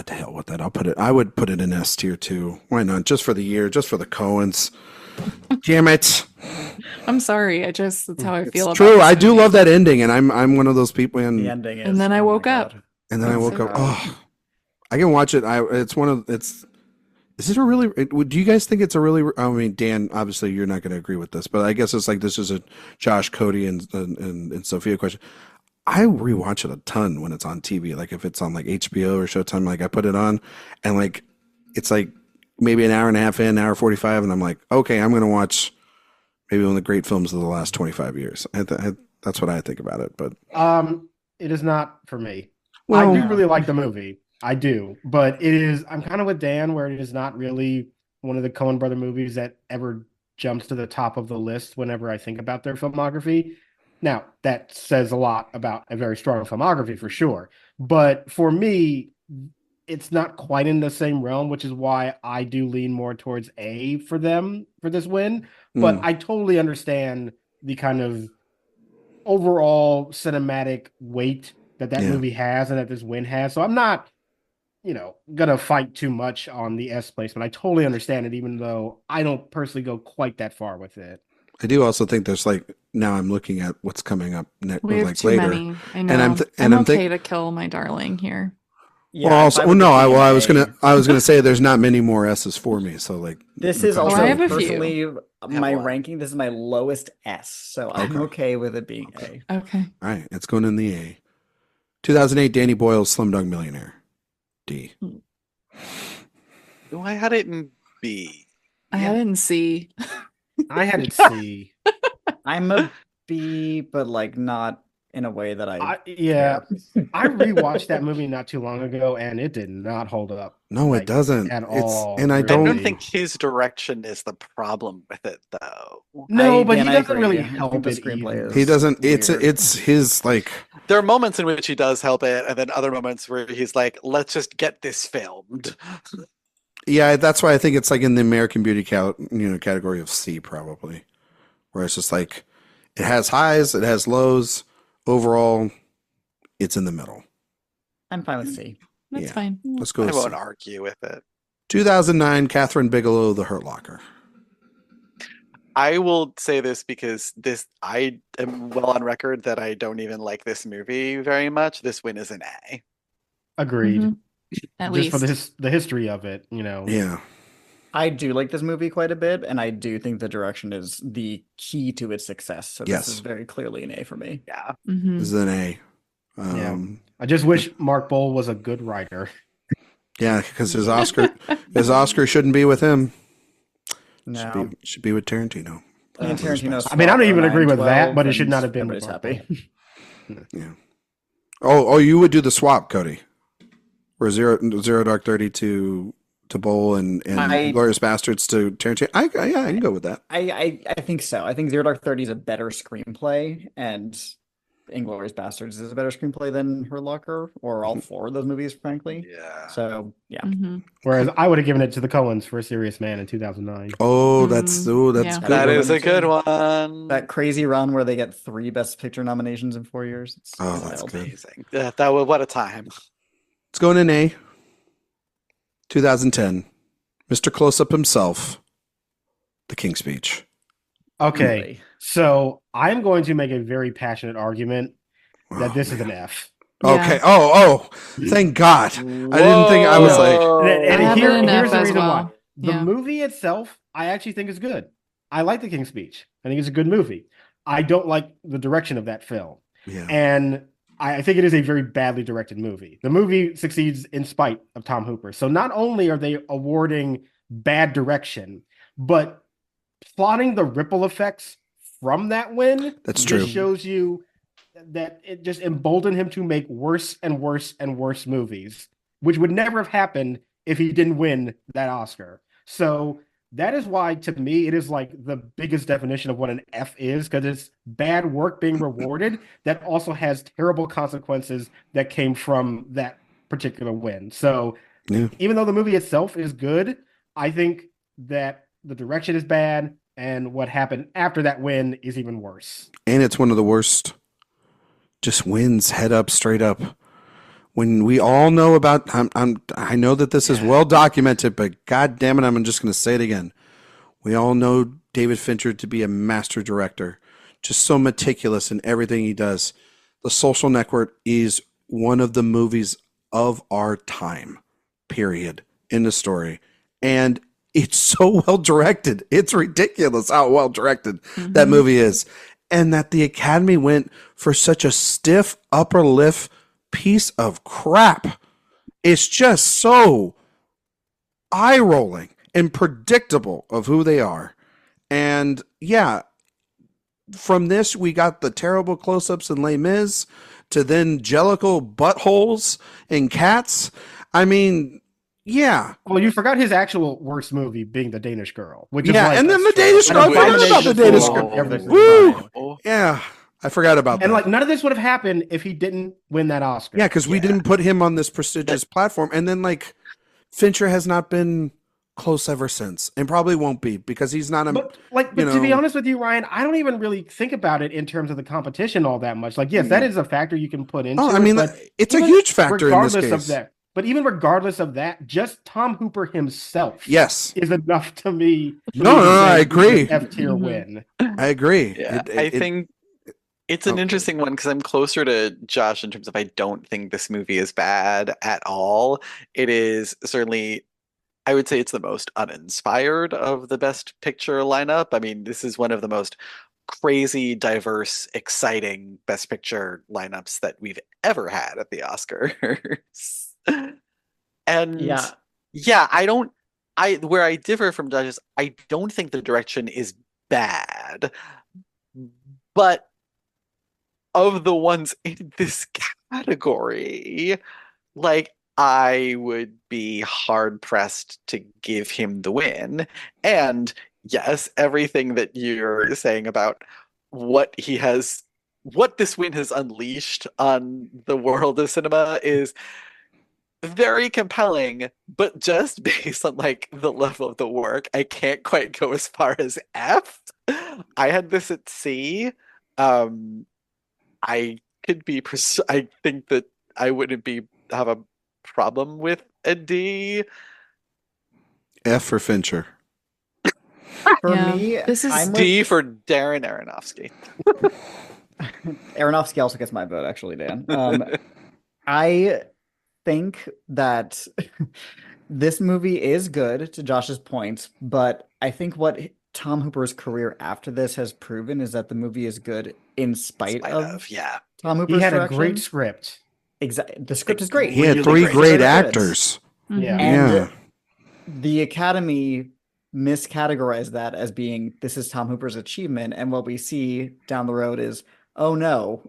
to hell with that. I would put it in S tier too. Why not? Just for the year, just for the Coens. Damn it. I'm sorry. That's how I feel. It's true. I do love that ending, and I'm one of those people. The ending is. And then I oh my woke up. God. And then I woke up. Oh, I can watch it. Is it a really? Do you guys think it's a really? I mean, Dan, obviously you're not going to agree with this, but I guess it's like this is a Josh, Cody, and Sophia question. I rewatch it a ton when it's on TV. Like if it's on like HBO or Showtime, like I put it on, and like it's like maybe an hour and a half in, hour 45, and I'm like, okay, I'm going to watch maybe one of the great films of the last 25 years. That's what I think about it. But it is not for me. Well, I do really like the movie. I do, but I'm kind of with Dan where it is not really one of the Coen brother movies that ever jumps to the top of the list whenever I think about their filmography. Now, that says a lot about a very strong filmography for sure. But for me, it's not quite in the same realm, which is why I do lean more towards A for them for this win. But I totally understand the kind of overall cinematic weight that movie has and that this win has. So I'm not, gonna fight too much on the S placement. I totally understand it, even though I don't personally go quite that far with it. I do also think there's like now I'm looking at what's coming up next, We have like too later, many. I know. I'm okay to kill my darling here. Yeah, well, also, well, no, I was A. gonna say there's not many more S's for me. So like This is also I have a few. personally my one. ranking. This is my lowest S, so I'm okay with it being A. Okay. All right, it's going in the A. 2008 Danny Boyle's Slumdog Millionaire. D. Oh, I had it in B. I had it in C. I had it C. I'm a B, but like not in a way that I I rewatched that movie not too long ago, and it did not hold up. No, it doesn't at all. And I I don't don't think his direction is the problem with it, though. No, but he Dan, I doesn't agree. really I think help the it screenplay either. is He doesn't. weird. It's his like. There are moments in which he does help it, and then other moments where he's like, "Let's just get this filmed." Yeah, that's why I think it's like in the American Beauty category of C probably, where it's just like it has highs, it has lows. Overall, it's in the middle. I'm fine with C. That's Yeah. fine. Let's go. I with won't C. argue with it. 2009 Catherine Bigelow, The Hurt Locker. I will say this because I am well on record that I don't even like this movie very much. This win is an A. Agreed. Mhm. At Just least. for the history of it, Yeah. I do like this movie quite a bit, and I do think the direction is the key to its success. So Yes. this is very clearly an A for me. Yeah. Mhm. This is an A. I just wish Mark Bowl was a good writer. Yeah, because his Oscar shouldn't be with him. No. Should be with Tarantino. And Tarantino's I mean, I don't even agree with that, 9/12, but it should and not have been with everybody's Mark happy. Yeah. Oh, you would do the swap, Cody. Or Zero Dark 30 to Bowl and Glorious Bastards to Tarantino. I can go with that. I think so. I think Zero Dark 30 is a better screenplay, and Inglourious Bastards is a better screenplay than Hurt Locker, or all four of those movies, frankly. Yeah. So yeah. Mhm. Whereas I would have given it to the Coens for A Serious Man in 2009. Oh, that's Yeah. good. That one is a too. good one. That crazy run where they get 3 Best Picture nominations in 4 years. It's Oh, that's wild. good. Amazing. That was what a time. It's going in A. 2010. Mr. Close-Up himself. The King's Speech. Okay, Really. so I'm going to make a very passionate argument that Oh, this is man. an F. Okay. Oh, thank God. I didn't think I was like. And I have it in here's F the as reason well. why. The Yeah. movie itself, I actually think is good. I like The King's Speech. I think it's a good movie. I don't like the direction of that film. Yeah. And I think it is a very badly directed movie. The movie succeeds in spite of Tom Hooper. So not only are they awarding bad direction. But plotting the ripple effects from that win That's just true. shows you that it just emboldened him to make worse and worse and worse movies, which would never have happened if he didn't win that Oscar. So that is why, to me, it is like the biggest definition of what an F is, because it's bad work being rewarded that also has terrible consequences that came from that particular win. So Yeah. even though the movie itself is good, I think that the direction is bad, and what happened after that win is even worse. And it's one of the worst just wins, head up, straight up. When we all know about, I know that this is well documented, but God damn it, I'm just going to say it again. We all know David Fincher to be a master director, just so meticulous in everything he does. The Social Network is one of the movies of our time, period, in the story. And it's so well directed. It's ridiculous how well directed that movie is. And that the Academy went for such a stiff upper lip piece of crap. It's just so eye-rolling and predictable of who they are. And yeah, from this we got the terrible close-ups in Les Mis to then jellicle buttholes in Cats. I mean, yeah. Well, you forgot his actual worst movie being The Danish Girl, which is Yeah, like, and then The Danish an Girl. I forgot about abomination The Danish for Girl. everything. Woo! Yeah, I forgot about that. And like none of this would have happened if he didn't win that Oscar. Yeah, because we didn't put him on this prestigious platform. And then, like, Fincher has not been close ever since, and probably won't be, because he's not a. But to be honest with you, Ryan, I don't even really think about it in terms of the competition all that much. Like, yes, that is a factor you can put into. Oh, I mean, it's a huge factor in this case. Of that, but even regardless of that, just Tom Hooper himself, yes, is enough to me. No, I agree. F-tier win. I agree. Yeah, I think it's an interesting one because I'm closer to Josh in terms of I don't think this movie is bad at all. It is certainly, I would say it's the most uninspired of the Best Picture lineup. I mean, this is one of the most crazy, diverse, exciting Best Picture lineups that we've ever had at the Oscars. And where I differ from Josh is I don't think the direction is bad, but of the ones in this category, like, I would be hard pressed to give him the win. And yes, everything that you're saying about what this win has unleashed on the world of cinema is very compelling, but just based on like the level of the work, I can't quite go as far as F. I had this at C. I could be I think that I wouldn't have a problem with a D. F for Fincher. For me, this is D for Darren Aronofsky. Aronofsky also gets my vote, actually, Dan. I think that this movie is good, to Josh's point, but I think what Tom Hooper's career after this has proven is that the movie is good in spite of Tom Hooper's He had direction. a great script. Exactly. The script is great. He had three great actors. Yeah. And the Academy miscategorized that as being, this is Tom Hooper's achievement, and what we see down the road is, oh no,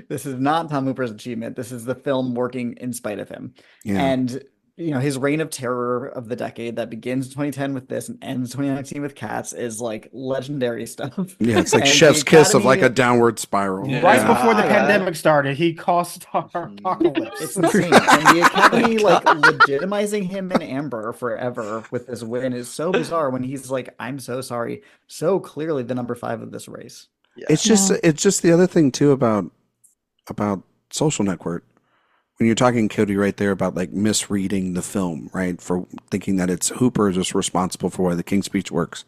this is not Tom Hooper's achievement. This is the film working in spite of him. Yeah. And his reign of terror of the decade that begins in 2010 with this and ends 2019 with Cats is like legendary stuff. Yeah, it's like And Chef's the kiss of like a Academy- downward spiral. Yeah. Right before the Yeah. pandemic started, he caused our apocalypse. It's insane. And the Academy like legitimizing him in Amber forever with this win is so bizarre when he's like, I'm so sorry. So clearly the number 5 of this race. Yeah. It's just the other thing too about Social Network. When you're talking, Cody, right there about like misreading the film, right? For thinking that it's Hooper is just responsible for why the King's Speech works.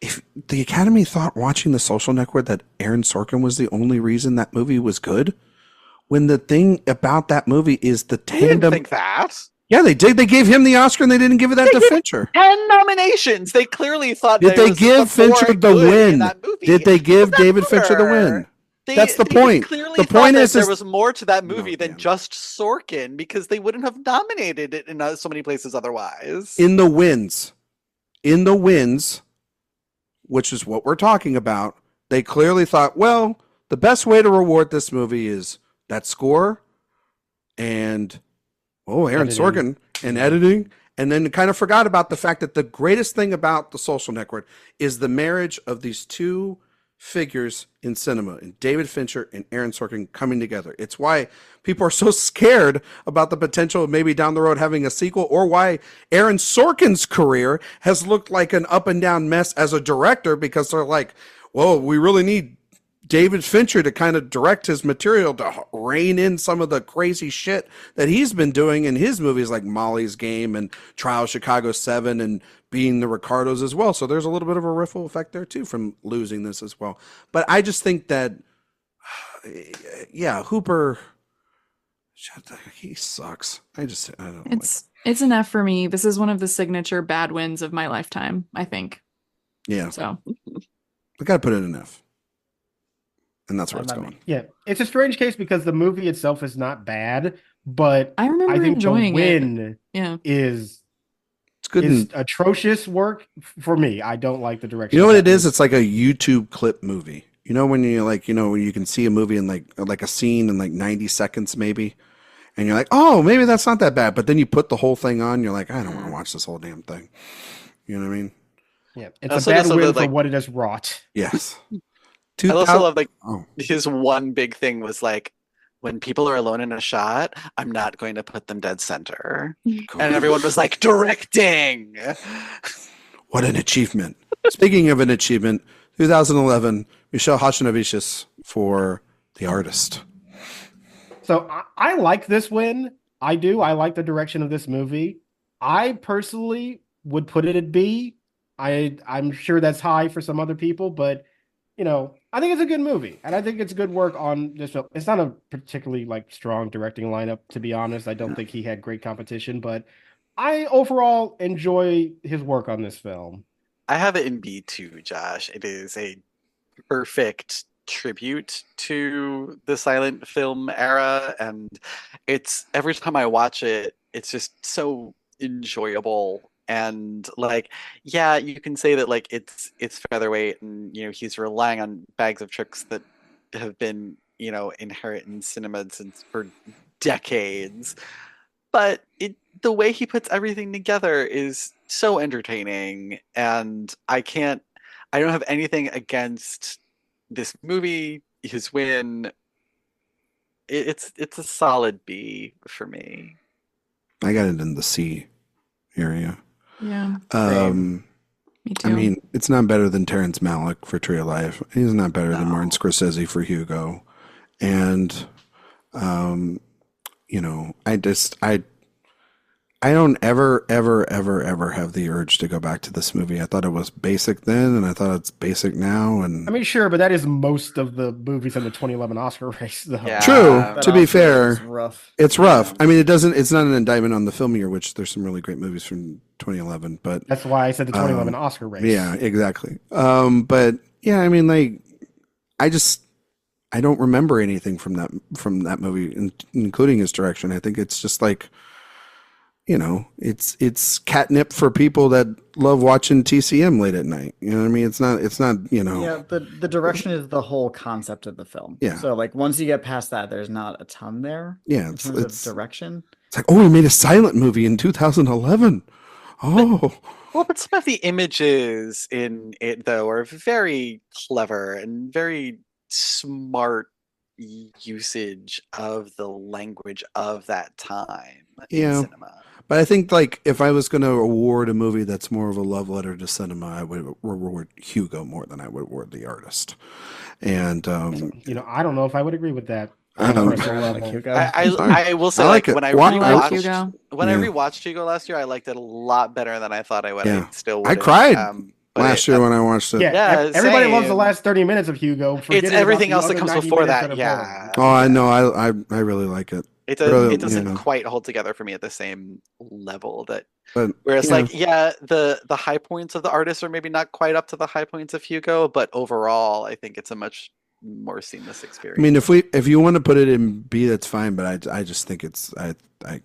If the Academy thought watching The Social Network that Aaron Sorkin was the only reason that movie was good, when the thing about that movie is the I didn't tandem. think that. Yeah, they did. They gave him the Oscar and they didn't give it that to Fincher. 10 nominations. They clearly thought Did there they was give before Fincher and the good in win? that movie. Did they give Doesn't David Fincher the matter. win? That's the point. Clearly The thought point that is there was more to that movie No, than Dan. just Sorkin because they wouldn't have nominated it in so many places otherwise. In the wins. in the wins, which is what we're talking about, they clearly thought, well, the best way to reward this movie is that score and Aaron Editing. Sorkin and editing, and then kind of forgot about the fact that the greatest thing about The Social Network is the marriage of these two figures in cinema, and David Fincher and Aaron Sorkin coming together. It's why people are so scared about the potential of maybe down the road having a sequel, or why Aaron Sorkin's career has looked like an up and down mess as a director, because they're like, whoa, we really need David Fincher to kind of direct his material to rein in some of the crazy shit that he's been doing in his movies like Molly's Game and Trial of Chicago 7 and Being the Ricardos as well. So there's a little bit of a ripple effect there too from losing this as well. But I just think that, yeah, Hooper, he sucks. I don't It's an F for me. This is one of the signature bad wins of my lifetime, I think. Yeah. So I got to put it in F. And that's where it's going. Yeah, it's a strange case because the movie itself is not bad, but I remember think enjoying the win it. is It's good. is atrocious work for me. I don't like the direction. You know of what it that is? movie. It's like a YouTube clip movie. You know when you when you can see a movie in like a scene in like 90 seconds maybe, and you're like, oh, maybe that's not that bad. But then you put the whole thing on, you're like, I don't want to watch this whole damn thing. You know what I mean? Yeah, it's Also a bad just love win that, for like- what it has wrought. Yes. I also love Oh. his one big thing was like, when people are alone in a shot, I'm not going to put them dead center. And everyone was like, directing. What an achievement. Speaking of an achievement, 2011, Michelle Hachinavichus for The Artist. So I like this win. I do. I like the direction of this movie. I personally would put it at B. I'm sure that's high for some other people, but I think it's a good movie, and I think it's good work on this film. It's not a particularly strong directing lineup, to be honest. I don't think he had great competition, but I overall enjoy his work on this film. I have it in B too, Josh. It is a perfect tribute to the silent film era, and it's every time I watch it, it's just so enjoyable. And yeah, you can say that it's featherweight, and he's relying on bags of tricks that have been inherent in cinema since for decades. But the way he puts everything together is so entertaining, and I don't have anything against this movie, his win. It's a solid B for me. I got it in the C area. Yeah. Me too. I mean, it's not better than Terrence Malick for Tree of Life. He's not better than Martin Scorsese for Hugo. And, I don't ever have the urge to go back to this movie. I thought it was basic then, and I thought it's basic now. And I mean, sure, but that is most of the movies in the 2011 Oscar race, though. Yeah. True. That To be Oscar fair, was rough. it's rough. I mean, it's not an indictment on the film year, which there's some really great movies from 2011, but That's why I said the 2011 Oscar race. yeah, exactly. But yeah, I mean, I don't remember anything from that movie, including his direction. I think it's just it's catnip for people that love watching TCM late at night. You know what I mean? It's not. Yeah, the direction is the whole concept of the film. Yeah. So once you get past that, there's not a ton there. Yeah, in terms of direction. It's like, oh, we made a silent movie in 2011. Oh. But some of the images in it, though, are very clever and very smart usage of the language of that time in cinema. But I think if I was going to award a movie that's more of a love letter to cinema, I would reward Hugo more than I would award The Artist. And I don't know if I would agree with that. I don't know. Personal level. Hugo. I will say, I like it. when I Watch Hugo. rewatched Hugo last year, I liked it a lot better than I thought I would. Yeah. I still I wouldn't, cried but last year when I watched it. Yeah, Yeah, everybody loves the same. last 30 minutes of Hugo. It's forgetting everything about else the that comes other 90 before minutes that. have Yeah. Oh, I know. I really like it. It Really, doesn't quite hold together for me at the same level that. But Whereas, the high points of The Artist are maybe not quite up to the high points of Hugo, but overall, I think it's a much more seamless experience. I mean, if you want to put it in B, that's fine. But I just think I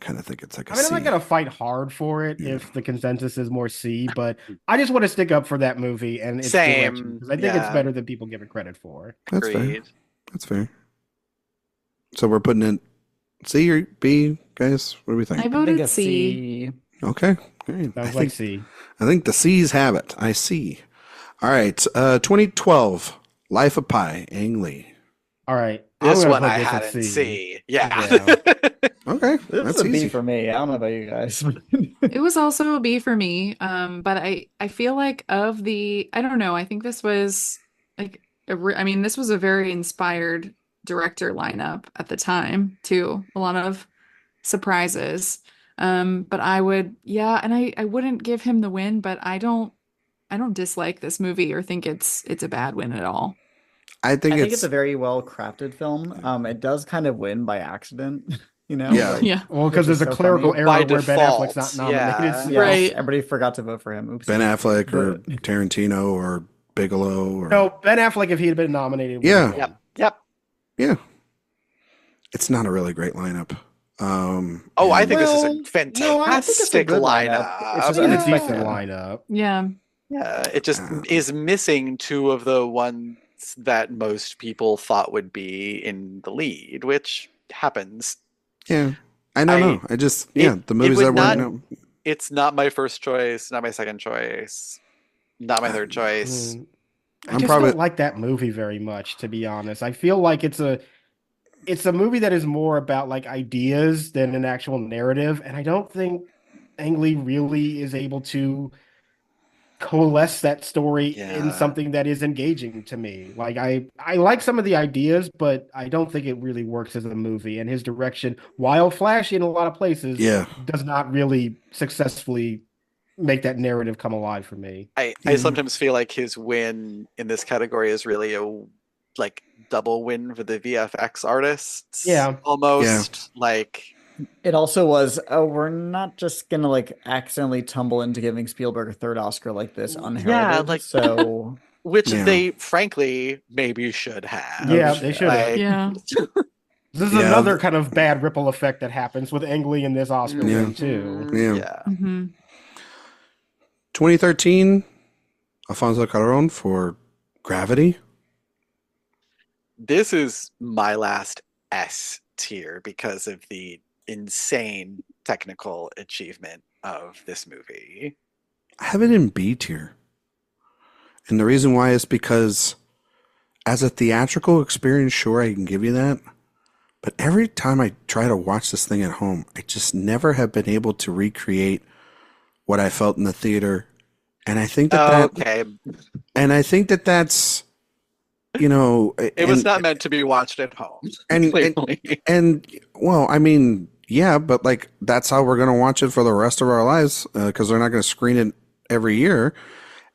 kind of think it's like a C. I'm not gonna fight hard for it if the consensus is more C, but I just want to stick up for that movie and its direction because I think it's better than people give it credit for. That's Agreed. fair. That's fair. So we're putting it C or B, guys. What do we think? I I think voted a C. C. Okay. All right. Sounds like C. I think the C's have it. I see. All right. 2012, Life of Pi, Ang Lee. All right. This I'm gonna one put I this at had in C. C. Yeah. Okay. This That's is a B easy. for me. I don't know about you guys. It was also a B for me. But I feel like I don't know. I think this was like this was a very inspired director lineup at the time too. A lot of surprises. But I would, and I wouldn't give him the win, but I don't dislike this movie or think it's a bad win at all. I think I think it's a very well crafted film. It does kind of win by accident, you know? Yeah. like, Yeah. Well, because which there's is a so clerical funny. error By where Ben default, Affleck's not nominated. yeah. Yes, Right. everybody forgot to vote for him. Oops. Ben Affleck or But- Tarantino or Bigelow or No, Ben Affleck, if he had been nominated. would Yeah. have won. Yep. yeah. It's not a really great lineup. Oh, I think this is a Well, fantastic no, I think it's a good lineup. It's I just think it's a unexpected. decent lineup. Yeah. Yeah, it just is missing two of the ones that most people thought would be in the lead, which happens. Yeah. I don't know. I just the movies would that not- weren't. It's not my first choice, not my second choice, not my third choice. I I'm just probably- don't like that movie very much, to be honest. I feel like it's a movie that is more about like ideas than an actual narrative, and I don't think Ang Lee really is able to coalesce that story in Yeah. something that is engaging to me. Like I like some of the ideas, but I don't think it really works as a movie. And his direction, while flashy in a lot of places, Yeah. does not really successfully make that narrative come alive for me. I sometimes feel like his win in this category is really a double win for the VFX artists. Yeah. Almost like It also was, we're not just gonna accidentally tumble into giving Spielberg a third Oscar like this unheralded. So which Yeah. they frankly maybe should have. Yeah, they should have. Yeah. This is Yeah. another kind of bad ripple effect that happens with Ang Lee in this Oscar Yeah. win too. Yeah. Hmm. 2013, Alfonso Cuarón for Gravity. This is my last S tier because of the insane technical achievement of this movie. I have it in B tier. And the reason why is because as a theatrical experience, sure, I can give you that. But every time I try to watch this thing at home, I just never have been able to recreate what I felt in the theater. And I think Okay. and I think that's, It was not meant to be watched at home. and clearly. And well, I mean, yeah, but that's how we're going to watch it for the rest of our lives because they're not going to screen it every year.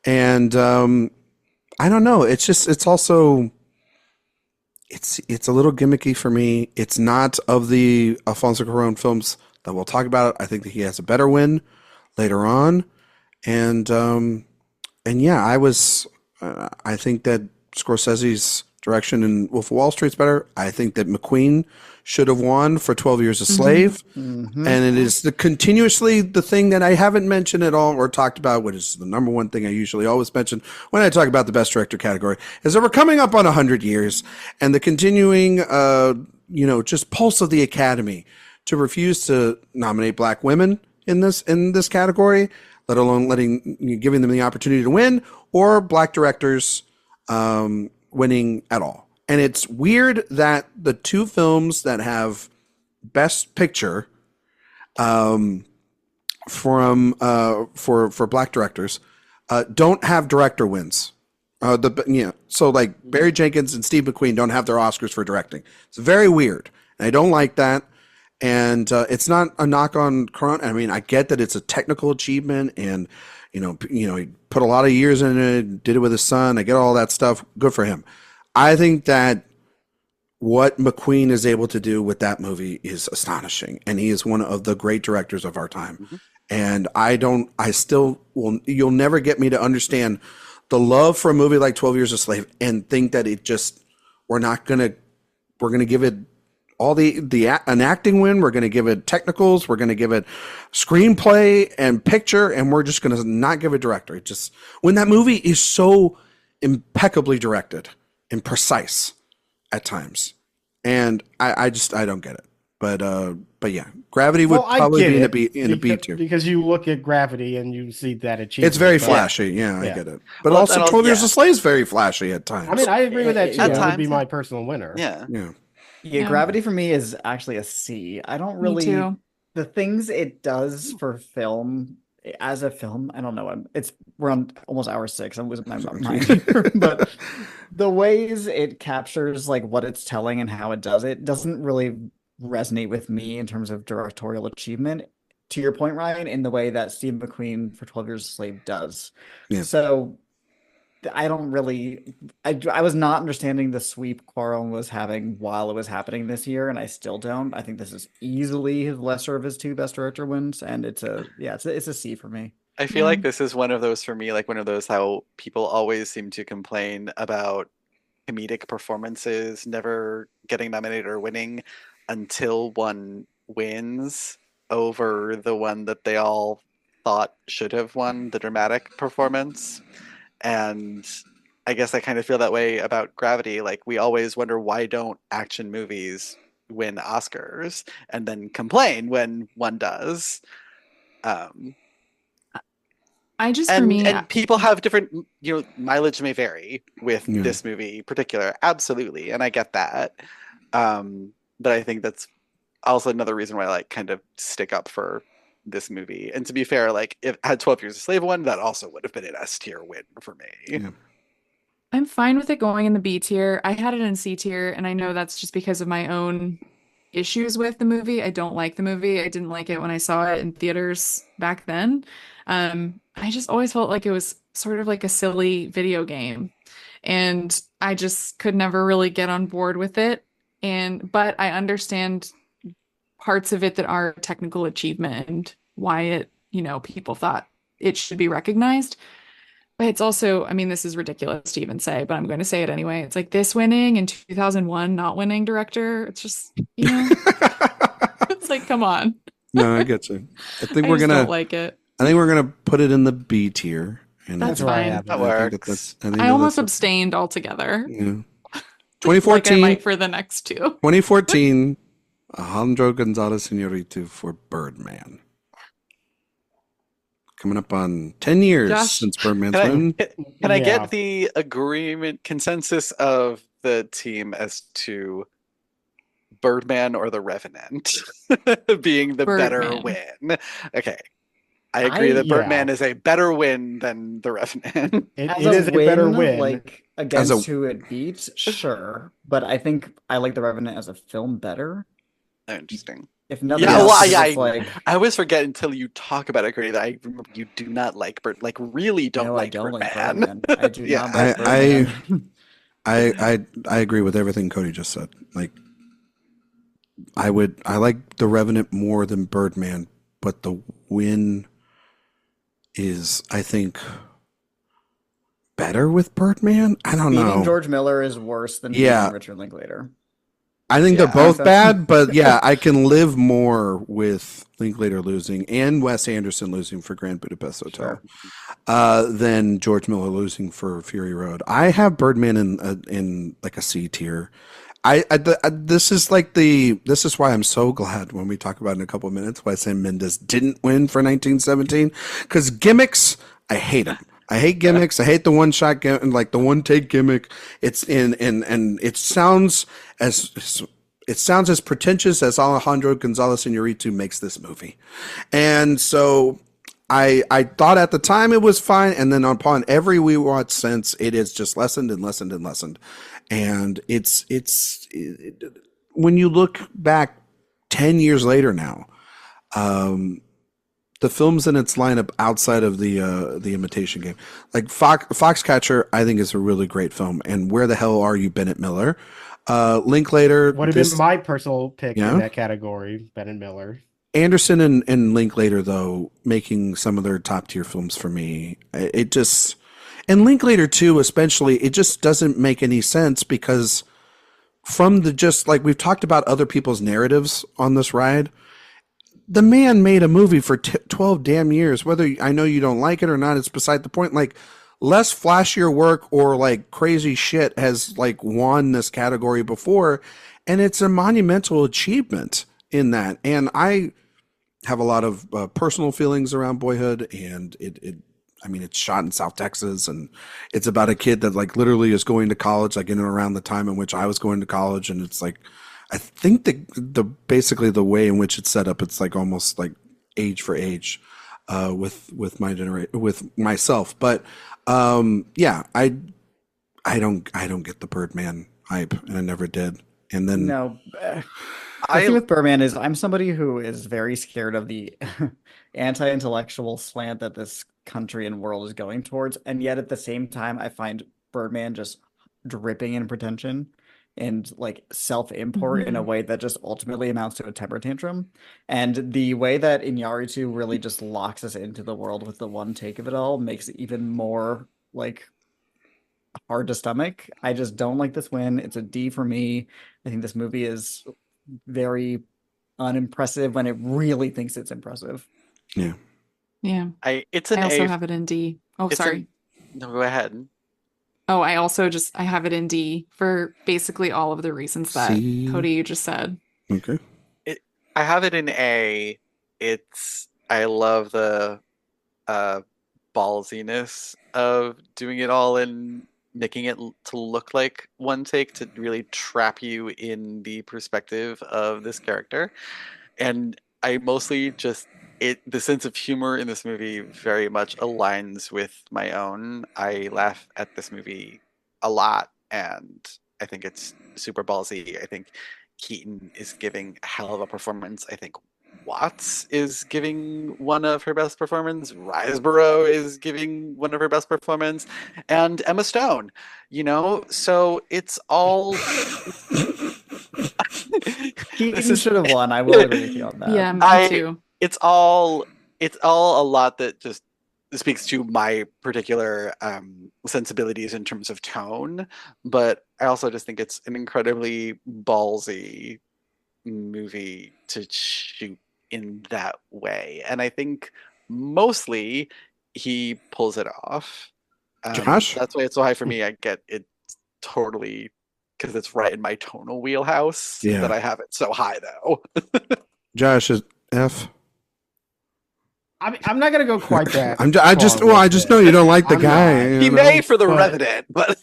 And I don't know. It's also it's a little gimmicky for me. It's not of the Alfonso Cuarón films that we'll talk about. I think that he has a better win later on. And yeah, I think that Scorsese's direction in Wolf of Wall Street's better. I think that McQueen should have won for 12 Years a Slave. mhm. And it is continuously the thing that I haven't mentioned at all or talked about, which is the number one thing I usually always mention when I talk about the Best Director category, is that we're coming up on 100 years and the continuing, just pulse of the Academy to refuse to nominate Black women in this category, let alone giving them the opportunity to win, or Black directors winning at all. And it's weird that the two films that have Best Picture for Black directors don't have director wins. So Barry Jenkins and Steve McQueen don't have their Oscars for directing. It's very weird. And I don't like that. And it's not a knock on Cuarón. I mean, I get that it's a technical achievement, and he put a lot of years in it, did it with his son. I get all that stuff. Good for him. I think that what McQueen is able to do with that movie is astonishing, and he is one of the great directors of our time. Mm-hmm. And you'll never get me to understand the love for a movie like 12 Years a Slave and think that it just we're gonna give it all an acting win. We're gonna give it technicals. We're gonna give it screenplay and picture, and we're just gonna not give it director. It just when that movie is so impeccably directed and precise at times, and I don't get it. But yeah, Gravity would probably be in a B tier because you look at Gravity and you see that achievement. It's very flashy. Yeah, I get it. But also, 12 Years a Slave is very flashy at times. I mean, I agree with that too. That would be my yeah. personal winner. Yeah, Gravity for me is actually a C. I don't really the things it does for film as a film. I don't know. We're on almost hour 6. I'm losing my mind here, but the ways it captures like what it's telling and how it does it doesn't really resonate with me in terms of directorial achievement. To your point, Ryan, in the way that Steve McQueen for 12 Years a Slave does. Yeah. So I don't really. I was not understanding the sweep Quaron was having while it was happening this year, and I still don't. I think this is easily his lesser of his 2 Best Director wins, and it's a C for me. I feel like this is one of those for me, like one of those how people always seem to complain about comedic performances never getting nominated or winning until one wins over the one that they all thought should have won the dramatic performance. And I guess I kind of feel that way about Gravity. Like we always wonder why don't action movies win Oscars and then complain when one does. And people have different, mileage may vary with this movie in particular. Absolutely. And I get that. But I think that's also another reason why I like kind of stick up for this movie. And to be fair, like if had 12 Years a Slave won, that also would have been an S tier win for me. Yeah. I'm fine with it going in the B tier. I had it in C tier, and I know that's just because of my own issues with the movie. I don't like the movie. I didn't like it when I saw it in theaters back then. I just always felt like it was sort of like a silly video game, and I just could never really get on board with it. But I understand parts of it that are technical achievement and why it, people thought it should be recognized. But it's also, I mean, this is ridiculous to even say, but I'm going to say it anyway. It's like this winning in 2001, not winning director. It's just, it's like, come on. No, I get you. I think don't like it. I think we're gonna put it in the B tier. And that's fine. That works. I almost abstained altogether. Yeah. 2014 like I might for the next 2. 2014, Alejandro González Iñárritu for Birdman. Coming up on 10 years since Birdman's win. Can I get the consensus of the team as to Birdman or The Revenant being the better win? Okay. I agree that Birdman is a better win than The Revenant. It is a better win. Like against who it beats, sure. But I think I like The Revenant as a film better. Interesting. If nothing else, I always forget until you talk about it, Grady, that I remember you do not like Birdman. Like really don't like Birdman. I do not like Birdman. I agree with everything Cody just said. Like I like The Revenant more than Birdman, but the win is, I think, better with Birdman. I don't know. Beating George Miller is worse than beating Richard Linklater. I think they're both bad, but I can live more with Linklater losing and Wes Anderson losing for Grand Budapest Hotel than George Miller losing for Fury Road. I have Birdman in like a C tier. This is why I'm so glad when we talk about it in a couple of minutes why Sam Mendes didn't win for 1917, because gimmicks, I hate them. I hate gimmicks. I hate the one shot like the one take gimmick. It's and it sounds as pretentious as Alejandro González Iñárritu makes this movie. And so I thought at the time it was fine, and then upon every rewatch since, it is just lessened and lessened and lessened. And it's when you look back 10 years later now, the films in its lineup outside of the Imitation Game, like Foxcatcher, I think is a really great film. And Where the Hell Are You, Bennett Miller? Linklater would have been my personal pick in that category, Bennett Miller. Anderson and Linklater, though, making some of their top tier films for me. And Linklater too, especially, it just doesn't make any sense because from the just like we've talked about other people's narratives on this ride. The man made a movie for 12 damn years. Whether I know you don't like it or not, it's beside the point. Like, less flashier work or like crazy shit has like won this category before, and it's a monumental achievement in that. And I have a lot of personal feelings around Boyhood, and I mean, it's shot in South Texas, and it's about a kid that like literally is going to college, like in and around the time in which I was going to college. And it's like, I think the basically the way in which it's set up, it's like almost like age for age with my generation, with myself. But yeah, I don't get the Birdman hype, and I never did. And then No, the thing with Birdman is I'm somebody who is very scared of the anti-intellectual slant that this country and world is going towards, and yet at the same time, I find Birdman just dripping in pretension and like self-import in a way that just ultimately amounts to a temper tantrum. And the way that Iñárritu really just locks us into the world with the one take of it all makes it even more like hard to stomach. I just don't like this win. It's a D for me. I think this movie is very unimpressive when it really thinks it's impressive. Yeah. Yeah. It's an I also A. have it in D. Oh, sorry. No, go ahead. Oh, I have it in D for basically all of the reasons that Cody, you just said. Okay. I have it in A. I love the ballsiness of doing it all and making it to look like one take, to really trap you in the perspective of this character. And I mostly just the sense of humor in this movie very much aligns with my own. I laugh at this movie a lot, and I think it's super ballsy. I think Keaton is giving a hell of a performance. I think Watts is giving one of her best performance. Riseborough is giving one of her best performance, and Emma Stone. So it's all. Keaton should have won. I will agree with you on that. Yeah, me too. It's all a lot that just speaks to my particular sensibilities in terms of tone, but I also just think it's an incredibly ballsy movie to shoot in that way, and I think mostly he pulls it off. Josh? That's why it's so high for me. I get it totally because it's right in my tonal wheelhouse that I have it so high, though. Josh is F. I'm not gonna go quite that. I just know you don't like the guy. He may for the Revenant, but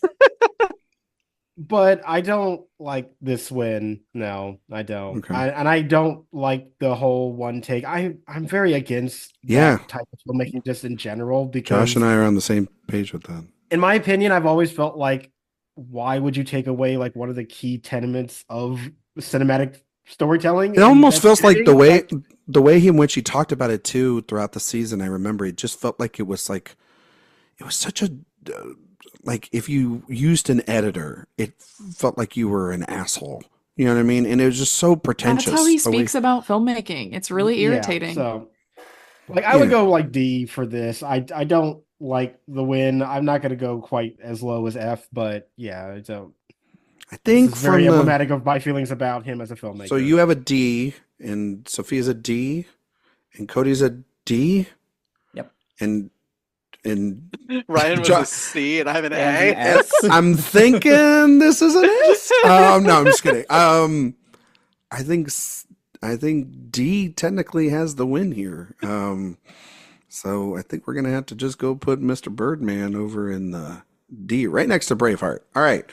but I don't like this win. No, I don't. Okay. I don't like the whole one take. I'm very against that type of filmmaking just in general, because Josh and I are on the same page with that. In my opinion, I've always felt like, why would you take away like one of the key tenets of cinematic storytelling? It almost feels like the way in which he talked about it too throughout the season. I remember it just felt like it was such a like if you used an editor, it felt like you were an asshole. You know what I mean? And it was just so pretentious. That's how he speaks about filmmaking. It's really irritating. Yeah, so like I would go like D for this. I don't like the win. I'm not going to go quite as low as F, but yeah, I think it's very emblematic of my feelings about him as a filmmaker. So you have a D, and Sophia's a D, and Cody's a D. Yep. And Ryan was a C, and I'm an A. I'm thinking this is an S. No, I'm just kidding. I think D technically has the win here. So I think we're gonna have to just go put Mr. Birdman over in the D, right next to Braveheart. All right.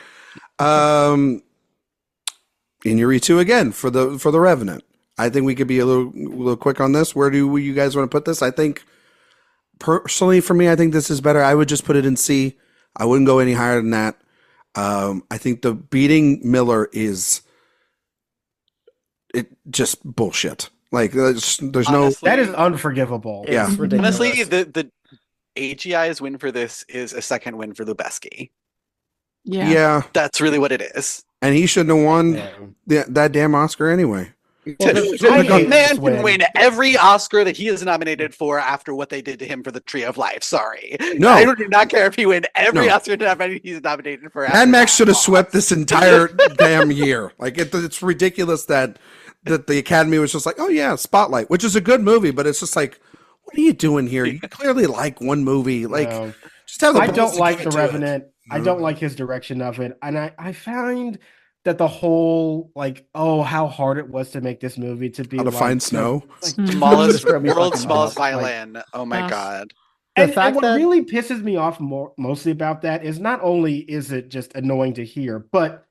Iñárritu again for the Revenant. I think we could be a little quick on this. Where do you guys want to put this? I think personally for me, I think this is better. I would just put it in C. I wouldn't go any higher than that. I think the beating Miller is just bullshit. Like there's no that is unforgivable. Yeah, it's ridiculous. Honestly, the AGI's win for this is a second win for Lubeski. Yeah, that's really what it is. And he shouldn't have won that damn Oscar anyway. The hate man this can win. win every Oscar that he is nominated for after what they did to him for the Tree of Life. Sorry. No. I do not care if he win every No. Oscar he's nominated for. Mad Max should have swept this entire damn year. Like it's ridiculous that the Academy was just like, oh yeah, Spotlight, which is a good movie, but it's just like, what are you doing here? You clearly like one movie. Like, No. just have the I balls don't to like give The it to it. Revenant. I don't like his direction of it. And I find that the whole, like, oh, how hard it was to make this movie to be How to like, find snow. like, Smallest Describe me world's fucking smallest off. violin. Oh my Gosh. god. The and fact what that really pisses me off mostly about that is not only is it just annoying to hear, but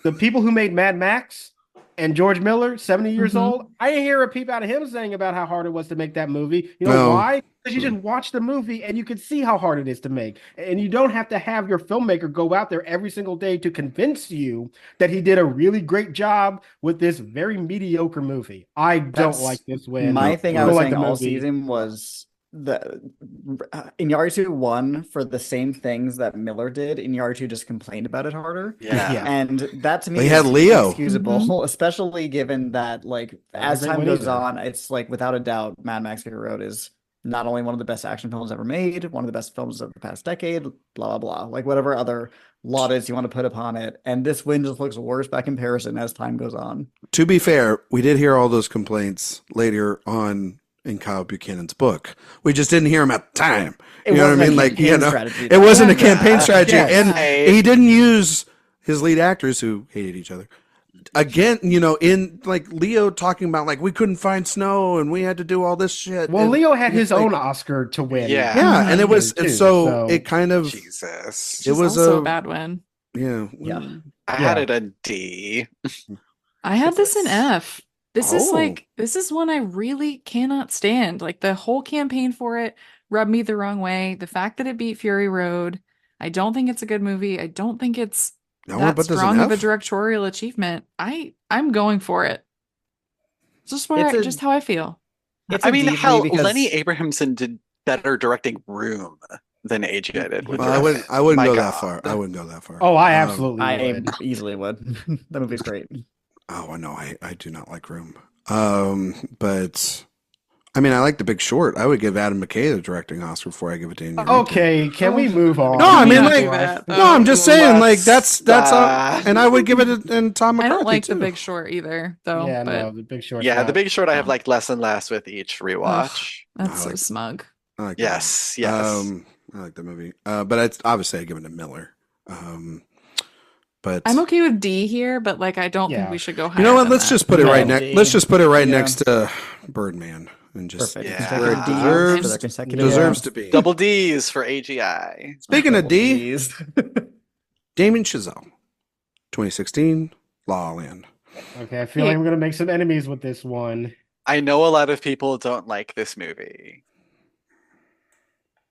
the people who made Mad Max and George Miller, 70 years Mhm. old, I didn't hear a peep out of him saying about how hard it was to make that movie. You know No. why? Because you just watch the movie and you can see how hard it is to make. And you don't have to have your filmmaker go out there every single day to convince you that he did a really great job with this very mediocre movie. I don't That's like this win. my thing I I was don't like saying the all movie. season was Iñárritu won for the same things that Miller did. Iñárritu just complained about it harder. Yeah. And that to me They is had Leo. inexcusable, especially given that, like, as great time win goes either. on, it's like without a doubt, Mad Max Fury Road is not only one of the best action films ever made, one of the best films of the past decade, blah blah blah. Like whatever other laudits you want to put upon it, and this win just looks worse by comparison as time goes on. To be fair, we did hear all those complaints later on in Kyle Buchanan's book. We just didn't hear them at the time. It You know what I wasn't a mean? Like, campaign you know, strategy, it though. wasn't a Yeah. campaign strategy. Yes. And Hey. he didn't use his lead actors who hated each other. Again, you know, in like Leo talking about like we couldn't find snow and we had to do all this shit. Well, And Leo had it's his like- own Oscar to win. Yeah. Yeah, and it was Too, so it kind of Jesus. It was also a- a bad win. yeah. Yeah. I had it a D. I had this in F. This is Oh. like, this is one I really cannot stand. Like the whole campaign for it rubbed me the wrong way. The fact that it beat Fury Road, I don't think it's a good movie. I don't think it's No, that but there's strong of a enough. directorial achievement. I'm going for it. It's just It's a- just how I feel. It's I a mean, D for me hell, because Lenny Abrahamson did better directing Room than AJ did. With Well, I Room. wouldn't. I wouldn't My go God. that far. I wouldn't go that far. Oh, I Um, absolutely I would. easily would. That movie's great. Oh, I know. I do not like Room. But I mean, I like The Big Short. I would give Adam McKay the directing Oscar before I give it to Iñárritu. Okay, can we move on? No, I mean, not like, do that, no, though. I'm just saying, like, that's Let's, and I would give it and Tom I McCarthy don't like too. The Big Short either, though. Yeah, but no, The Big Short. Yeah, The Big Short I have like less and less with each rewatch. that's I so like- smug. I like that Yes, one. yes. I like the movie. But it's obviously I give it to Miller. But I'm okay with D here, but like I don't think Yeah. we should go higher. you know what? than Let's that. just put it No, right next. D. Let's just put it right Yeah. next to Birdman and just Perfect. Yeah. where it Consecutive Ds deserves for their consecutive deserves Ds. to be. Double D's for AGI. Speaking of Double D, Ds. Damien Chazelle, 2016, La La Land. Okay, I feel like I'm gonna make some enemies with this one I know a lot of people don't like this movie.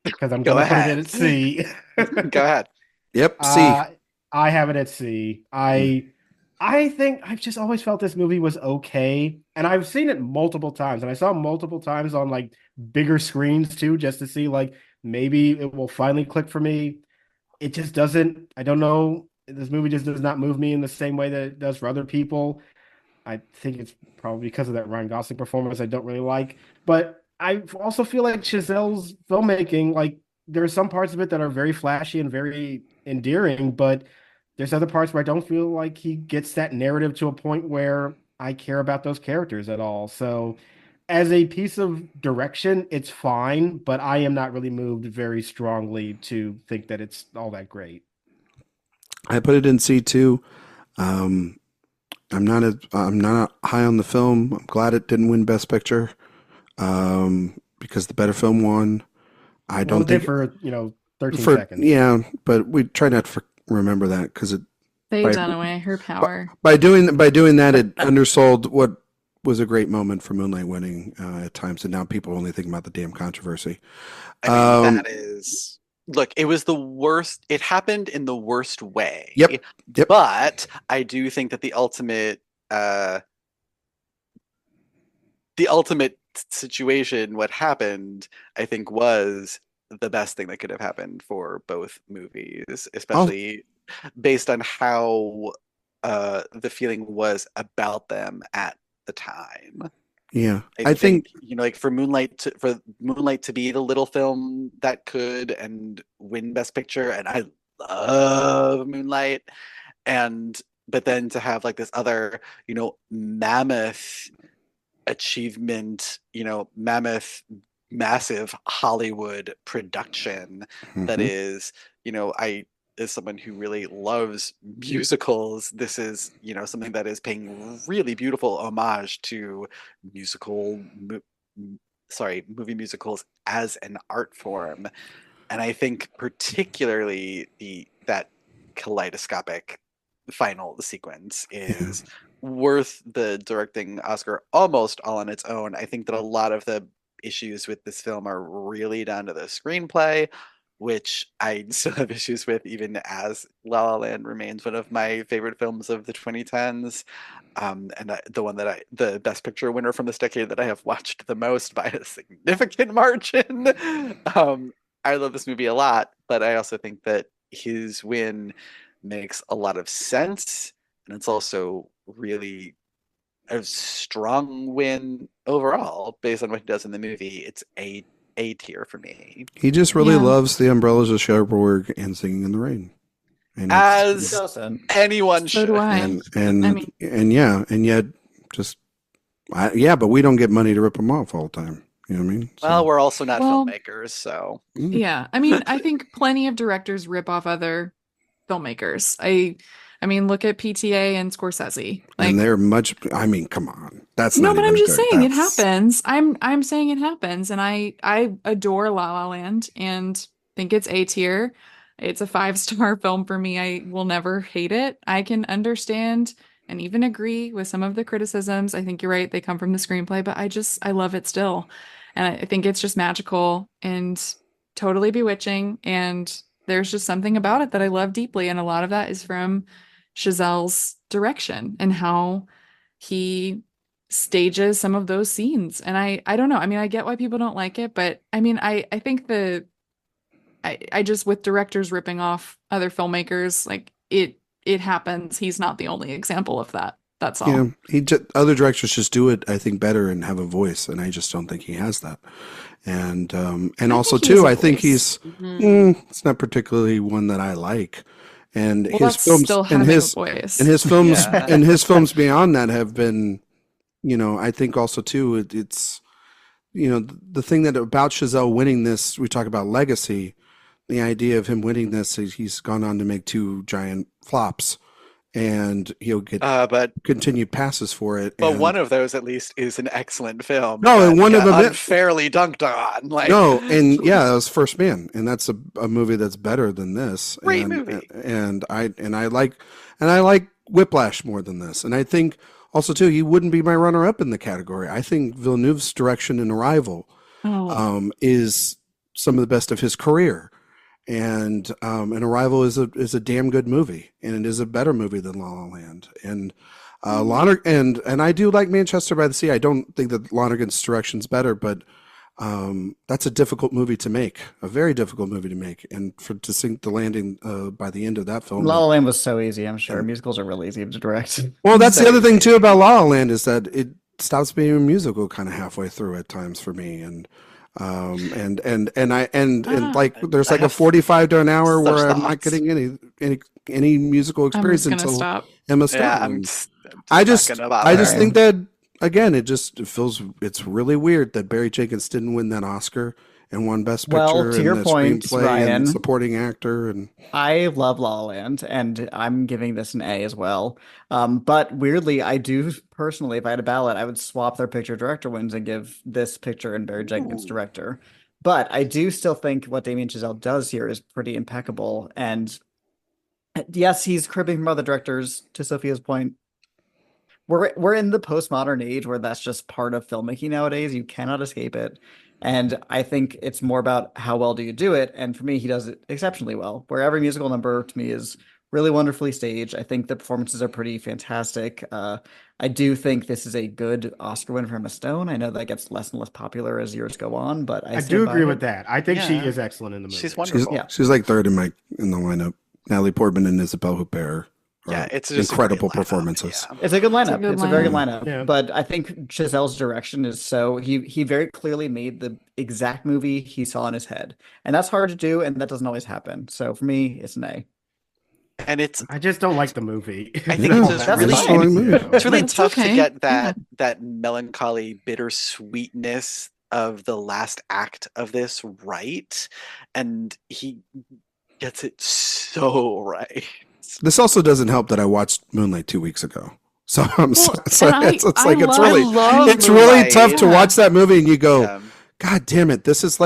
because I'm Go gonna put it ahead. at C. Go ahead. Yep. C. I have it at C. I think I've just always felt this movie was okay, and I've seen it multiple times, and I saw it multiple times on like bigger screens too, just to see like maybe it will finally click for me. It just doesn't. I don't know. This movie just does not move me in the same way that it does for other people. I think it's probably because of that Ryan Gosling performance I don't really like, but I also feel like Chazelle's filmmaking, like there are some parts of it that are very flashy and very endearing, but there's other parts where I don't feel like he gets that narrative to a point where I care about those characters at all. So as a piece of direction, it's fine, but I am not really moved very strongly to think that it's all that great. I put it in C too. I'm not high on the film. I'm glad it didn't win Best Picture. Because the better film won. I don't Well, it did think for 13 for seconds. yeah, but we try not to remember that because it Faye By- Dunaway, her power. by doing that it undersold what was a great moment for Moonlight winning at times, and now people only think about the damn controversy. I mean, that is. Look, it was the worst. It happened in the worst way. Yep. But I do think that the ultimate situation, what happened, I think was the best thing that could have happened for both movies, especially based on how the feeling was about them at the time. Yeah, I think like for Moonlight to be the little film that could and win Best Picture, and I love Moonlight, but then to have like this other, mammoth achievement, massive Hollywood production that is, I as someone who really loves musicals, this is, something that is paying really beautiful homage to movie musicals as an art form. And I think particularly that kaleidoscopic final sequence is worth the directing Oscar almost all on its own. I think that a lot of the issues with this film are really down to the screenplay, which I still have issues with, even as La La Land remains one of my favorite films of the 2010s. And the Best Picture winner from this decade that I have watched the most by a significant margin. I love this movie a lot, but I also think that his win makes a lot of sense, and it's also really a strong win overall based on what he does in the movie. It's a tier for me. He just really loves the Umbrellas of Cherbourg and Singing in the Rain, and as anyone so should. Do I. And yet just but we don't get money to rip them off all the time. You know what I mean? Well, we're also not filmmakers, so yeah. I mean, I think plenty of directors rip off other filmmakers. I mean, look at PTA and Scorsese. And they're much. I mean, come on, that's no, not but even I'm just good. saying it happens. I'm saying it happens, and I adore La La Land and think it's A tier. It's a 5-star film for me. I will never hate it. I can understand and even agree with some of the criticisms. I think you're right; they come from the screenplay, but I love it still, and I think it's just magical and totally bewitching. And there's just something about it that I love deeply, and a lot of that is from Chazelle's direction and how he stages some of those scenes. And I don't know. I mean, I get why people don't like it, but I mean, I think I just, with directors ripping off other filmmakers, like it happens. He's not the only example of that. That's all. Yeah, other directors just do it, I think, better and have a voice, and I just don't think he has that. And also too, I think he's it's not particularly one that I like. And his films and his films and his films beyond that have been, I think also too, it's the thing that about Chazelle winning this, we talk about legacy, the idea of him winning this, he's gone on to make 2 giant flops, and he'll get continued passes for it. But one of those, at least, is an excellent film. No, and one of them unfairly dunked on. That was First Man, and that's a movie that's better than this. Great movie. And I like Whiplash more than this. And I think also too, he wouldn't be my runner-up in the category. I think Villeneuve's direction in Arrival is some of the best of his career. And Arrival is a damn good movie, and it is a better movie than La La Land. And and I do like Manchester by the Sea. I don't think that Lonergan's direction's better, but that's a difficult movie to make, a very difficult movie to make, and to sink the landing by the end of that film. La La Land was so easy. I'm sure musicals are really easy to direct. Well, that's the other thing too about La La Land is that it stops being a musical kind of halfway through at times for me, and there's like a 45 to an hour where I'm not getting any musical experience until Emma Stone. I just think that again, it's really weird that Barry Jenkins didn't win that Oscar and won Best Picture. Well, to your point, Ryan, and supporting actor, and I love La La Land, and I'm giving this an A as well. But weirdly, I do personally, if I had a ballot, I would swap their picture director wins and give this picture and Barry Jenkins director. But I do still think what Damien Chazelle does here is pretty impeccable. And yes, he's cribbing from other directors. To Sophia's point, we're in the postmodern age where that's just part of filmmaking nowadays. You cannot escape it. And I think it's more about how well do you do it. And for me, he does it exceptionally well, where every musical number to me is really wonderfully staged. I think the performances are pretty fantastic. I do think this is a good Oscar win for Emma Stone. I know that gets less and less popular as years go on, but I do agree with that. I think she is excellent in the movie. She's wonderful. She's like third in the lineup. Natalie Portman and Isabelle Huppert Yeah, it's just a great incredible lineup, performances. yeah. It's a good lineup. good It's a very good lineup. lineup. Yeah. But I think Chazelle's direction is he very clearly made the exact movie he saw in his head. And that's hard to do, and that doesn't always happen. So for me, it's an A. And it's I just don't like the movie. I think No, it's just that's really fine. it's really It's tough to okay. get Yeah. that melancholy bittersweetness of the last act of this right, and he gets it so right. This also doesn't help that I watched Moonlight 2 weeks ago. So I'm Well, so and it's I like it's love- really I love it's really Moonlight. tough to Yeah. watch that movie and you go, Yeah. God damn it, this is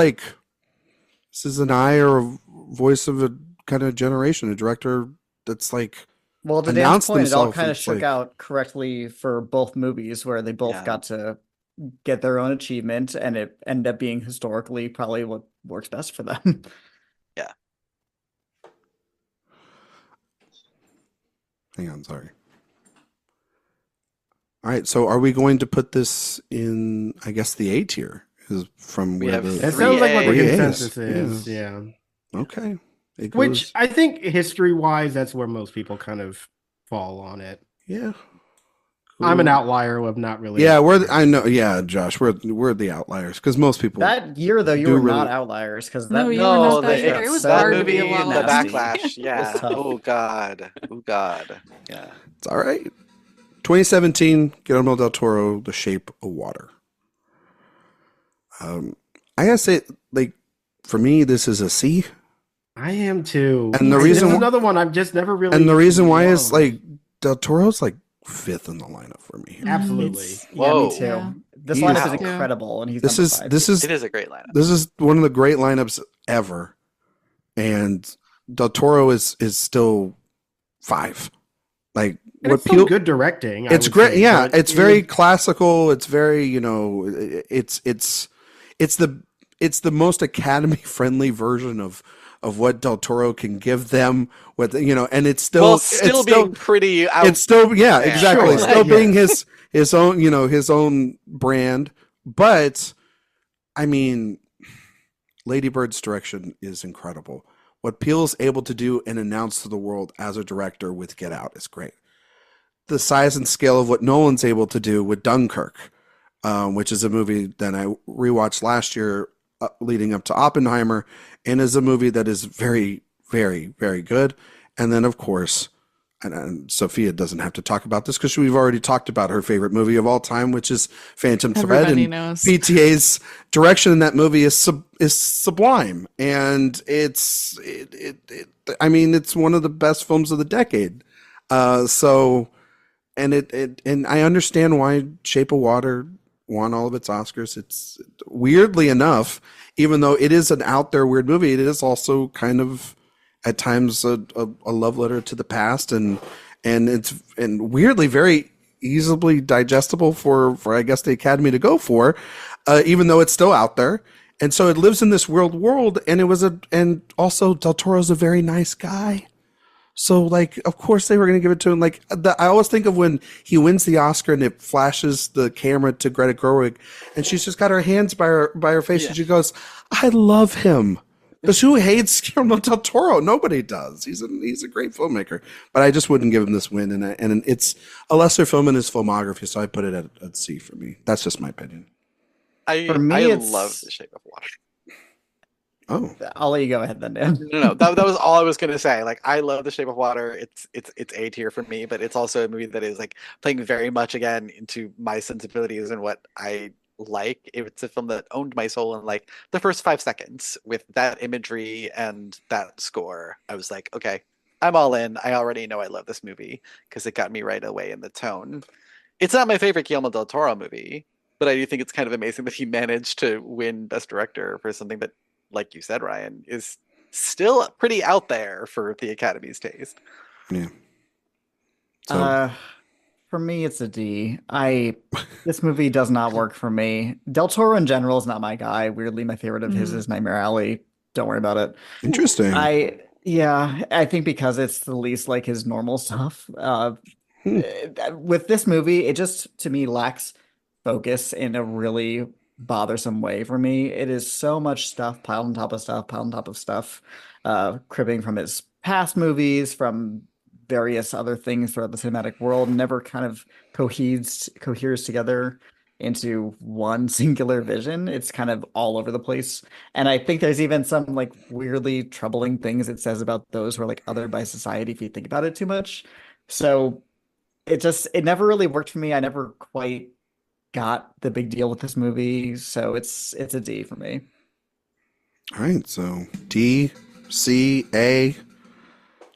an eye or a voice of a kind of generation, a director that's like Well, to Announce Dan's point, it all themselves, kind of it's shook like- out correctly for both movies, where they both Yeah. got to get their own achievement, and it ended up being historically probably what works best for them. hang on, sorry. All right, so are we going to put this in, I guess, the A tier? Is from We where have the It sounds like what the 3A. consensus is. Yeah. okay. It Which goes- I think history-wise, that's where most people kind of fall on it. yeah. I'm an Cool. outlier of not really. Yeah, I know. Yeah, Josh, we're the outliers because most people. That year, though, you do were really- not outliers because No, that you were No, not that year. It was that hard to movie, be a the lot nasty. backlash. Yeah. tough. Oh God. Oh God. Yeah. It's all right. 2017, Guillermo del Toro, The Shape of Water. I gotta say, like, for me, this is a C. I am too. And the This reason is wh- another one I've just never really. And the reason why is loved. like Del Toro's like fifth in the lineup for me. Absolutely. Yeah, Whoa. me too. Yeah. This He lineup is- is incredible, and he's This number is five. this is one of the great lineups ever, and Del Toro is still 5. Like And what it's some Peel, good directing. I it's would great. say, Yeah, but it's very classical. It's very it's the most Academy friendly version of what Del Toro can give them. With and it's still Well, it's still being pretty out. it's still Yeah, exactly sure. still Yeah. being his own his own brand. But I mean, Lady Bird's direction is incredible. What Peele's able to do and announce to the world as a director with Get Out is great. The size and scale of what Nolan's able to do with Dunkirk, which is a movie that I rewatched last year leading up to Oppenheimer, and is a movie that is very, very, very good. And then, of course, and Sophia doesn't have to talk about this because we've already talked about her favorite movie of all time, which is Phantom Thread. Everybody And knows. PTA's direction in that movie is sublime, and I mean, it's one of the best films of the decade. And I understand why Shape of Water won all of its Oscars. It's weirdly enough, even though it is an out there weird movie, it is also kind of at times a love letter to the past, and it's weirdly very easily digestible for I guess the Academy to go for, even though it's still out there. And so it lives in this weird world, and also Del Toro's a very nice guy. So, like, of course they were going to give it to him. Like, I always think of when he wins the Oscar and it flashes the camera to Greta Gerwig, and she's just got her hands by her face, and she goes, "I love him." Because who hates Guillermo del Toro? Nobody does. He's a great filmmaker. But I just wouldn't give him this win, and it's a lesser film in his filmography, so I put it at C for me. That's just my opinion. For me, I it's- love The Shape of Water. Oh, I'll let you go ahead then, Dan. No, that was all I was gonna say. Like, I love The Shape of Water. It's A tier for me, but it's also a movie that is like playing very much again into my sensibilities and what I like. It's a film that owned my soul in like the first 5 seconds with that imagery and that score. I was like, okay, I'm all in. I already know I love this movie because it got me right away in the tone. It's not my favorite Guillermo del Toro movie, but I do think it's kind of amazing that he managed to win Best Director for something that, like you said, Ryan, is still pretty out there for the Academy's taste. yeah. So For me, it's a D. This movie does not work for me. Del Toro in general is not my guy. Weirdly, my favorite of his is Nightmare Alley. Don't worry about it. interesting. I think because it's the least like his normal stuff. With this movie, it just to me lacks focus in a really bothersome way for me. It is so much stuff piled on top of stuff, piled on top of stuff, cribbing from his past movies, from various other things throughout the cinematic world, never kind of coheres together into one singular vision. It's kind of all over the place. And I think there's even some like weirdly troubling things it says about those who are like othered by society if you think about it too much. So it never really worked for me. I never quite got the big deal with this movie. So it's a D for me. All right, so D, C, A.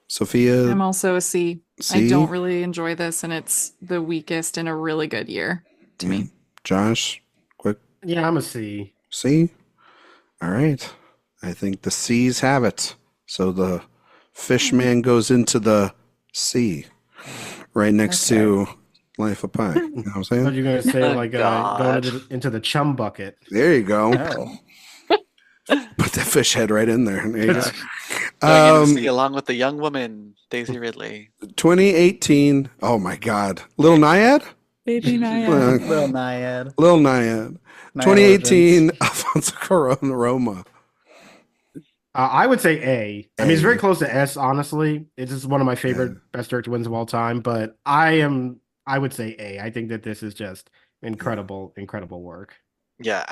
Sophia. I'm also a C. C? I don't really enjoy this, and it's the weakest in a really good year to me. Josh, quick. Yeah, I'm a C. C. All right. I think the C's have it. So the Fishman goes into the C, right next to Life of Pi. You know what I'm I thought saying? you were going to say like God. going into the chum bucket. There you go. Oh. Put that fish head right in there. There you go. Going in to see along with the young woman, Daisy Ridley. 2018. Oh my God. Little Naiad? Baby Naya. Little Naiad. Little Naiad. 2018 Alfonso Cuarón Roma. I would say A. I mean, it's very close to S, honestly. It's just one of my favorite best director wins of all time, but I would say A. I think that this is just incredible work. Yeah,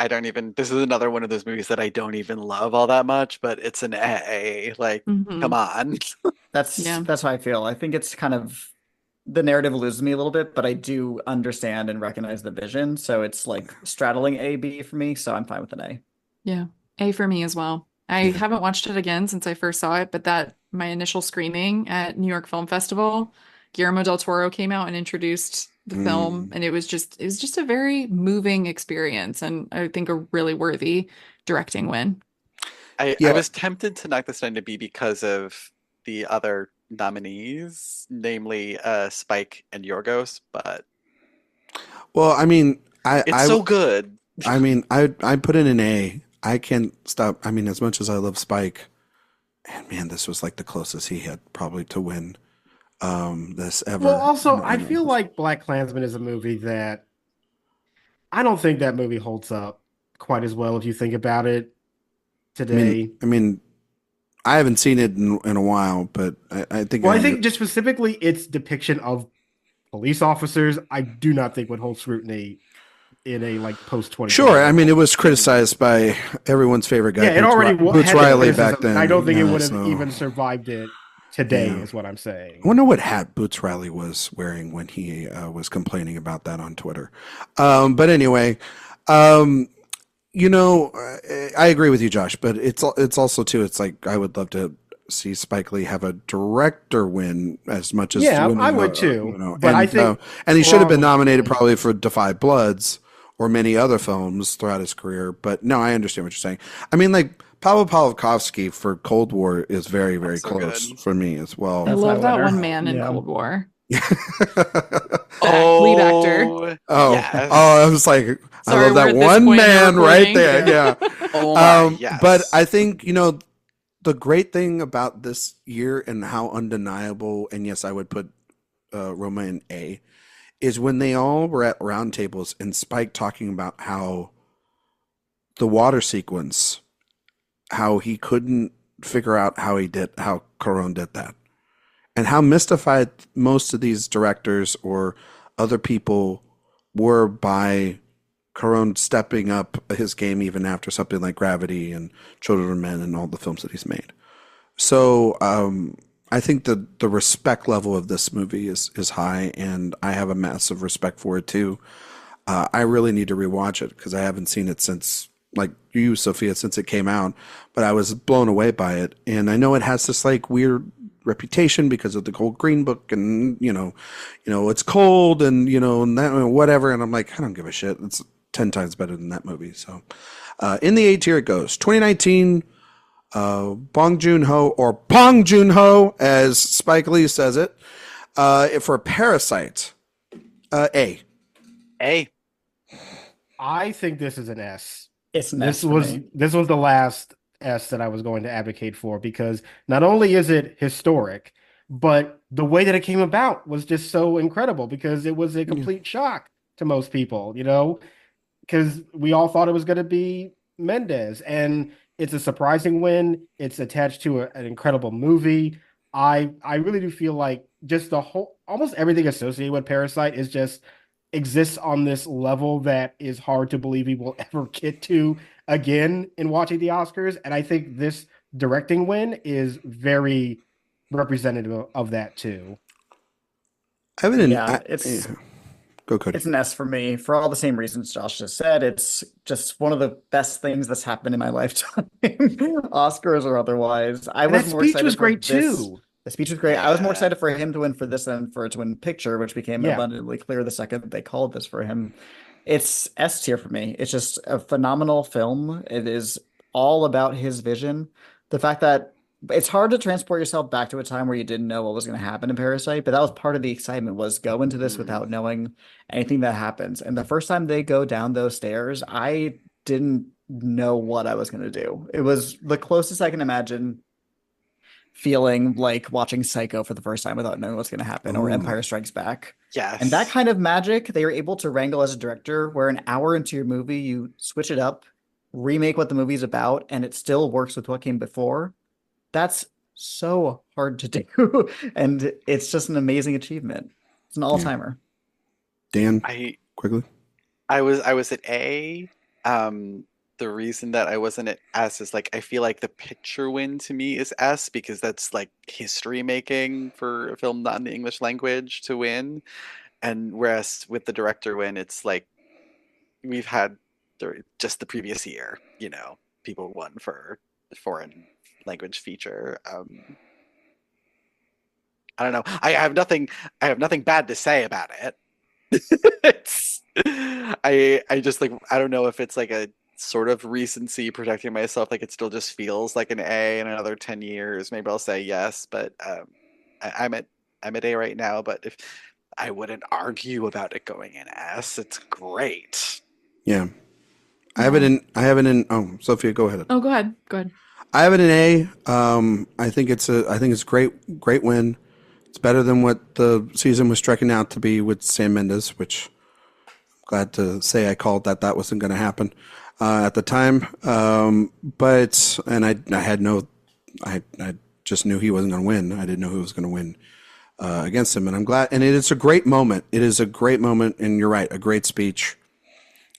this is another one of those movies that I don't even love all that much, but it's an A. Like, come on. That's how I feel. I think it's kind of the narrative loses me a little bit, but I do understand and recognize the vision. So it's like straddling A, B for me. So I'm fine with an A. Yeah, A for me as well. I haven't watched it again since I first saw it, but my initial screening at New York Film Festival, Guillermo del Toro came out and introduced the film, and it was just a very moving experience, and I think a really worthy directing win. I was tempted to knock this down to B because of the other nominees, namely Spike and Yorgos, but Well, I mean, it's so good. I mean, I put in an A. I can't stop. I mean, as much as I love Spike, and man, this was like the closest he had probably to win this ever. Well, also, I feel like BlacKkKlansman is a movie that I don't think that movie holds up quite as well if you think about it today. I mean, I haven't seen it in a while, but I think. Well, I think just specifically its depiction of police officers, I do not think would hold scrutiny in a like post 20. Sure, I mean it was criticized by everyone's favorite guy. Yeah, it already Boots had Riley criticism. back then. I don't think it would have so- even survived it today. Yeah. Is what I'm saying. I wonder what hat Boots Riley was wearing when he was complaining about that on Twitter. But anyway, you know, I agree with you, Josh. But it's also too. It's like I would love to see Spike Lee have a director win as much as Yeah, winning, I would too. You know, But and, I think and he should have been nominated probably for Defy Bloods or many other films throughout his career. But no, I understand what you're saying. I mean, like Pavel Pawlikowski for Cold War is very, very So close good. for me as well. I love that winner. one man in Yeah. Cold War. Oh, Lead actor. Yes. I was like, Sorry, I love we're that at this one point in the man right recording. there. Yeah. Oh my, yes. But I think, you know, the great thing about this year and how undeniable, and yes, I would put Roma in A, is when they all were at round tables and Spike talking about how the water sequence, how he couldn't figure out how Cuarón did that, and how mystified most of these directors or other people were by Cuarón stepping up his game even after something like Gravity and Children of Men and all the films that he's made. So I think the respect level of this movie is high, and I have a massive respect for it too. I really need to rewatch it because I haven't seen it since, like you, Sophia, since it came out. But I was blown away by it, and I know it has this like weird reputation because of the Cold Green Book, and you know it's cold, and and that whatever. And I'm like, I don't give a shit. It's 10 times better than that movie. So in the A tier it goes. 2019, Bong Joon-ho, or Pong Joon-ho, as Spike Lee says it, for Parasite. A. I think this is an S. It's an This S for was me. this was the last S that I was going to advocate for, because not only is it historic, but the way that it came about was just so incredible, because it was a complete shock to most people, because we all thought it was going to be Mendes, and it's a surprising win. It's attached to an incredible movie. I really do feel like just the whole, almost everything associated with Parasite is just exists on this level that is hard to believe we will ever get to again in watching the Oscars. And I think this directing win is very representative of that too. I haven't. Yeah, it's Go, Cody. It's an S for me for all the same reasons Josh just said. It's just one of the best things that's happened in my lifetime, Oscars or otherwise. I And was that more speech excited was for great this. too. The speech was great. I was more Yeah. excited for him to win for this than for it to win picture, which became Yeah. abundantly clear the second that they called this for him. It's S tier for me. It's just a phenomenal film. It is all about his vision. The fact that it's hard to transport yourself back to a time where you didn't know what was going to happen in Parasite, but that was part of the excitement, was go into this without knowing anything that happens. And the first time they go down those stairs, I didn't know what I was going to do. It was the closest I can imagine feeling like watching Psycho for the first time without knowing what's going to happen, or Ooh. Empire Strikes Back. Yes. And that kind of magic they were able to wrangle as a director, where an hour into your movie, you switch it up, remake what the movie's about, and it still works with what came before. That's so hard to do. And it's just an amazing achievement. It's an all-timer. Dan, I quickly. I was at A. The reason that I wasn't at S is like I feel like the picture win to me is S, because that's like history making for a film not in the English language to win. And whereas with the director win, it's like we've had just the previous year, people won for foreign language feature. I don't know. I have nothing bad to say about it. I just like, I don't know if it's like a sort of recency protecting myself. Like it still just feels like an A in another 10 years. Maybe I'll say yes, but I'm at A right now. But if I wouldn't argue about it going in S, it's great. Yeah. I have it in. Oh, Sophia, go ahead. Oh, go ahead. Go ahead. I have it in A. I think it's a great win. It's better than what the season was striking out to be with Sam Mendes, which I'm glad to say I called that wasn't going to happen at the time. But I just knew he wasn't going to win. I didn't know who was going to win against him, and I'm glad. And it is a great moment. It is a great moment, and you're right, a great speech.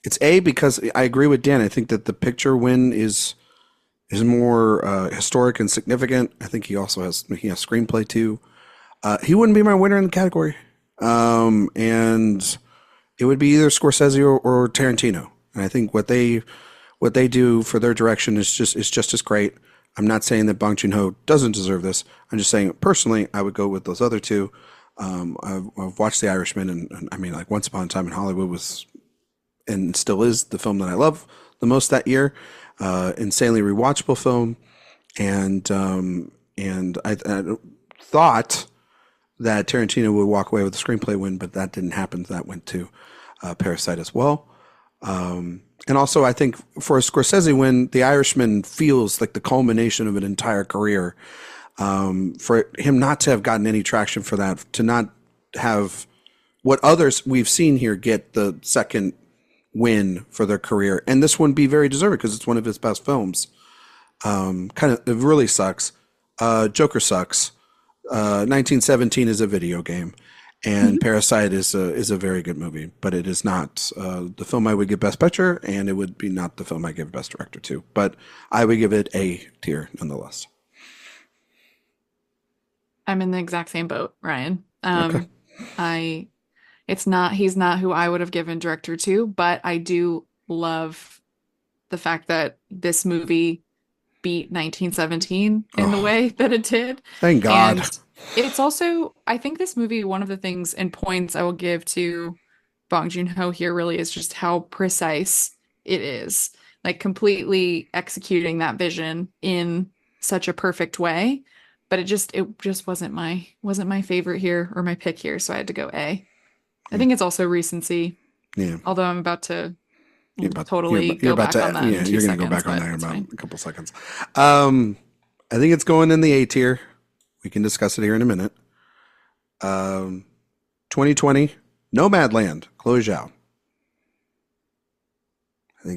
It's A because I agree with Dan. I think that the picture win is more historic and significant. I think he has screenplay too. He wouldn't be my winner in the category, and it would be either Scorsese or Tarantino. And I think what they do for their direction is just as great. I'm not saying that Bong Joon-ho doesn't deserve this. I'm just saying personally, I would go with those other two. I've watched The Irishman, and I mean, like Once Upon a Time in Hollywood was, and still is, the film that I love the most that year. Insanely rewatchable film, and I thought that Tarantino would walk away with the screenplay win, but that didn't happen. That went to Parasite as well. And also, I think for a Scorsese win, The Irishman feels like the culmination of an entire career. For him not to have gotten any traction for that, to not have what others we've seen here get the second win for their career, and this one be very deserved because it's one of his best films. It really sucks. Joker sucks. 1917 is a video game, and Parasite is a very good movie, but it is not the film I would give Best Picture, and it would be not the film I give Best Director to. But I would give it A tier nonetheless. I'm in the exact same boat, Ryan. Okay. He's not who I would have given director to, but I do love the fact that this movie beat 1917 in the way that it did. Thank God. And it's also, I think this movie, one of the things and points I will give to Bong Joon-ho here really is just how precise it is. Like completely executing that vision in such a perfect way. But it just wasn't my favorite here, or my pick here, so I had to go A. I think it's also recency. Yeah. Although I'm about to go back on that. Yeah, you're going to go back on that in about a couple seconds. I think it's going in the A tier. We can discuss it here in a minute. 2020, Nomadland, Chloé Zhao.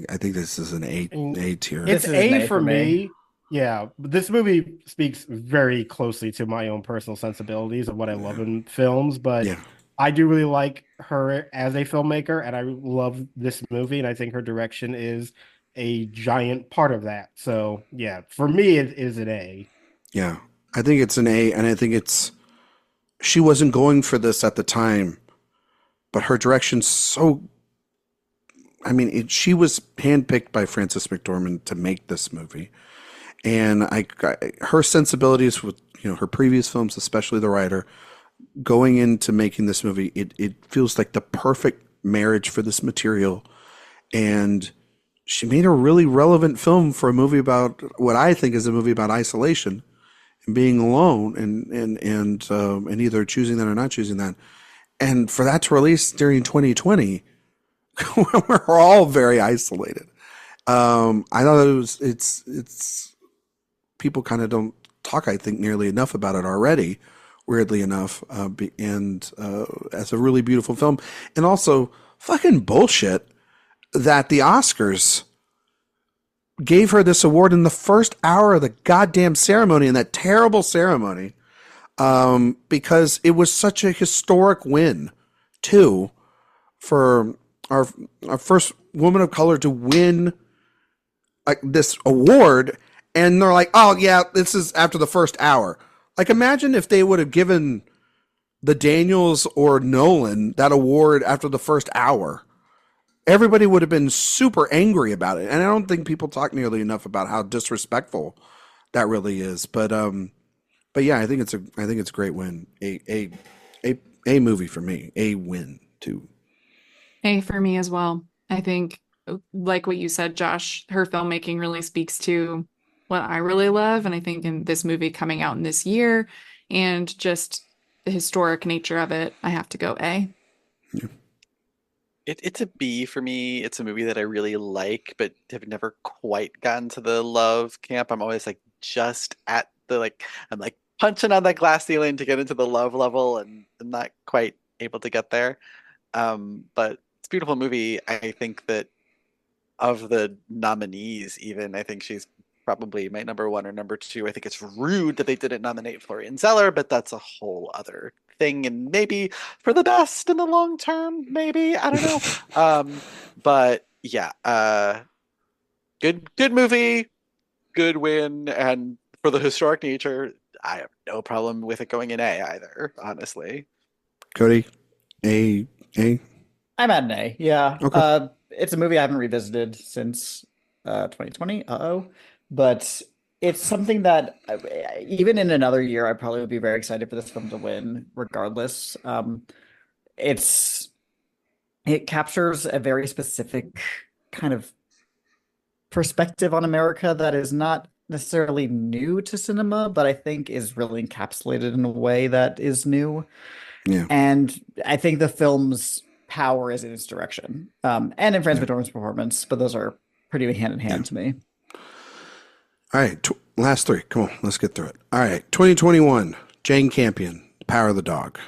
I think this is an A tier. It's A for me. Yeah, but this movie speaks very closely to my own personal sensibilities of what I love in films, but Yeah. I do really like her as a filmmaker, and I love this movie, and I think her direction is a giant part of that. So, yeah, for me, it is an A. Yeah. I think it's an A, and I think she wasn't going for this at the time, but her direction's so, I mean, she was handpicked by Frances McDormand to make this movie. And her sensibilities with, her previous films, especially The Writer, going into making this movie, it feels like the perfect marriage for this material. And she made a really relevant film for a movie about what I think is a movie about isolation and being alone and either choosing that or not choosing that. And for that to release during 2020, we're all very isolated. I thought it's people kind of don't talk, I think, nearly enough about it already, weirdly enough, as a really beautiful film. And also, fucking bullshit that the Oscars gave her this award in the first hour of the goddamn ceremony, in that terrible ceremony, because it was such a historic win, too, for our first woman of color to win this award. And they're like, oh, yeah, this is after the first hour. Like, imagine if they would have given the Daniels or Nolan that award after the first hour. Everybody would have been super angry about it. And I don't think people talk nearly enough about how disrespectful that really is. But yeah, I think it's a great win. A movie for me. A win, too. A for me as well. I think, like what you said, Josh, her filmmaking really speaks to what I really love. And I think in this movie coming out in this year and just the historic nature of it, I have to go A. Yeah. It's a B for me. It's a movie that I really like, but have never quite gotten to the love camp. I'm always like just at the I'm like punching on that glass ceiling to get into the love level, and I'm not quite able to get there. But it's a beautiful movie. I think that of the nominees, even, I think she's probably my number one or number two. I think it's rude that they didn't nominate Florian Zeller, but that's a whole other thing, and maybe for the best in the long term, maybe, I don't know. But yeah, good movie, good win, and for the historic nature, I have no problem with it going in A either, honestly. Cody, A. I'm at an A. Yeah. Okay. It's a movie I haven't revisited since 2020. But it's something that even in another year, I probably would be very excited for this film to win, regardless. It captures a very specific kind of perspective on America that is not necessarily new to cinema, but I think is really encapsulated in a way that is new. Yeah. And I think the film's power is in its direction, and in Frances McDormand's performance, but those are pretty hand in hand to me. All right, last three. Come on, let's get through it. All right, 2021, Jane Campion, Power of the Dog.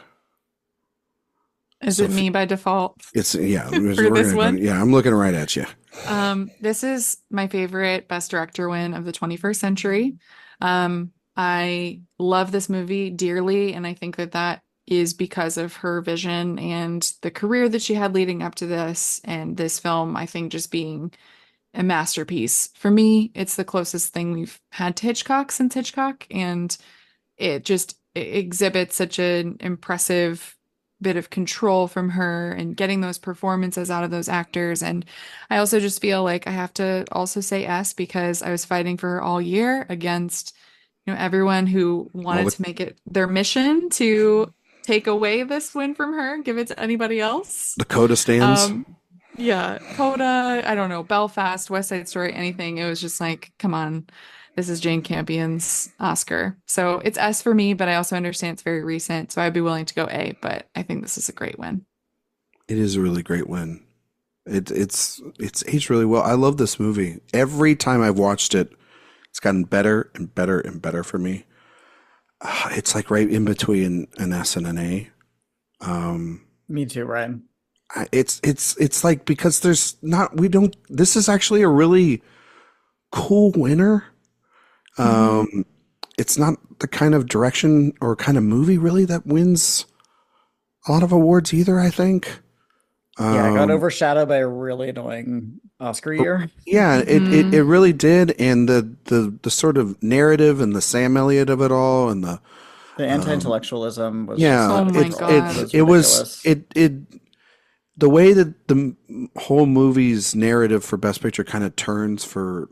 Is it me by default? It's, yeah. For this one? Yeah, I'm looking right at you. This is my favorite Best Director win of the 21st century. I love this movie dearly, and I think that is because of her vision and the career that she had leading up to this, and this film, I think, just being a masterpiece. For me, it's the closest thing we've had to Hitchcock since Hitchcock, and it exhibits such an impressive bit of control from her and getting those performances out of those actors. And I also just feel like I have to also say S, because I was fighting for her all year against, everyone who wanted to make it their mission to take away this win from her, give it to anybody else. The Coda stands. Yeah, Coda, I don't know, Belfast, West Side Story, anything. It was just like, come on, this is Jane Campion's Oscar. So it's S for me, but I also understand it's very recent, so I'd be willing to go A, but I think this is a great win. It is a really great win. It's aged really well. I love this movie. Every time I've watched it, it's gotten better and better and better for me. It's like right in between an S and an A. Me too, Ryan. It's like, because this is actually a really cool winner, It's not the kind of direction or kind of movie really that wins a lot of awards either, I think. Yeah, I got overshadowed by a really annoying Oscar year. Yeah, it really did, and the sort of narrative and the Sam Elliott of it all, and the anti-intellectualism was yeah, Oh my God. it was the way that the whole movie's narrative for Best Picture kind of turns for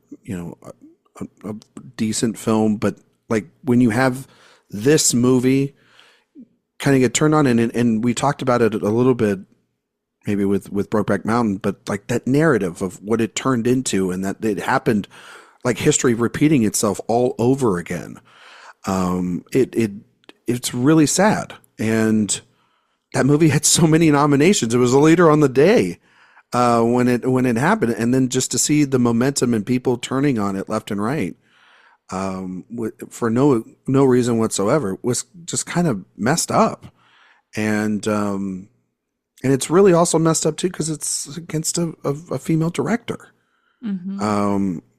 a decent film, but like when you have this movie kind of get turned on, and we talked about it a little bit maybe with Brokeback Mountain, but like that narrative of what it turned into, and that it happened, like history repeating itself all over again. It's really sad, and that movie had so many nominations. It was a leader on the day when it happened, and then just to see the momentum and people turning on it left and right for no reason whatsoever was just kind of messed up, and it's really also messed up too because it's against a female director,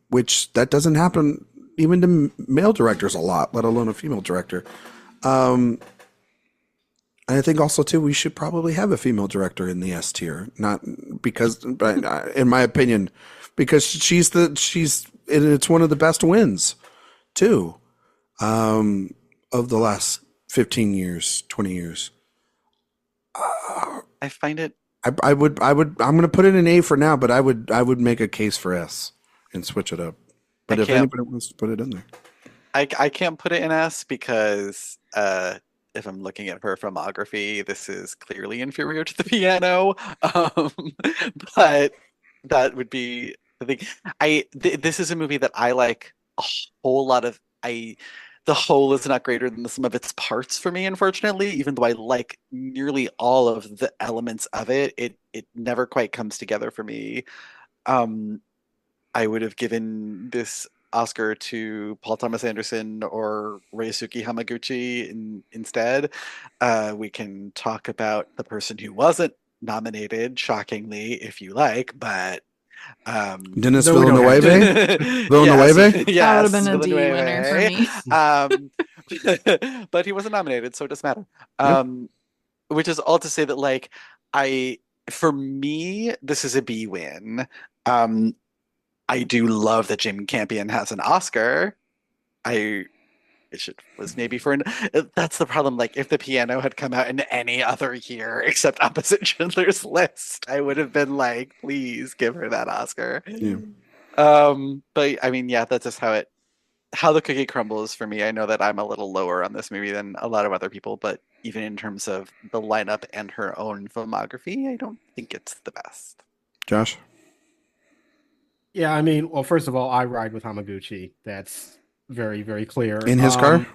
which that doesn't happen even to male directors a lot, let alone a female director. And I think also too we should probably have a female director in the S tier, not because, but in my opinion, because it's one of the best wins too of the last 15 years, 20 years. I find it. I'm going to put it in A for now, but I would make a case for S and switch it up. But if anybody wants to put it in there, I can't put it in S because if I'm looking at her filmography, this is clearly inferior to The Piano. But that would be the thing. This is a movie that I like a whole lot of. The whole is not greater than the sum of its parts for me, unfortunately, even though I like nearly all of the elements of it. It never quite comes together for me. I would have given this Oscar to Paul Thomas Anderson or Ryosuke Hamaguchi instead. We can talk about the person who wasn't nominated, shockingly, if you like, but Dennis Villeneuve? Villeneuve? Yes, that would have been a D winner for me. But he wasn't nominated, so it doesn't matter. Which is all to say that, like, for me, this is a B win. I do love that Jane Campion has an Oscar. Was maybe for that's the problem. Like, if The Piano had come out in any other year except opposite Schindler's List, I would have been like, please give her that Oscar. Yeah. But I mean, yeah, that's just how the cookie crumbles for me. I know that I'm a little lower on this movie than a lot of other people, but even in terms of the lineup and her own filmography, I don't think it's the best. Josh? Yeah, I mean, well, first of all, I ride with Hamaguchi. That's very, very clear. In his car?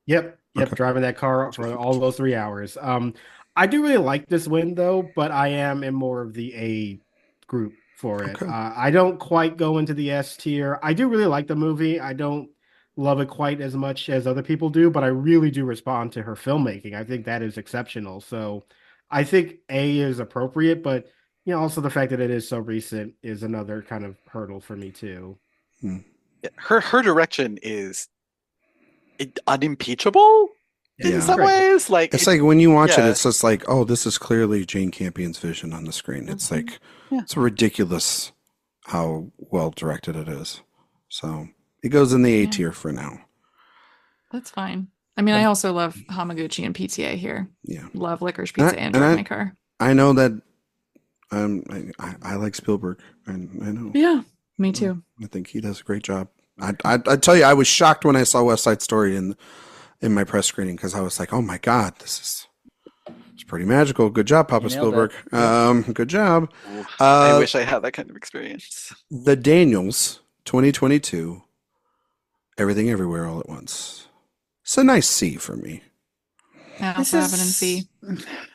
Yep, okay. Driving that car for all those 3 hours. I do really like this win, though, but I am in more of the A group for it. Okay. I don't quite go into the S tier. I do really like the movie. I don't love it quite as much as other people do, but I really do respond to her filmmaking. I think that is exceptional. So I think A is appropriate, but also the fact that it is so recent is another kind of hurdle for me too. Her direction is unimpeachable in some ways. Like it's like when you watch it, it's just like, oh, this is clearly Jane Campion's vision on the screen. It's like it's ridiculous how well directed it is. So it goes in the A tier for now. That's fine. I mean, I also love Hamaguchi and PTA here. Yeah, love Licorice Pizza and Drive My Car. I know that. I like Spielberg. I know. Yeah, me too. I think he does a great job. I tell you, I was shocked when I saw West Side Story in my press screening because I was like, oh my God, it's pretty magical. Good job, Papa Spielberg. Good job. I wish I had that kind of experience. The Daniels 2022, Everything Everywhere All at Once. It's a nice C for me. I also have it in C.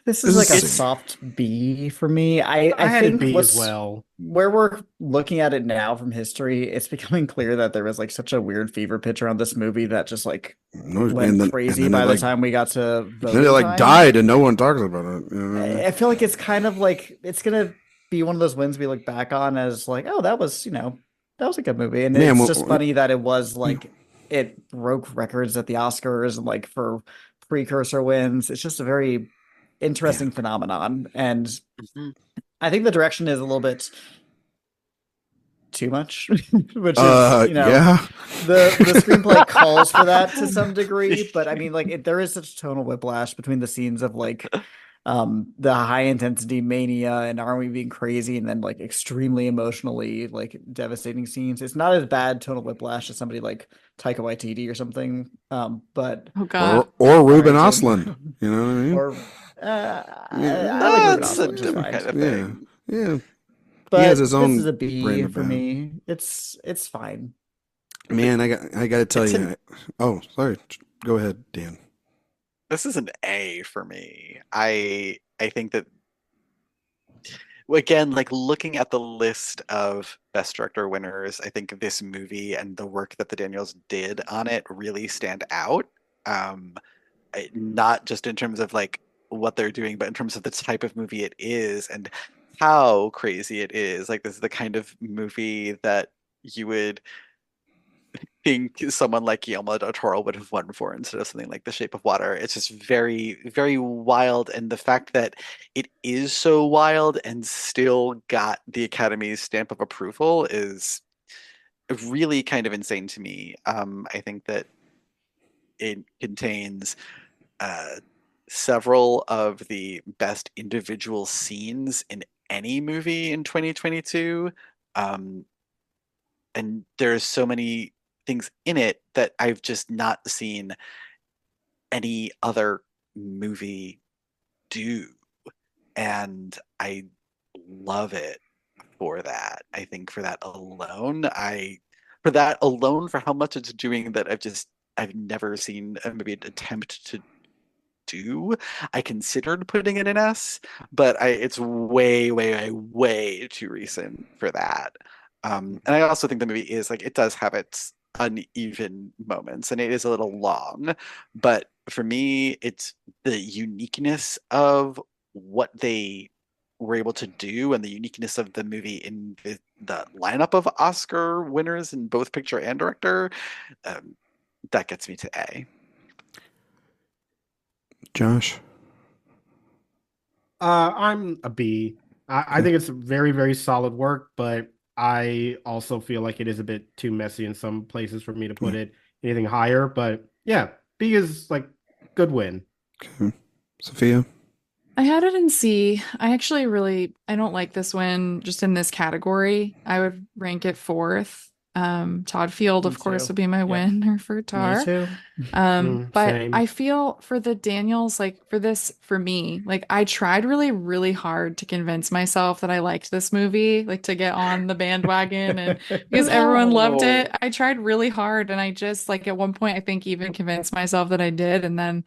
This is like a soft B for me. I had think a B as well. Where we're looking at it now from history, it's becoming clear that there was like such a weird fever pitch around this movie that just like went crazy by the time we got to vote. Then it like died and no one talks about it. I feel like it's kind of like it's gonna be one of those wins we look back on as like, oh, that was a good movie. And it's just funny that it was like it broke records at the Oscars and like for precursor wins. It's just a very interesting phenomenon. And I think the direction is a little bit too much, which is, yeah. the screenplay calls for that to some degree, but I mean, like, there is such tonal whiplash between the scenes of like the high intensity mania and army being crazy and then like extremely emotionally like devastating scenes. It's not as bad tonal whiplash as somebody like Taika Waititi or something, but Oh God. or Ruben Harrington. Östlund, you know what I mean? Or I like Ruben That's a Östlund just different fine. kind of Yeah, thing. yeah. But He has his this own is a B brand of for bad. me. It's fine. Man, I got to tell It's you. Oh, sorry. Go ahead, Dan. This is an A for me. I think that, again, like looking at the list of Best Director winners, I think this movie and the work that the Daniels did on it really stand out. Not just in terms of like what they're doing, but in terms of the type of movie it is and how crazy it is. Like this is the kind of movie that you would think someone like Guillermo del Toro would have won for instead of something like The Shape of Water. It's just very, very wild. And the fact that it is so wild and still got the Academy's stamp of approval is really kind of insane to me. I think that it contains several of the best individual scenes in any movie in 2022. And there's so many things in it that I've just not seen any other movie do. And I love it for that. I think for that alone, for how much it's doing that I've never seen a movie attempt to do. I considered putting it in S, but it's way, way, way, way too recent for that. And I also think the movie is like it does have its uneven moments and it is a little long, but for me, it's the uniqueness of what they were able to do and the uniqueness of the movie in the lineup of Oscar winners in both picture and director. That gets me to A. Josh? I'm a B. I think it's very, very solid work, but I also feel like it is a bit too messy in some places for me to put it anything higher. But yeah, B is like good win. Okay. Sophia? I had it in C. I don't like this win just in this category. I would rank it fourth. Todd Field, Me of course, too. would be my Yep. winner for Me Tar. too. But Same. I feel for the Daniels, like for me, like I tried really, really hard to convince myself that I liked this movie, like to get on the bandwagon and because everyone loved it. I tried really hard and I just like at one point I think even convinced myself that I did and then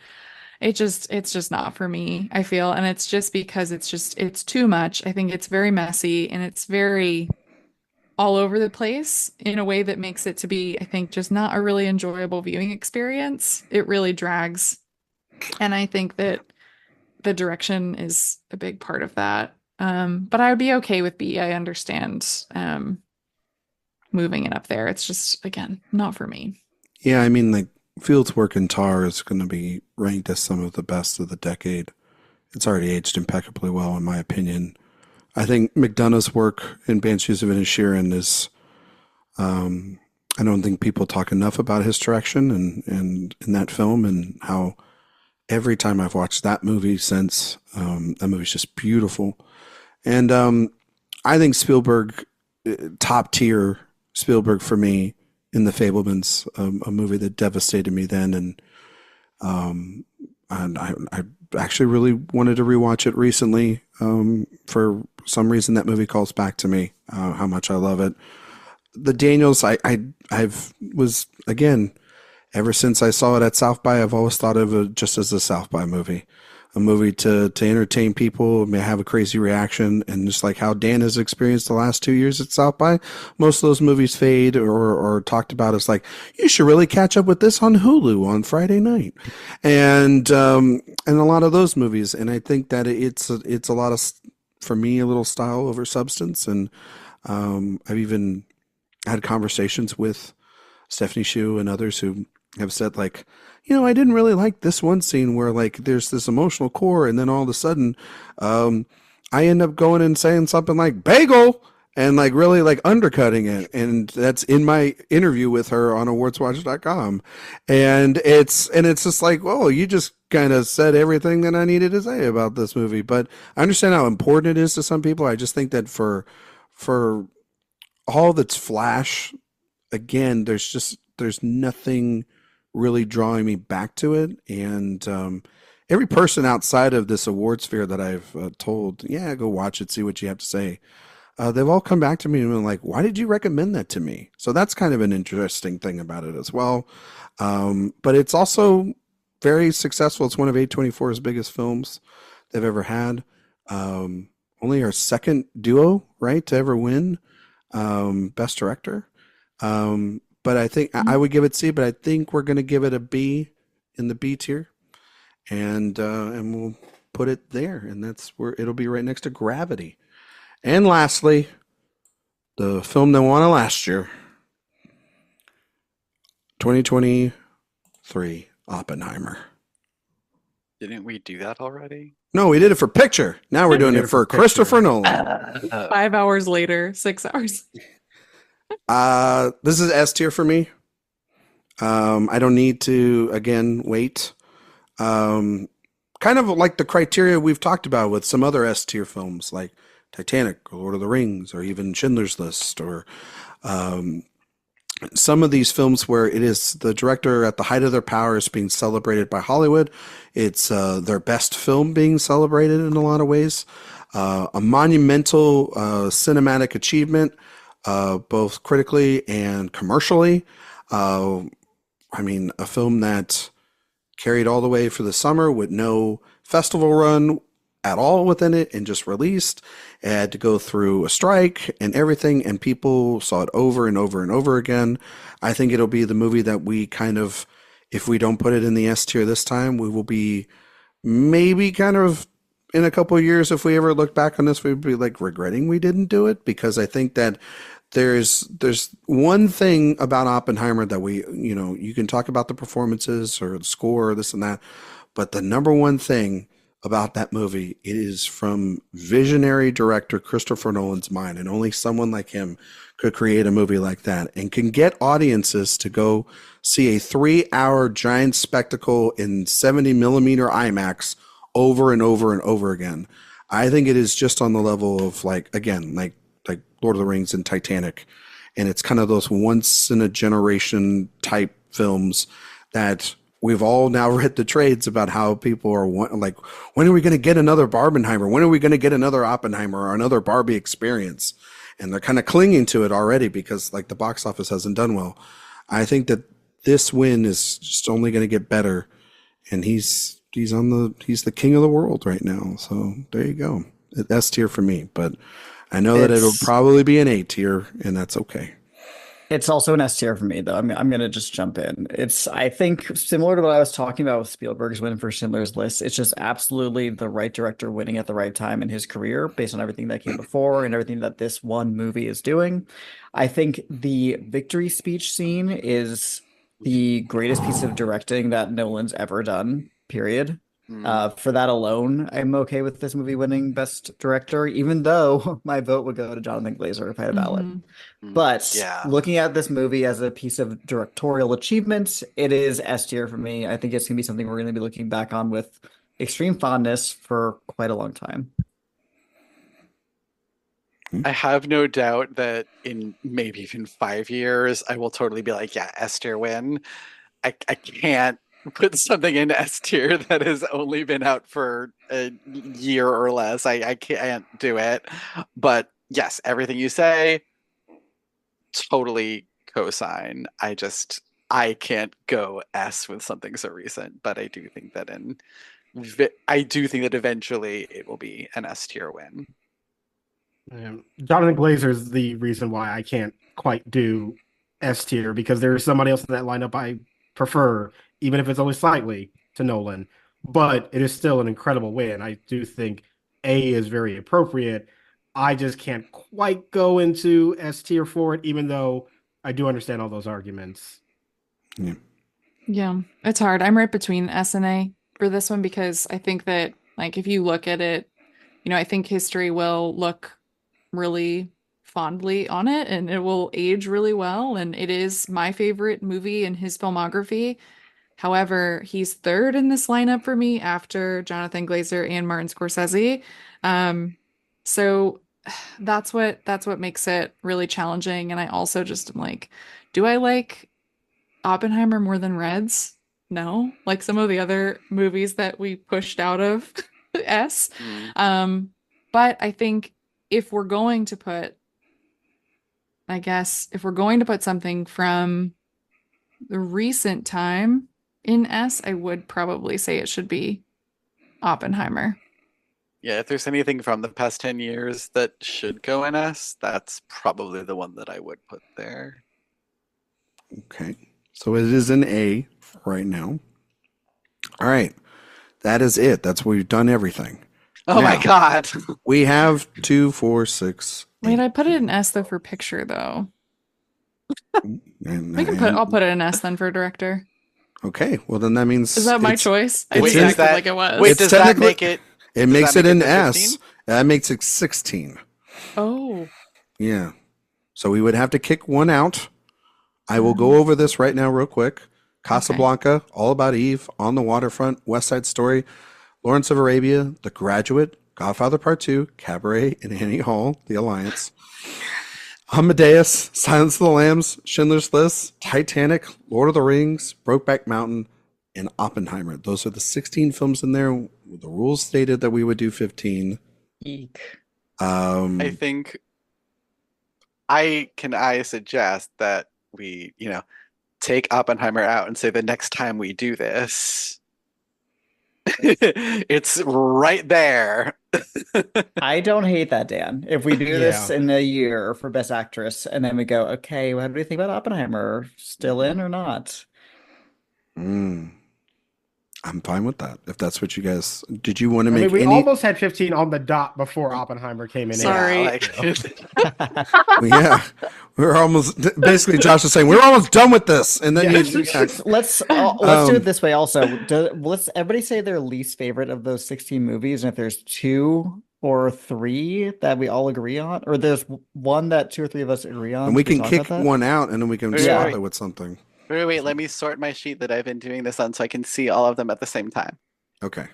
it's just not for me, I feel. And it's just because it's too much. I think it's very messy and it's very all over the place in a way that makes it to be, I think, just not a really enjoyable viewing experience. It really drags. And I think that the direction is a big part of that. But I would be okay with B. I understand moving it up there. It's just, again, not for me. Yeah, I mean, like, Field's work in Tar is going to be ranked as some of the best of the decade. It's already aged impeccably well, in my opinion. I think McDonough's work in Banshees of Inisherin is, I don't think people talk enough about his direction and in that film and how every time I've watched that movie since, that movie's just beautiful. And I think Spielberg, top tier Spielberg for me in The Fabelmans, a movie that devastated me then. And I actually really wanted to rewatch it recently. For some reason, that movie calls back to me how much I love it. The Daniels, I've was again ever since I saw it at South by. I've always thought of it just as a South by movie, a movie to entertain people, may have a crazy reaction, and just like how Dan has experienced the last 2 years at South by, most of those movies fade or talked about as like you should really catch up with this on Hulu on Friday night, and a lot of those movies, and I think that it's a lot of, for me, a little style over substance, and I've even had conversations with Stephanie Shu and others who have said like, I didn't really like this one scene where like there's this emotional core, and then all of a sudden, I end up going and saying something like bagel and like really like undercutting it. And that's in my interview with her on awardswatch.com. And it's just like, whoa, you just kind of said everything that I needed to say about this movie. But I understand how important it is to some people. I just think that for all that's flash, again, there's nothing really drawing me back to it. And every person outside of this award sphere that I've told, yeah, go watch it, see what you have to say. They've all come back to me and been like, why did you recommend that to me? So that's kind of an interesting thing about it as well. But it's also very successful. It's one of A24's biggest films they've ever had. Only our second duo, right, to ever win Best Director. But I think I would give it C, but I think we're going to give it a B in the B tier. And we'll put it there. And that's where it'll be right next to Gravity. And lastly, the film that won last year, 2023, Oppenheimer. Didn't we do that already? No, we did it for picture. Now we're doing it for Christopher Nolan. 5 hours later, 6 hours. This is S tier for me. I don't need to, again, wait. Kind of like the criteria we've talked about with some other S tier films like Titanic or Lord of the Rings or even Schindler's List or some of these films where it is the director at the height of their powers being celebrated by Hollywood. It's their best film being celebrated in a lot of ways. A monumental cinematic achievement, both critically and commercially. I mean, a film that carried all the way for the summer with no festival run at all within it and just released. It had to go through a strike and everything, and people saw it over and over and over again. I think it'll be the movie that we kind of, if we don't put it in the S tier this time, we will be maybe kind of in a couple of years, if we ever look back on this, we'd be like regretting we didn't do it, because I think that there's one thing about Oppenheimer that we, you can talk about the performances or the score or this and that, but the number one thing about that movie, it is from visionary director Christopher Nolan's mind, and only someone like him could create a movie like that and can get audiences to go see a 3-hour giant spectacle in 70 millimeter IMAX over and over and over again. I think it is just on the level of like Lord of the Rings and Titanic, and it's kind of those once in a generation type films that we've all now read the trades about how people are like, when are we going to get another Barbenheimer? When are we going to get another Oppenheimer or another Barbie experience? And they're kind of clinging to it already because like the box office hasn't done well. I think that this win is just only going to get better, and he's the king of the world right now. So there you go. S tier for me, but I know that it'll probably be an A tier, and that's okay. It's also an S tier for me, though. I'm going to just jump in. It's, I think, similar to what I was talking about with Spielberg's win for Schindler's List. It's just absolutely the right director winning at the right time in his career based on everything that came before and everything that this one movie is doing. I think the victory speech scene is the greatest piece of directing that Nolan's ever done, period. For that alone, I'm okay with this movie winning Best Director, even though my vote would go to Jonathan Glazer if I had a ballot. But looking at this movie as a piece of directorial achievement, it is S tier for me. I think it's going to be something we're going to be looking back on with extreme fondness for quite a long time. I have no doubt that in maybe even 5 years, I will totally be like, yeah, S tier win. I can't put something in S tier that has only been out for a year or less. I can't do it. But yes, everything you say, totally cosign. I can't go S with something so recent, but I do think that eventually it will be an S tier win. Jonathan Glazer is the reason why I can't quite do S tier, because there's somebody else in that lineup I prefer, even if it's only slightly, to Nolan. But it is still an incredible win. I do think A is very appropriate. I just can't quite go into S tier for it, even though I do understand all those arguments. Yeah, it's hard. I'm right between S and A for this one because I think that, like, if you look at it, I think history will look really fondly on it and it will age really well. And it is my favorite movie in his filmography. However, he's third in this lineup for me after Jonathan Glazer and Martin Scorsese. So that's what makes it really challenging. And I also just am like, do I like Oppenheimer more than Reds? No, like some of the other movies that we pushed out of S. But I think if we're going to put, something from the recent time in S, I would probably say it should be Oppenheimer. Yeah, if there's anything from the past 10 years that should go in S, that's probably the one that I would put there. Okay. So it is an A right now. All right. That is it. That's where we've done everything. Oh my God. We have 2, 4, 6. Wait, I put it in S though for picture though. I'll put it in S then for director. Okay. Well, then that means. Is that my choice? I Wait, acted like it was. Wait, does that make it? It makes it an S. That makes it 16. Oh. Yeah. So we would have to kick one out. I will go over this right now real quick. Casablanca, All About Eve, On the Waterfront, West Side Story, Lawrence of Arabia, The Graduate, Godfather Part 2, Cabaret, and Annie Hall, The Alliance. Amadeus, Silence of the Lambs, Schindler's List, Titanic, Lord of the Rings, Brokeback Mountain, and Oppenheimer. Those are the 16 films in there. The rules stated that we would do 15. Eek. I think I suggest that we, take Oppenheimer out and say the next time we do this, it's right there. I don't hate that, Dan. If we do this in a year for Best Actress, and then we go, okay, what do we think about Oppenheimer? Still in or not? I'm fine with that. If that's what you guys did, you want to make? We almost had 15 on the dot before Oppenheimer came in. Sorry. Yeah, we're almost. Basically, Josh is saying we're almost done with this, and then let's do it this way. Also, let's everybody say their least favorite of those 16 movies, and if there's 2 or 3 that we all agree on, or there's one that 2 or 3 of us agree on, and we can kick one out, and then we can swap it with something. Wait, let me sort my sheet that I've been doing this on so I can see all of them at the same time. Okay.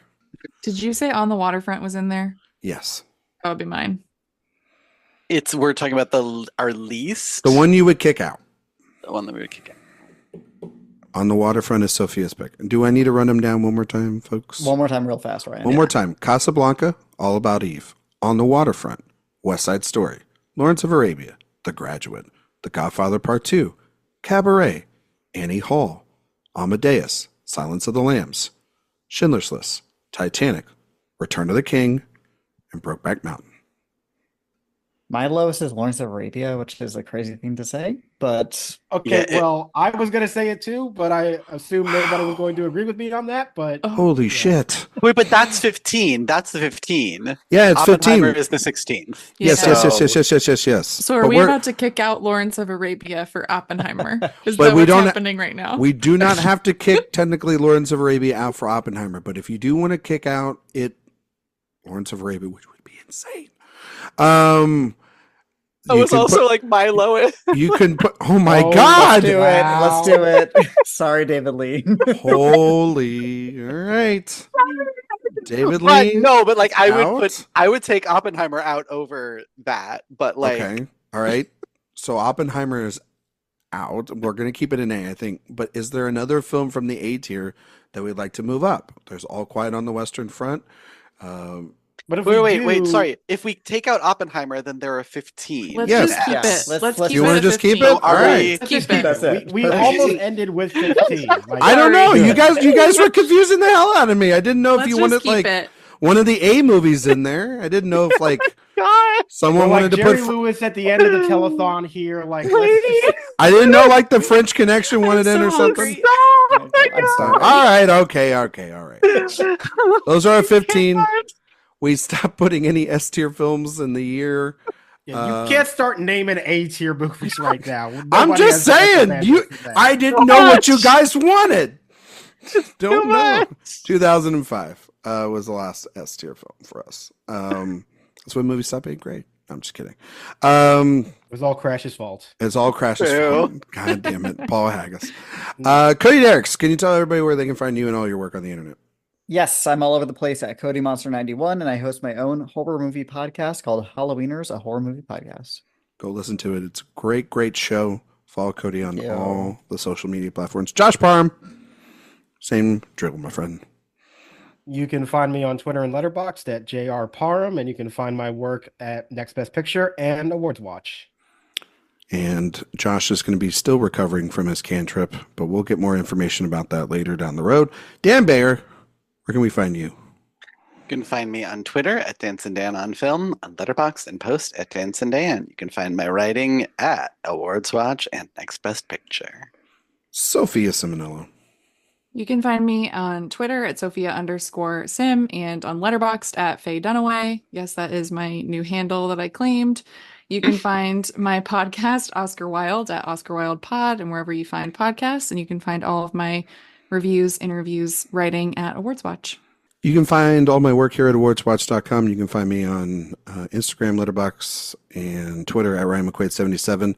Did you say On the Waterfront was in there? Yes. That would be mine. We're talking about our least? The one you would kick out. The one that we would kick out. On the Waterfront is Sophia's pick. Do I need to run them down one more time, folks? One more time real fast, Ryan. One more time. Casablanca, All About Eve. On the Waterfront, West Side Story. Lawrence of Arabia, The Graduate. The Godfather Part 2. Cabaret. Annie Hall, Amadeus, Silence of the Lambs, Schindler's List, Titanic, Return of the King, and Brokeback Mountain. My lowest is Lawrence of Arabia, which is a crazy thing to say, but okay. Well, I was going to say it too, but I assumed nobody was going to agree with me on that. But holy shit! Wait, but that's 15. That's the 15. Yeah, it's 15. Oppenheimer is the 16th. Yes. So are we about to kick out Lawrence of Arabia for Oppenheimer? Is that what's happening right now? We do not have to kick technically Lawrence of Arabia out for Oppenheimer, but if you do want to kick out Lawrence of Arabia, which would be insane. That was also like my lowest. You can put. Oh my God! Let's do it. Sorry, David Lee. Holy! All right, David Lee. No, but like I would take Oppenheimer out over that. But like, okay, all right. So Oppenheimer is out. We're gonna keep it an A, I think. But is there another film from the A tier that we'd like to move up? There's All Quiet on the Western Front. But if wait, sorry. If we take out Oppenheimer, then there are 15. Let's just keep it. Let's keep you want to just keep it? All right. Keep it. We almost ended with 15. Like, I don't know. You guys were confusing the hell out of me. I didn't know if you wanted like one of the A movies in there. I didn't know if like someone wanted to Jerry put Lewis at the end of the telethon here. Like, I didn't know like the French Connection wanted in or something. All right. Okay. All right. Those are our 15. We stopped putting any S tier films in the year. Yeah, you can't start naming A tier movies right now. I'm Nobody just has the saying. bandwidth for that. I didn't know what you much. guys wanted. Don't Too know. much. 2005 was the last S tier film for us. That's when movies stopped being great. I'm just kidding. It was all Crash's fault. It's all Crash's Ew. fault. God damn it, Paul Haggis. Cody Dericks, can you tell everybody where they can find you and all your work on the internet? Yes, I'm all over the place at Cody Monster 91, and I host my own horror movie podcast called Halloweeners, a horror movie podcast. Go listen to it. It's a great, great show. Follow Cody on Yeah. all the social media platforms. Josh Parham, same drill, my friend. You can find me on Twitter and Letterboxd at JR Parham, and you can find my work at Next Best Picture and AwardsWatch. And Josh is going to be still recovering from his can trip, but we'll get more information about that later down the road. Dan Bayer, where can we find you? You can find me on Twitter at DanceandDan on Film, on Letterboxd and Post at DanceandDan. You can find my writing at AwardsWatch and Next Best Picture. Sophia Ciminello. You can find me on Twitter at Sophia_Sim and on Letterboxd at Faye Dunaway. Yes, that is my new handle that I claimed. You can find my podcast, Oscar Wilde, at Oscar Wilde Pod and wherever you find podcasts. And you can find all of my reviews, interviews, writing at AwardsWatch. You can find all my work here at awardswatch.com. You can find me on Instagram, Letterboxd, and Twitter at Ryan McQuade 77.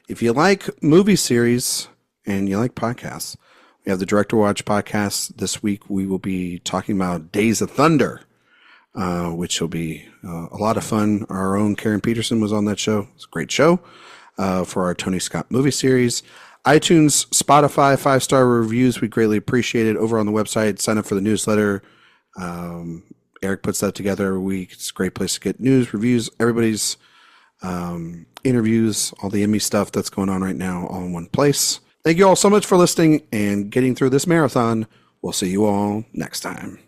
If you like movie series and you like podcasts, we have the Director Watch podcast. This week we will be talking about Days of Thunder, which will be a lot of fun. Our own Karen Peterson was on that show. It's a great show for our Tony Scott movie series. iTunes, Spotify, 5-star reviews. We greatly appreciate it. Over on the website, sign up for the newsletter. Eric puts that together every week. It's a great place to get news, reviews, everybody's interviews, all the Emmy stuff that's going on right now, all in one place. Thank you all so much for listening and getting through this marathon. We'll see you all next time.